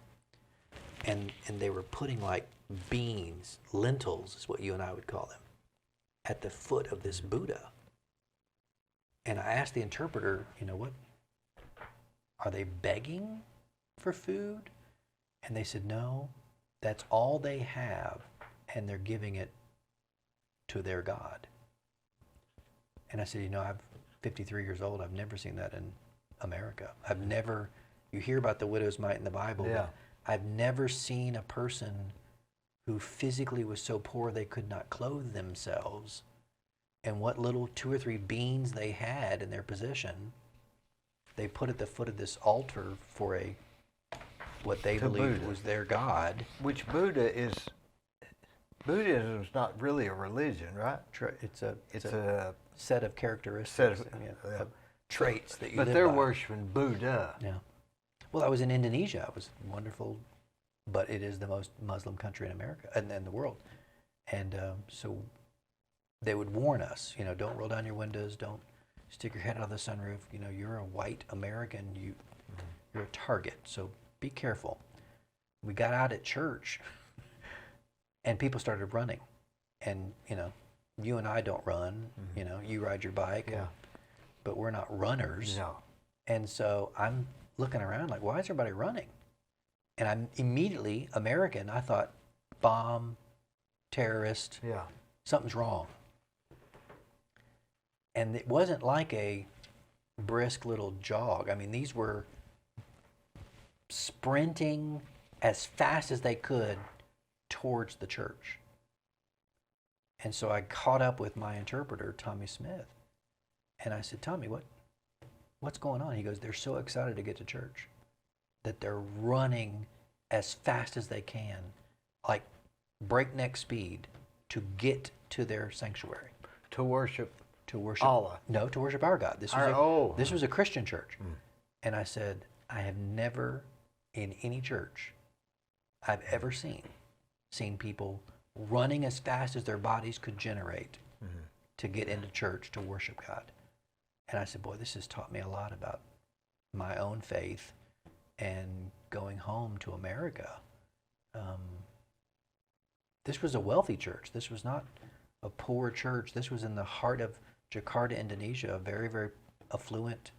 And they were putting like beans, lentils is what you and I would call them, at the foot of this Buddha. And I asked the interpreter, you know, what, are they begging for food? And they said, no, that's all they have, and they're giving it to their God. And I said, you know, I'm 53 years old. I've never seen that in America. I've never, you hear about the widow's mite in the Bible, but I've never seen a person who physically was so poor they could not clothe themselves, and what little 2 or 3 beans they had in their possession, they put at the foot of this altar for what they believed was their God. Which Buddhism is not really a religion, right? It's a set of characteristics, of traits that you live by. But they're by. worshiping Buddha. Yeah. Well, I was in Indonesia. It was wonderful, but it is the most Muslim country in America and in the world. And so they would warn us, you know, don't roll down your windows, don't stick your head out of the sunroof. You know, you're a white American, you're a target, so be careful. We got out at church, and people started running. And, you know, you and I don't run, you know, you ride your bike, but we're not runners. No. And so I'm looking around like, why is everybody running? And I'm immediately, American, I thought, bomb, terrorist, something's wrong. And it wasn't like a brisk little jog. I mean, these were sprinting as fast as they could towards the church. And so I caught up with my interpreter, Tommy Smith, and I said, Tommy, what's going on? He goes, they're so excited to get to church that they're running as fast as they can, like breakneck speed, to get to their sanctuary. To worship Allah. No, to worship our God. This was a Christian church. Mm. And I said, I have never in any church I've ever seen people running as fast as their bodies could generate to get into church to worship God. And I said, boy, this has taught me a lot about my own faith and going home to America. This was a wealthy church. This was not a poor church. This was in the heart of Jakarta, Indonesia, a very, very affluent.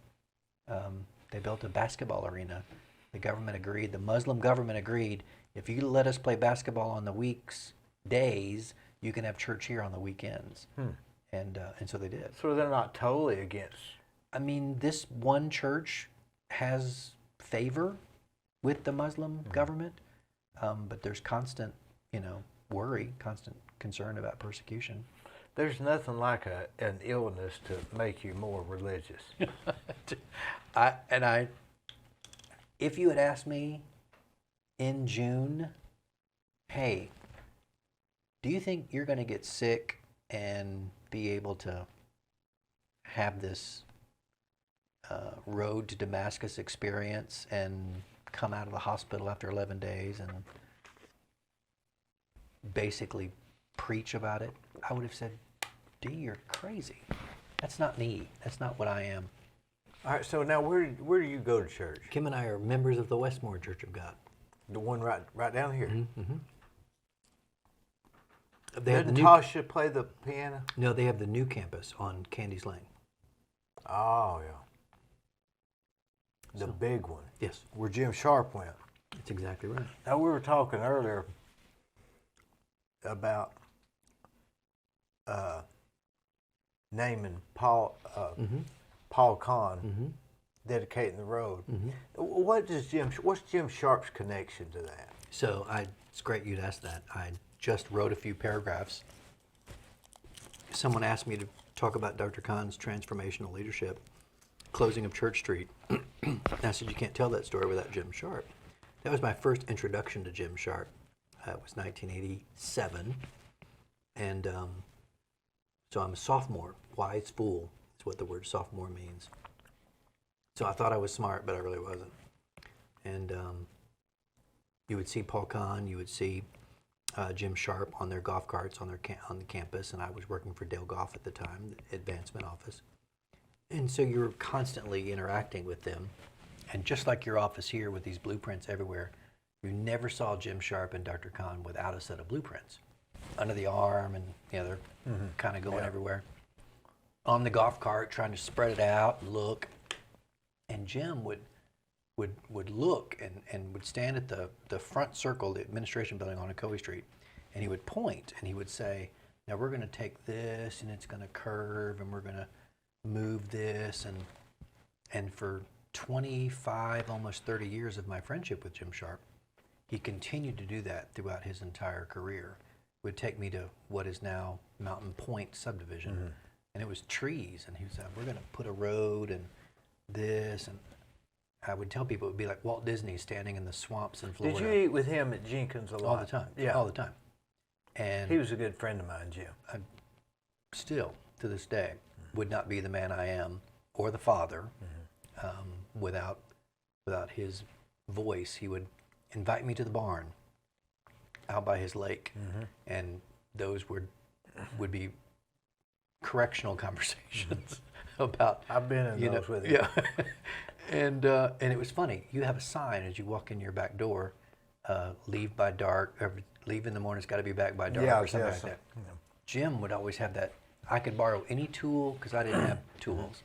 They built a basketball arena. The government agreed, the Muslim government agreed, if you let us play basketball on the days, you can have church here on the weekends. And so they did. So they're not totally against. I mean, this one church has favor with the Muslim government, but there's constant, worry, constant concern about persecution. There's nothing like an illness to make you more religious. If you had asked me in June, hey, do you think you're going to get sick and be able to have this road to Damascus experience and come out of the hospital after 11 days and basically preach about it, I would have said, Dee, you're crazy. That's not me. That's not what I am. All right, so now where do you go to church? Kim and I are members of the Westmore Church of God. The one right down here? Mm-hmm. Didn't Tasha play the piano? No, they have the new campus on Candy's Lane. Oh, yeah. The big one. Yes. Where Jim Sharp went. That's exactly right. Now, we were talking earlier about naming Paul Kahn, dedicating the road. What's Jim Sharp's connection to that? So it's great you'd ask that. I just wrote a few paragraphs. Someone asked me to talk about Dr. Kahn's transformational leadership, closing of Church Street. And I said, you can't tell that story without Jim Sharp. That was my first introduction to Jim Sharp. It was 1987. And so I'm a sophomore. Wise fool is what the word sophomore means. So I thought I was smart, but I really wasn't. And you would see Paul Kahn, you would see Jim Sharp on their golf carts on the campus, and I was working for Dale Goff at the time, the advancement office. And so you were constantly interacting with them. And just like your office here with these blueprints everywhere, you never saw Jim Sharp and Dr. Kahn without a set of blueprints under the arm, and they're kind of going everywhere. On the golf cart, trying to spread it out and look. And Jim would look and would stand at the front circle, the administration building on Ocoee Street, and he would point and he would say, now we're going to take this and it's going to curve and we're going to move this. And for 25, almost 30 years of my friendship with Jim Sharp, he continued to do that throughout his entire career. Would take me to what is now Mountain Point subdivision, and it was trees, and he would say, we're going to put a road and this, and I would tell people it would be like Walt Disney standing in the swamps in Florida. Did you eat with him at Jenkins a lot? All the time. Yeah. All the time. And he was a good friend of mine, Jim. I still, to this day, would not be the man I am or the father without his voice. He would invite me to the barn out by his lake, and those would be correctional conversations about. I've been in those with him. Yeah. And it was funny. You have a sign as you walk in your back door, leave by dark, or leave in the morning, it's got to be back by dark, or something like that. Yeah. Jim would always have that. I could borrow any tool, because I didn't have tools.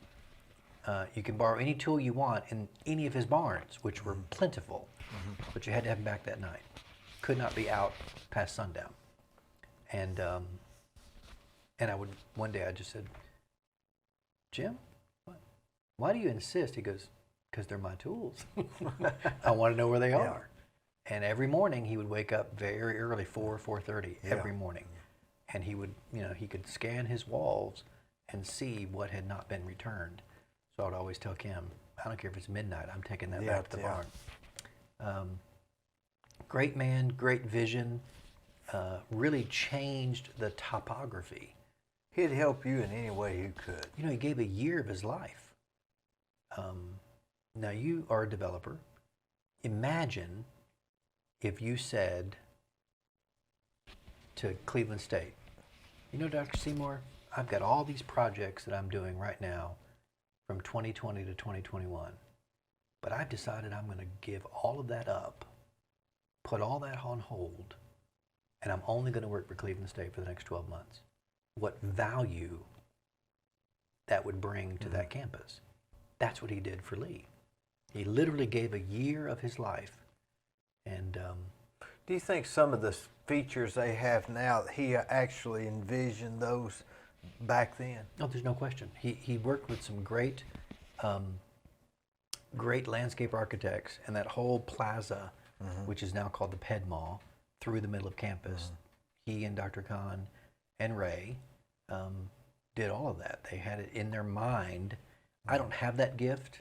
You can borrow any tool you want in any of his barns, which were plentiful, but you had to have them back that night. Could not be out past sundown. And I would, one day I just said, Jim, why do you insist? He goes, because they're my tools. I want to know where they are. And every morning he would wake up very early, 4:30 every morning. And he would, he could scan his walls and see what had not been returned. So I would always tell Kim, I don't care if it's midnight, I'm taking that back to the barn. Great man, great vision, really changed the topography. He'd help you in any way he could. He gave a year of his life. Now you are a developer. Imagine if you said to Cleveland State, Dr. Seymour, I've got all these projects that I'm doing right now from 2020 to 2021, but I've decided I'm going to give all of that up, put all that on hold, and I'm only going to work for Cleveland State for the next 12 months. What value that would bring to that campus. That's what he did for Lee. He literally gave a year of his life. And do you think some of the features they have now, he actually envisioned those back then? No, there's no question. He worked with some great landscape architects, and that whole plaza, which is now called the Ped Mall, through the middle of campus. He and Dr. Khan and Ray did all of that. They had it in their mind. I don't have that gift.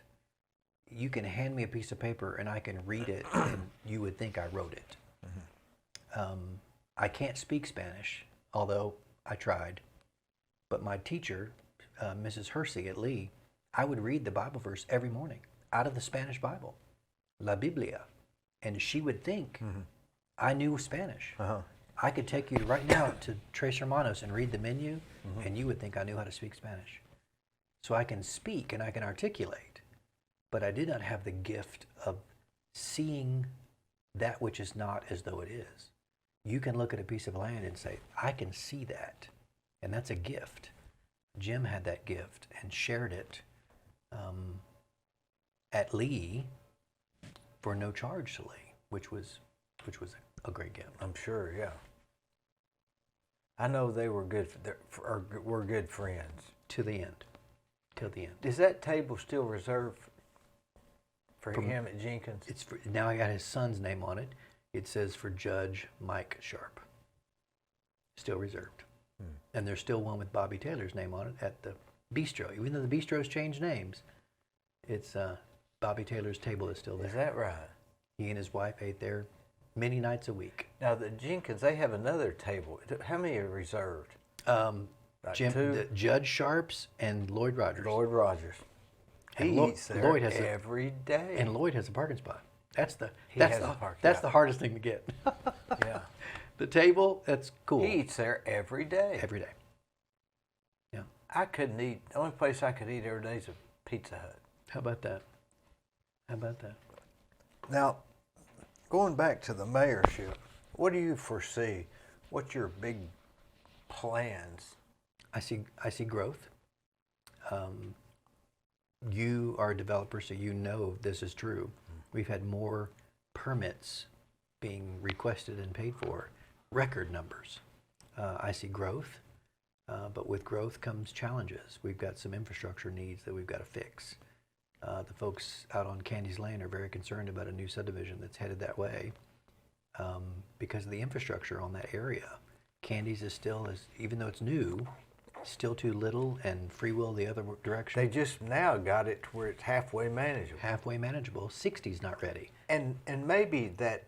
You can hand me a piece of paper and I can read it and you would think I wrote it. I can't speak Spanish, although I tried. But my teacher, Mrs. Hersey at Lee, I would read the Bible verse every morning out of the Spanish Bible, La Biblia. And she would think I knew Spanish. I could take you right now to Tres Hermanos and read the menu, and you would think I knew how to speak Spanish. So I can speak and I can articulate, but I did not have the gift of seeing that which is not as though it is. You can look at a piece of land and say, I can see that, and that's a gift. Jim had that gift and shared it at Lee for no charge to Lee, which was a great gift. I'm sure, yeah. I know they were good. Were good friends To the end. Till the end. Is that table still reserved for him at Jenkins? Now I got his son's name on it. It says for Judge Mike Sharp. Still reserved. And there's still one with Bobby Taylor's name on it at the bistro. Even though the bistro's changed names, it's Bobby Taylor's table is still there. Is that right? He and his wife ate there many nights a week. Now the Jenkins, they have another table. How many are reserved? Judge Sharp's and Lloyd Rogers. Lloyd Rogers. He eats there Lloyd has every day. And Lloyd has a parking spot. That's the hardest thing to get. Yeah. The table, that's cool. He eats there every day. Every day. Yeah. I couldn't eat. The only place I could eat every day is a Pizza Hut. How about that? Now, going back to the mayorship, what do you foresee? What's your big plans? I see growth. You are a developer, so you know this is true. We've had more permits being requested and paid for, record numbers. I see growth, but with growth comes challenges. We've got some infrastructure needs that we've got to fix. The folks out on Candy's Lane are very concerned about a new subdivision that's headed that way because of the infrastructure on that area. Candy's is still, even though it's new, still too little, and Free Will the other direction. They just now got it to where it's halfway manageable. Halfway manageable. 60's not ready. And maybe that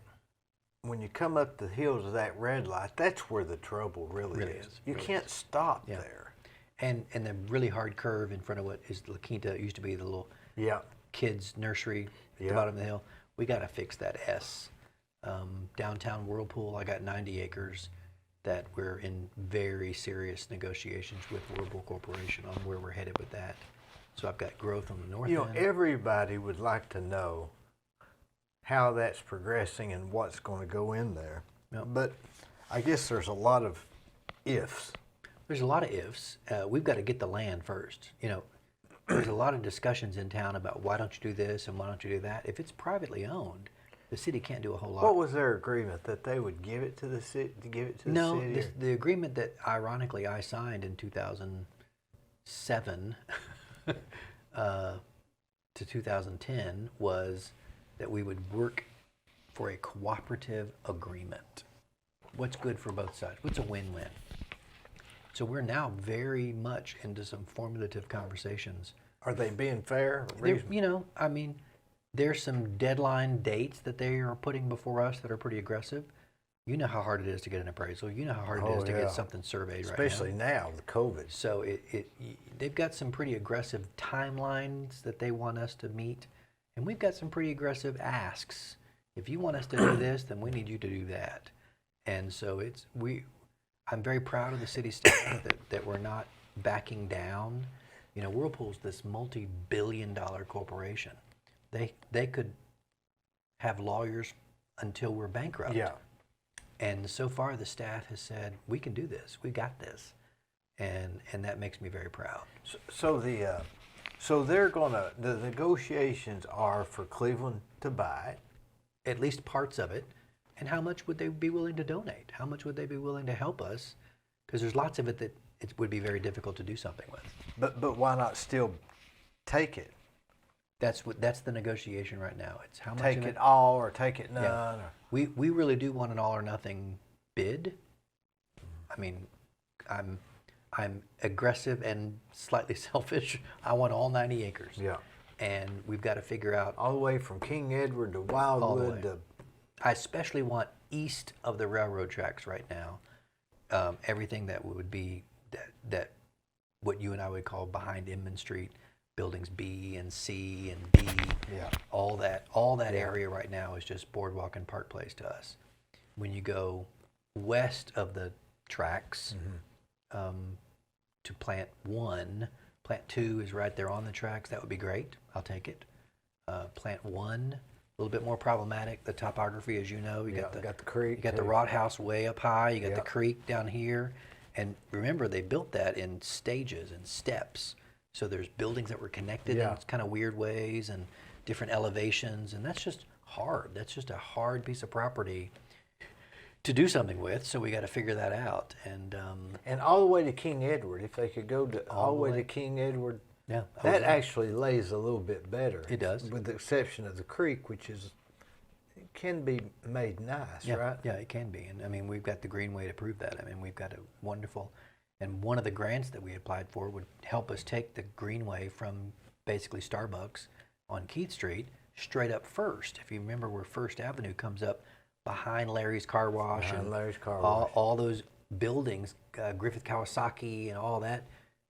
when you come up the hills of that red light, that's where the trouble really is. You can't stop there. And the really hard curve in front of what is La Quinta, it used to be the little kids' nursery at the bottom of the hill. We got to fix that S. Downtown Whirlpool, I got 90 acres that we're in very serious negotiations with Whirlpool Corporation on where we're headed with that. So I've got growth on the north end. Everybody would like to know how that's progressing and what's going to go in there. Yep. But I guess there's a lot of ifs. There's a lot of ifs. We've got to get the land first. There's a lot of discussions in town about why don't you do this and why don't you do that. If it's privately owned, the city can't do a whole lot. What was their agreement, that they would give it to the city? No, the agreement that ironically I signed in 2007 to 2010 was that we would work for a cooperative agreement. What's good for both sides? What's a win-win? So we're now very much into some formulative conversations. Are they being fair? You know, I mean, there's some deadline dates that they are putting before us that are pretty aggressive. You know how hard it is to get an appraisal. You know how hard it is to get something surveyed especially right now. now with COVID. So they've got some pretty aggressive timelines that they want us to meet, and we've got some pretty aggressive asks. If you want us to do this, then we need you to do that. And so I'm very proud of the city staff that we're not backing down. You know, Whirlpool's this multi-billion-dollar corporation. They could have lawyers until we're bankrupt. Yeah. And so far, the staff has said, we can do this. We got this. And that makes me very proud. So they're gonna, the negotiations are for Cleveland to buy it. At least parts of it. And how much would they be willing to donate? How much would they be willing to help us? Because there's lots of it that it would be very difficult to do something with. But why not still take it? That's the negotiation right now. It's how much take of it all or take it none. Yeah. Or... We really do want an all or nothing bid. I mean, I'm aggressive and slightly selfish. I want all 90 acres. Yeah. And we've got to figure out all the way from King Edward to Wildwood to... I especially want east of the railroad tracks right now. Everything that would be that what you and I would call behind Inman Street, buildings B and C and D. Yeah. All that area right now is just Boardwalk and Park Place to us. When you go west of the tracks to Plant 1, Plant 2 is right there on the tracks. That would be great. I'll take it. Plant 1, a little bit more problematic. The topography, as you know, you got the creek. You got the Rot House way up high. You got the creek down here. And remember, they built that in stages and steps. So there's buildings that were connected in kind of weird ways and different elevations. And that's just hard. That's just a hard piece of property to do something with. So we got to figure that out. And all the way to King Edward, if they could go to all the way to King Edward. Yeah, that actually lays a little bit better. It does. With the exception of the creek, which can be made nice, right? Yeah, it can be. And I mean, we've got the Greenway to prove that. I mean, we've got a wonderful, and one of the grants that we applied for would help us take the Greenway from basically Starbucks on Keith Street straight up First. If you remember where First Avenue comes up behind Larry's Car Wash. All those buildings, Griffith Kawasaki and all that,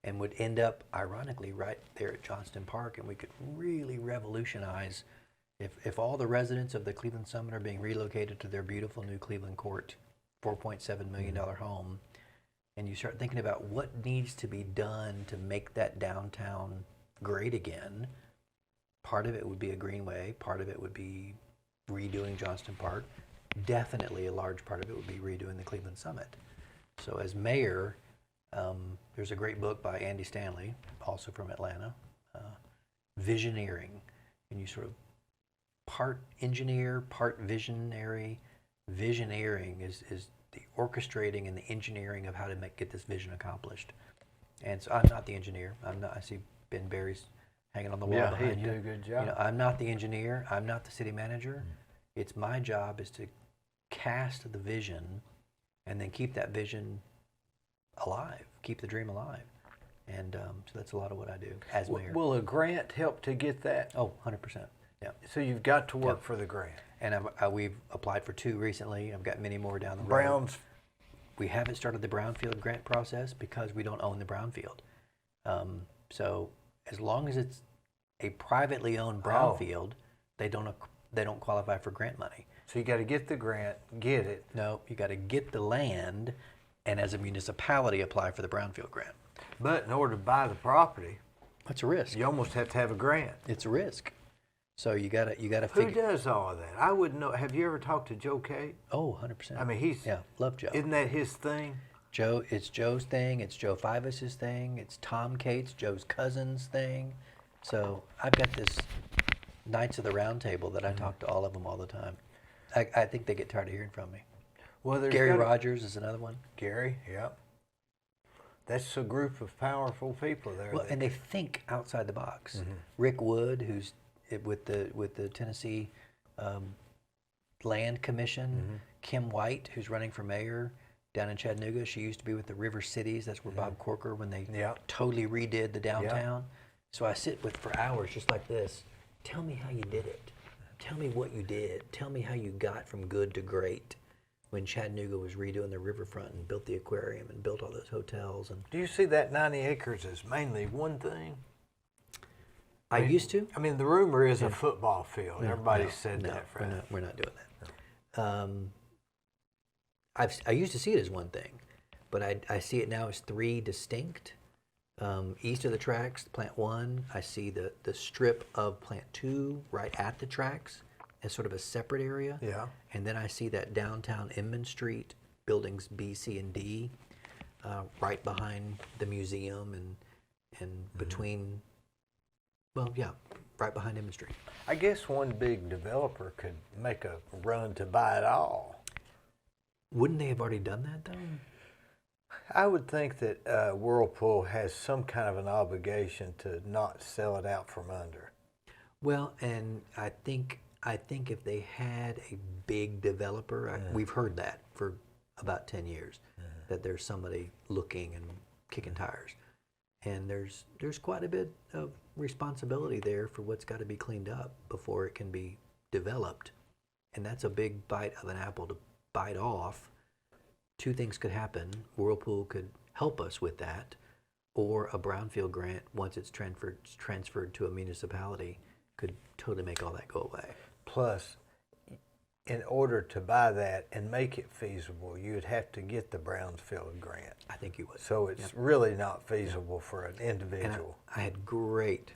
and would end up, ironically, right there at Johnston Park, and we could really revolutionize. If all the residents of the Cleveland Summit are being relocated to their beautiful new Cleveland Court, $4.7 million home, and you start thinking about what needs to be done to make that downtown great again, part of it would be a greenway, part of it would be redoing Johnston Park. Definitely a large part of it would be redoing the Cleveland Summit. So as mayor, there's a great book by Andy Stanley, also from Atlanta, Visioneering, and you sort of part engineer, part visionary. Visioneering is the orchestrating and the engineering of how to get this vision accomplished. And so I'm not the engineer. I see Ben Barry's hanging on the wall behind you. Yeah, he'd do a good job. You know, I'm not the engineer. I'm not the city manager. It's my job is to cast the vision and then keep that vision alive, keep the dream alive. And so that's a lot of what I do as mayor. Will a grant help to get that? Oh, 100%. Yeah. So you've got to work for the grant. And we've applied for 2 recently. I've got many more down the road. Browns. We haven't started the brownfield grant process because we don't own the brownfield. So as long as it's a privately owned brownfield, they don't qualify for grant money. So you got to get the grant, get it. No, you got to get the land, and as a municipality, apply for the brownfield grant. But in order to buy the property, it's a risk. You almost have to have a grant. It's a risk. So you gotta Who figure. does all of that? I wouldn't know. Have you ever talked to Joe Cate? Oh, 100%. I mean, love Joe. Isn't that his thing? Joe, it's Joe's thing. It's Joe Fivas's thing. It's Tom Cates, Joe's cousin's thing. So I've got this Knights of the Round Table that I talk to all of them all the time. I think they get tired of hearing from me. Well, Gary Rogers is another one. Gary, yeah. That's a group of powerful people there. Well, and they think outside the box. Mm-hmm. Rick Wood, who's with the Tennessee Land Commission, Mm-hmm. Kim White, who's running for mayor down in Chattanooga. She used to be with the River Cities. That's where Bob Corker, when they totally redid the downtown. So I sit with for hours just like this. Tell me how you did it. Tell me what you did. Tell me how you got from good to great when Chattanooga was redoing the riverfront and built the aquarium and built all those hotels. And do you see that 90 acres as mainly one thing? I used to. I mean, the rumor is a football field. Everybody said no, that, Fred. we're not doing that. I used to see it as one thing, but I see it now as three distinct. East of the tracks, Plant 1, I see the strip of Plant 2 right at the tracks as sort of a separate area. Yeah. And then I see that downtown Inman Street, buildings B, C, and D, right behind the museum and between, right behind Inman Street. I guess one big developer could make a run to buy it all. Wouldn't they have already done that, though? I would think that Whirlpool has some kind of an obligation to not sell it out from under. Well, and I think if they had a big developer, we've heard that for about 10 years, that there's somebody looking and kicking tires. And there's quite a bit of responsibility there for what's got to be cleaned up before it can be developed. And that's a big bite of an apple to bite off. Two things could happen. Whirlpool could help us with that, or a brownfield grant, once it's transferred to a municipality, could totally make all that go away. Plus, in order to buy that and make it feasible, you'd have to get the brownfield grant. I think you would. So it's really not feasible for an And individual. I had great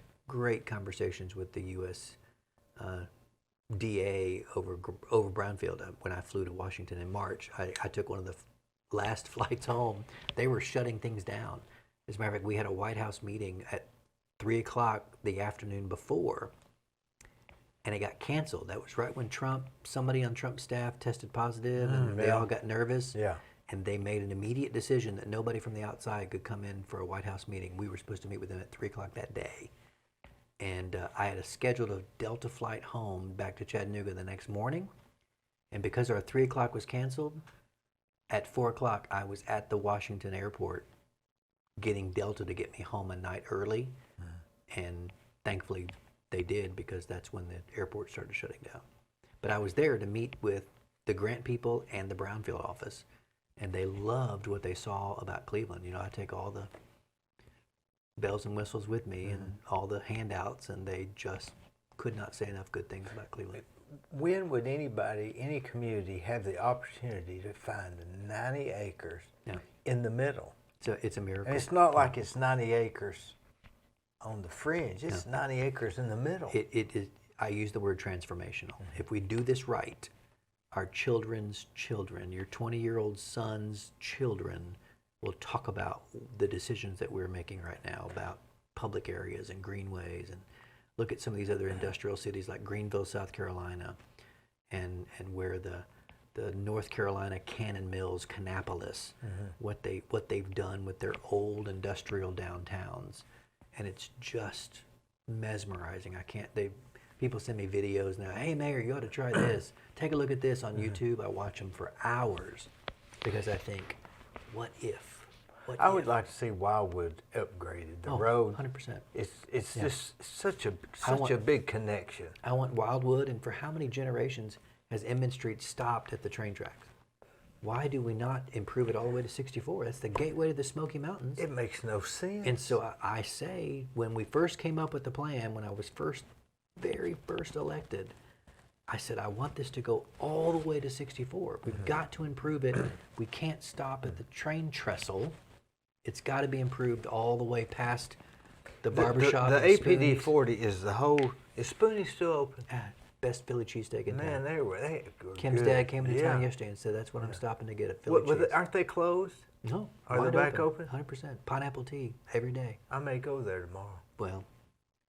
conversations with the U.S. DA over brownfield. When I flew to Washington in March, I took one of the last flights home. They were shutting things down. As a matter of fact, we had a White House meeting at 3 o'clock the afternoon before, and it got canceled. That was right when somebody on Trump's staff tested positive, and they all got nervous. Yeah. And they made an immediate decision that nobody from the outside could come in for a White House meeting. We were supposed to meet with them at 3 o'clock that day. And I had a scheduled Delta flight home back to Chattanooga the next morning. And because our 3 o'clock was canceled, at 4 o'clock I was at the Washington airport getting Delta to get me home a night early. And thankfully they did, because that's when the airport started shutting down. But I was there to meet with the grant people and the brownfield office. And they loved what they saw about Cleveland. You know, I take all the bells and whistles with me and all the handouts, and they just could not say enough good things about Cleveland. When would anybody, any community, have the opportunity to find 90 acres in the middle? So it's a miracle. And it's not like it's 90 acres on the fringe. It's 90 acres in the middle. It is. I use the word transformational. If we do this right, our children's children, your 20-year-old son's children, will talk about the decisions that we're making right now about public areas and greenways, and look at some of these other industrial cities like Greenville, South Carolina, and where the North Carolina Cannon Mills, Kannapolis, what they've done with their old industrial downtowns, and it's just mesmerizing. People send me videos now. Hey, Mayor, you ought to try this. Take a look at this on YouTube. I watch them for hours because I think, what if? I would like to see Wildwood upgraded. The road, 100%. It's just such a big connection. I want Wildwood, and for how many generations has Inman Street stopped at the train tracks? Why do we not improve it all the way to 64? That's the gateway to the Smoky Mountains. It makes no sense. And so I say, when we first came up with the plan, when I was very first elected, I said, I want this to go all the way to 64. We've got to improve it. We can't stop at the train trestle. It's got to be improved all the way past the barbershop. The APD 40 is the whole. Is Spoonie still open? Best Philly cheesesteak in town. Man, they were Kim's good. dad came into town yesterday and said, that's what I'm stopping to get at Philly cheese. Aren't they closed? No. Are they back open? 100%. Pineapple tea every day. I may go there tomorrow. Well,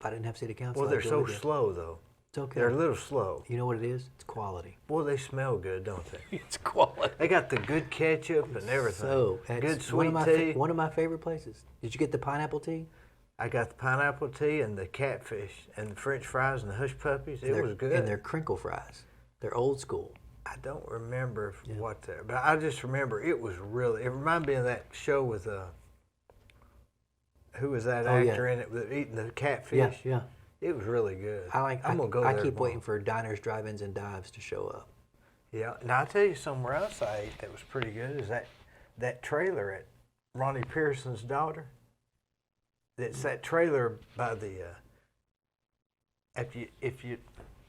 if I didn't have city council, Well, they're I'd go so with you. slow, though. It's okay. They're a little slow. You know what it is? It's quality. Boy, they smell good, don't they? It's quality. They got the good ketchup and everything. So, good it's sweet tea. one of my favorite places. Did you get the pineapple tea? I got the pineapple tea and the catfish and the French fries and the hush puppies. It was good. And their crinkle fries. They're old school. I don't remember what they're, but I just remember it was really. It reminded me of that show with who was that actor in it with eating the catfish? Yeah. It was really good. I'm gonna go there. I keep tomorrow. waiting for diners, drive-ins, and dives to show up. Yeah. Now I'll tell you somewhere else I ate that was pretty good is that trailer at Ronnie Pearson's daughter. It's that trailer by the if you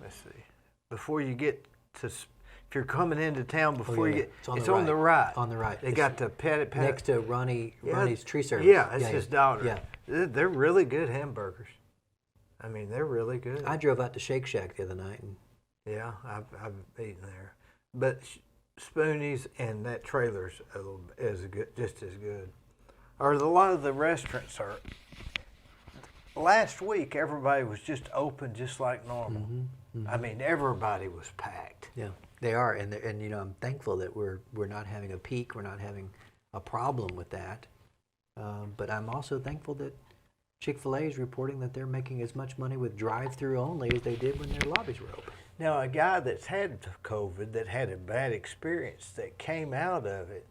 let's see, before you get to, if you're coming into town before you get, it's on the right. On the right. They got the pet next to Ronnie's tree service. Yeah, it's his daughter. Yeah. They're really good hamburgers. I mean, they're really good. I drove out to Shake Shack the other night. And yeah, I've eaten there, but Spoonie's and that trailer's just as good. Or a lot of the restaurants are. Last week, everybody was just open, just like normal. I mean, everybody was packed. Yeah, they are, and you know, I'm thankful that we're not having a peak, we're not having a problem with that. But I'm also thankful that Chick-fil-A is reporting that they're making as much money with drive-through only as they did when their lobbies were open. Now, a guy that's had COVID, that had a bad experience, that came out of it,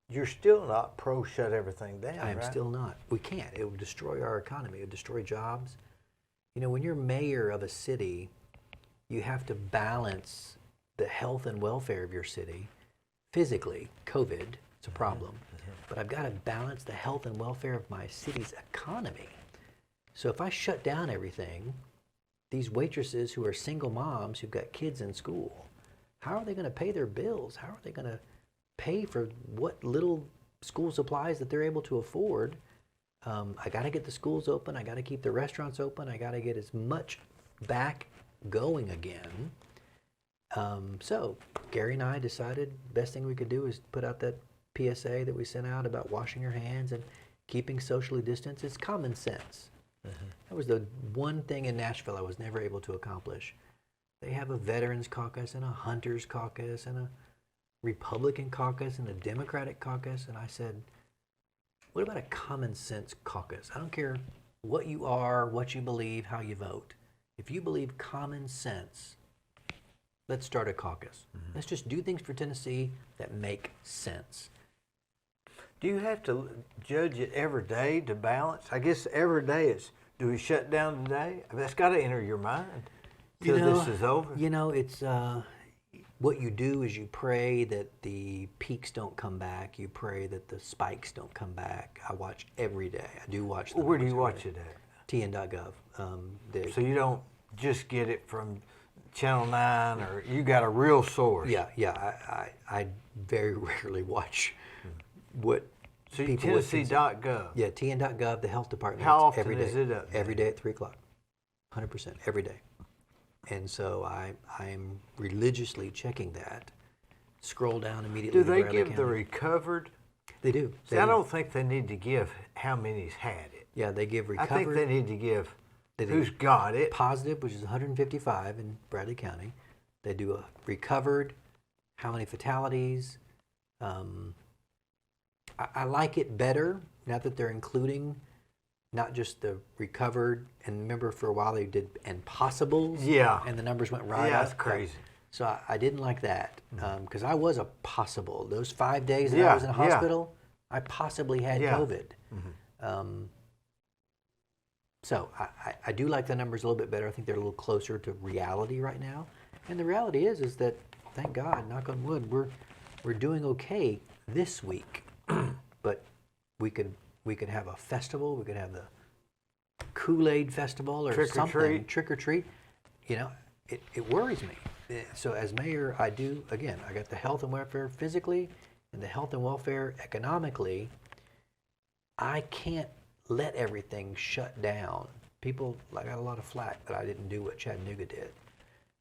you're still not pro shut everything down, I am right? still not. We can't. It would destroy our economy. It would destroy jobs. You know, when you're mayor of a city, you have to balance the health and welfare of your city. Physically, COVID, it's a problem. But I've got to balance the health and welfare of my city's economy. So if I shut down everything, these waitresses who are single moms who've got kids in school, how are they going to pay their bills? How are they going to pay for what little school supplies that they're able to afford? I got to get the schools open. I got to keep the restaurants open. I got to get as much back going again. So Gary and I decided best thing we could do is put out that PSA that we sent out about washing your hands and keeping socially distanced. It's common sense. That was the one thing in Nashville I was never able to accomplish. They have a Veterans Caucus and a Hunters Caucus and a Republican caucus and a Democratic caucus, and I said, what about a common sense caucus? I don't care what you are, what you believe, how you vote. If you believe common sense, let's start a caucus. Let's just do things for Tennessee that make sense. Do you have to judge it every day to balance? I guess every day it's, do we shut down today? I mean, that's got to enter your mind till this is over. You know, it's what you do is you pray that the peaks don't come back. You pray that the spikes don't come back. I watch every day. I do watch. Where do you watch it at? TN.gov. So you don't just get it from Channel 9, or you got a real source? Yeah. I very rarely watch what so people would consider. Tennessee.gov. Yeah, TN.gov, the health department. How often every day, is it up? Every day at 3 o'clock. 100%, every day. And so I'm religiously checking that. Scroll down immediately. Do to they Bradley give County. the recovered? They do. See, I don't think they need to give how many's had it. Yeah, they give recovered. I think they need to give They do who's got it. positive, which is 155 in Bradley County. They do a recovered, how many fatalities. I like it better now that they're including not just the recovered, and remember for a while they did and possibles. Yeah. And the numbers went right Yeah, up. that's crazy. So I didn't like that because I was a possible. Those 5 days that I was in a hospital, I possibly had COVID. So I do like the numbers a little bit better. I think they're a little closer to reality right now. And the reality is that, thank God, knock on wood, we're doing okay this week. But we could have a festival. We could have the Kool-Aid Festival or Trick or something. treat. Trick or treat. You know, it worries me. So as mayor, I got the health and welfare physically and the health and welfare economically. I can't let everything shut down. I got a lot of flack that I didn't do what Chattanooga did.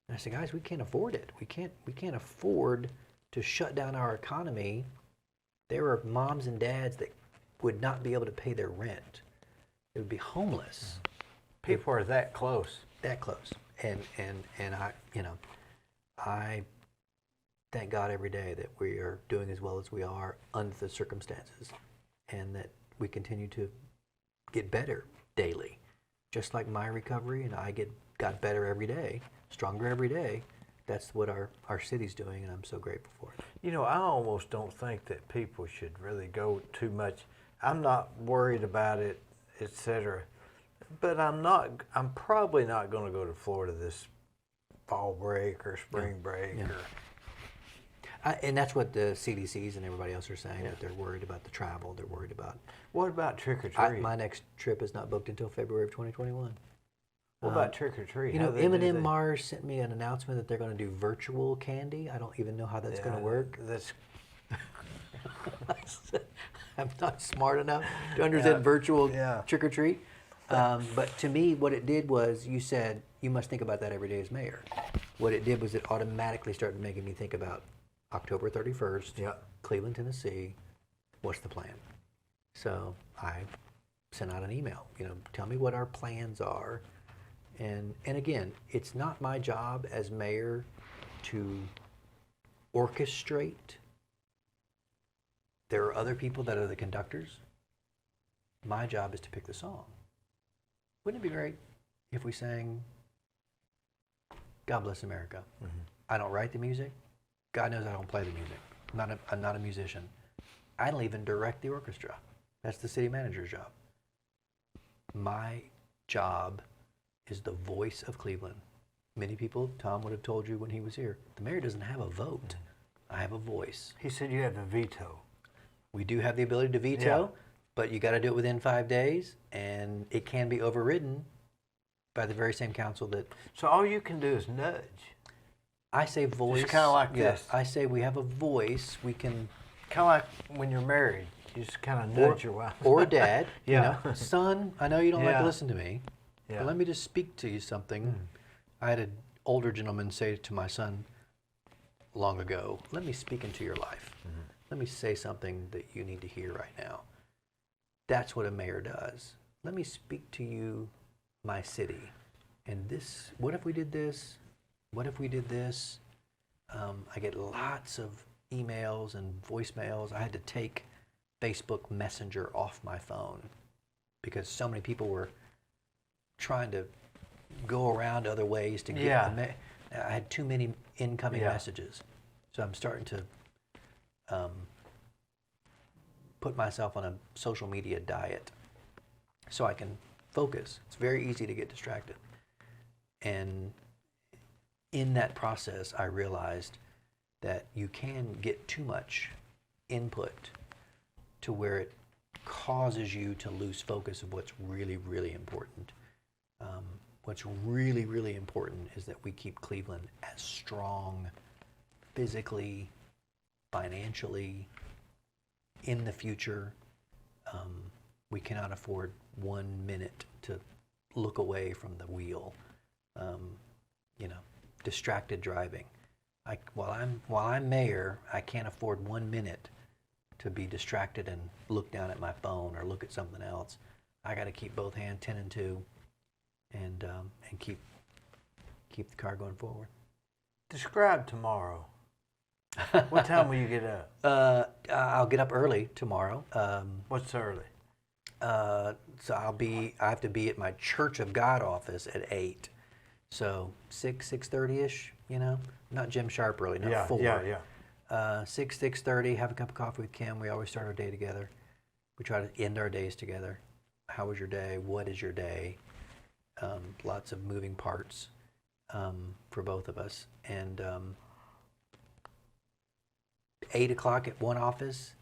And I said, guys, we can't afford it. We can't afford to shut down our economy. There are moms and dads that would not be able to pay their rent. They would be homeless. People are that close. That close. And I thank God every day that we are doing as well as we are under the circumstances, and that we continue to get better daily. Just like my recovery, and I got better every day, stronger every day. That's what our city's doing, and I'm so grateful for it. You know, I almost don't think that people should really go too much. I'm not worried about it, etc. But I'm probably not going to go to Florida this fall break or spring break. Yeah. And that's what the CDCs and everybody else are saying, that they're worried about the travel. They're worried about. What about trick or treat? My next trip is not booked until February of 2021. What about trick or treat? You know, M&M Mars sent me an announcement that they're going to do virtual candy. I don't even know how that's going to work. That's I'm not smart enough to understand virtual trick or treat. But to me, what it did was, you said you must think about that every day as mayor. What it did was it automatically started making me think about October 31st, Cleveland, Tennessee. What's the plan? So I sent out an email. Tell me what our plans are. And again, it's not my job as mayor to orchestrate. There are other people that are the conductors. My job is to pick the song. Wouldn't it be great if we sang God Bless America? Mm-hmm. I don't write the music. God knows I don't play the music. I'm not a musician. I don't even direct the orchestra. That's the city manager's job. My job is the voice of Cleveland. Many people, Tom would have told you when he was here, the mayor doesn't have a vote. I have a voice. He said you have a veto. We do have the ability to veto, but you got to do it within 5 days, and it can be overridden by the very same council that. So all you can do is nudge. I say voice. It's kind of like this. I say we have a voice. We can. Kind of like when you're married, you just kind of nudge your wife. Or dad. Son, I know you don't like to listen to me. Yeah. But let me just speak to you something. I had an older gentleman say to my son long ago, let me speak into your life. Let me say something that you need to hear right now. That's what a mayor does. Let me speak to you, my city. And this, what if we did this? What if we did this? I get lots of emails and voicemails. I had to take Facebook Messenger off my phone because so many people were trying to go around other ways to get I had too many incoming messages. So I'm starting to put myself on a social media diet so I can focus. It's very easy to get distracted. And in that process, I realized that you can get too much input to where it causes you to lose focus of what's really, really important. What's really, really important is that we keep Cleveland as strong physically, financially, in the future. We cannot afford 1 minute to look away from the wheel. Distracted driving. While I'm mayor, I can't afford 1 minute to be distracted and look down at my phone or look at something else. I got to keep both hands 10 and 2. And keep the car going forward. Describe tomorrow. What time will you get up? I'll get up early tomorrow. What's early? So I have to be at my Church of God office at 8. So 6:30ish. Not Jim Sharp early, not 4. 6:30. Have a cup of coffee with Kim. We always start our day together. We try to end our days together. How was your day? What is your day? Lots of moving parts for both of us. And 8 o'clock at one office,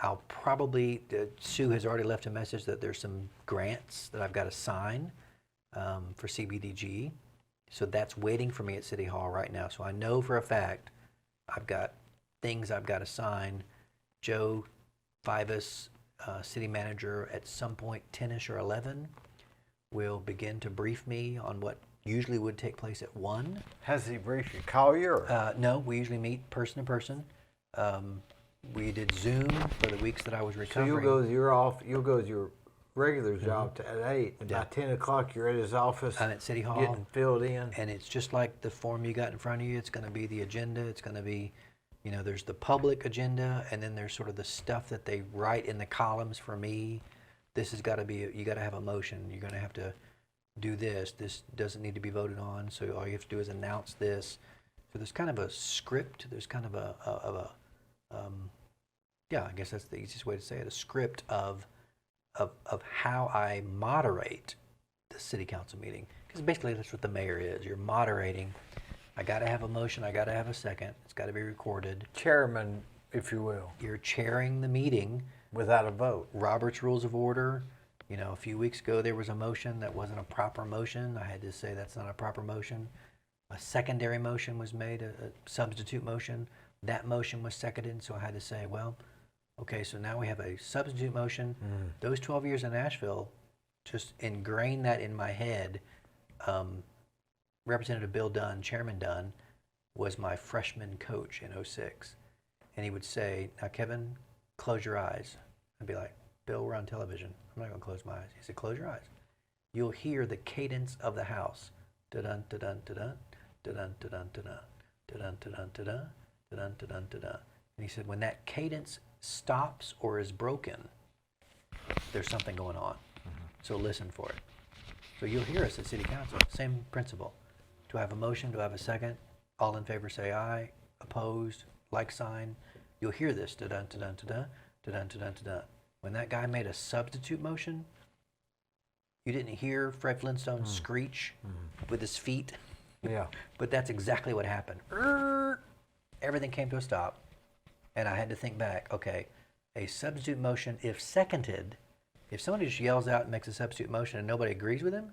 I'll probably, Sue has already left a message that there's some grants that I've got to sign for CBDG. So that's waiting for me at City Hall right now. So I know for a fact I've got things I've got to sign. Joe Fivas, city manager, at some point 10ish or 11, will begin to brief me on what usually would take place at 1. Has he briefed you? Call you? Or? No, we usually meet person to person. We did Zoom for the weeks that I was recovering. So you'll go as your regular job at 8. And by 10 o'clock, you're at his office. I'm at City Hall. Getting filled in. And it's just like the form you got in front of you. It's going to be the agenda. It's going to be, there's the public agenda, and then there's sort of the stuff that they write in the columns for me. This has got to be, you got to have a motion. You're going to have to do this. This doesn't need to be voted on. So all you have to do is announce this. So there's kind of a script. There's kind of I guess that's the easiest way to say it, a script of how I moderate the city council meeting. Because basically that's what the mayor is. You're moderating. I got to have a motion. I got to have a second. It's got to be recorded. Chairman, if you will. You're chairing the meeting. Without a vote. Robert's Rules of Order. A few weeks ago there was a motion that wasn't a proper motion. I had to say that's not a proper motion. A secondary motion was made, a substitute motion. That motion was seconded, so I had to say, well, okay, so now we have a substitute motion. Those 12 years in Nashville, just ingrained that in my head. Representative Bill Dunn, Chairman Dunn, was my freshman coach in '06. And he would say, now Kevin, close your eyes. I'd be like, Bill, we're on television. I'm not going to close my eyes. He said, close your eyes. You'll hear the cadence of the house. Da-dun, da-dun, da-dun, da-dun, da-dun, da-dun, da-dun, da-dun, da-dun, da-dun, da-dun, da-dun. And he said, when that cadence stops or is broken, there's something going on. So listen for it. So you'll hear us at City Council. Same principle. Do I have a motion? Do I have a second? All in favor say aye. Opposed? Like sign. You'll hear this. Da-dun, da-dun, da-dun, da-dun, da-dun, da-dun. When that guy made a substitute motion, you didn't hear Fred Flintstone screech with his feet. Yeah. But that's exactly what happened. Everything came to a stop. And I had to think back, okay, a substitute motion, if seconded, if somebody just yells out and makes a substitute motion and nobody agrees with him,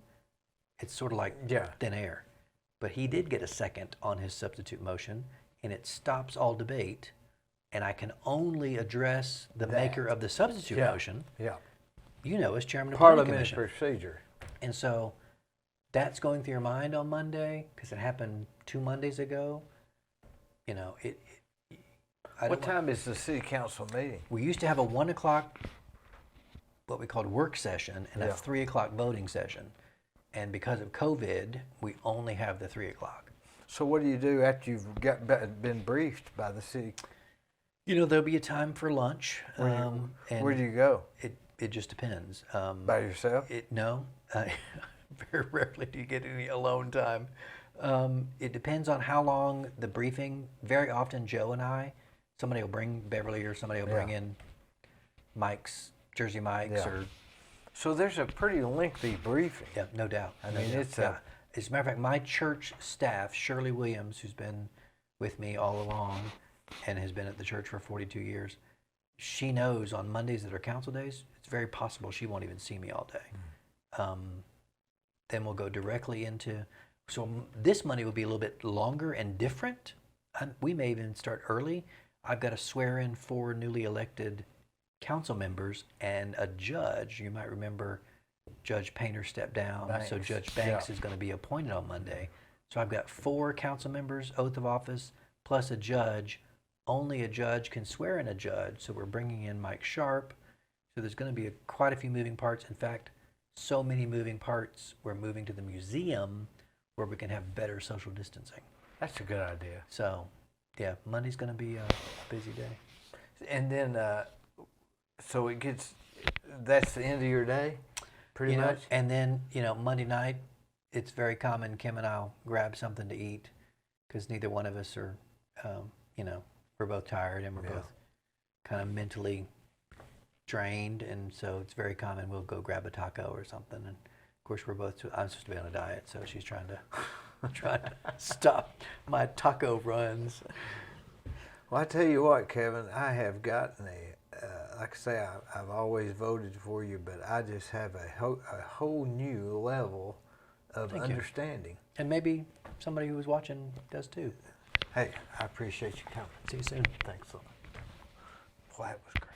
it's sort of like thin air. But he did get a second on his substitute motion, and it stops all debate, and I can only address the maker of the substitute motion, as chairman of the planning commission. Parliamentary procedure. And so that's going through your mind on Monday, because it happened 2 Mondays ago. What time is the city council meeting? We used to have a 1 o'clock, what we called work session, and a 3 o'clock voting session. And because of COVID, we only have the 3 o'clock. So what do you do after you've been briefed by the city? There'll be a time for lunch. Where do you go? It just depends. By yourself? No. Very rarely do you get any alone time. It depends on how long the briefing. Very often, Joe and I, somebody will bring Beverly or somebody will bring in Jersey Mike's. So there's a pretty lengthy briefing. Yeah, no doubt. I mean, as a matter of fact, my church staff, Shirley Williams, who's been with me all along and has been at the church for 42 years, she knows on Mondays that are council days, it's very possible she won't even see me all day. Then we'll go directly into, so this Monday will be a little bit longer and different. We may even start early. I've got to swear in 4 newly elected council members and a judge. You might remember Judge Painter stepped down, so Judge Banks is going to be appointed on Monday. So I've got 4 council members, oath of office, plus a judge. Only a judge can swear in a judge, so we're bringing in Mike Sharp. So there's going to be quite a few moving parts. In fact, so many moving parts, we're moving to the museum where we can have better social distancing. That's a good idea. So, Monday's going to be a busy day. And then, so that's the end of your day, pretty much? And then, Monday night, it's very common Kim and I'll grab something to eat because neither one of us are, we're both tired and we're both kind of mentally drained, and so it's very common we'll go grab a taco or something. And of course, I'm supposed to be on a diet, so she's trying to stop my taco runs. Well, I tell you what, Kevin, I have gotten like I say, I've always voted for you, but I just have a whole new level of understanding. And maybe somebody who was watching does too. Hey, I appreciate you coming. See you soon. Thanks a lot. Well, that was great.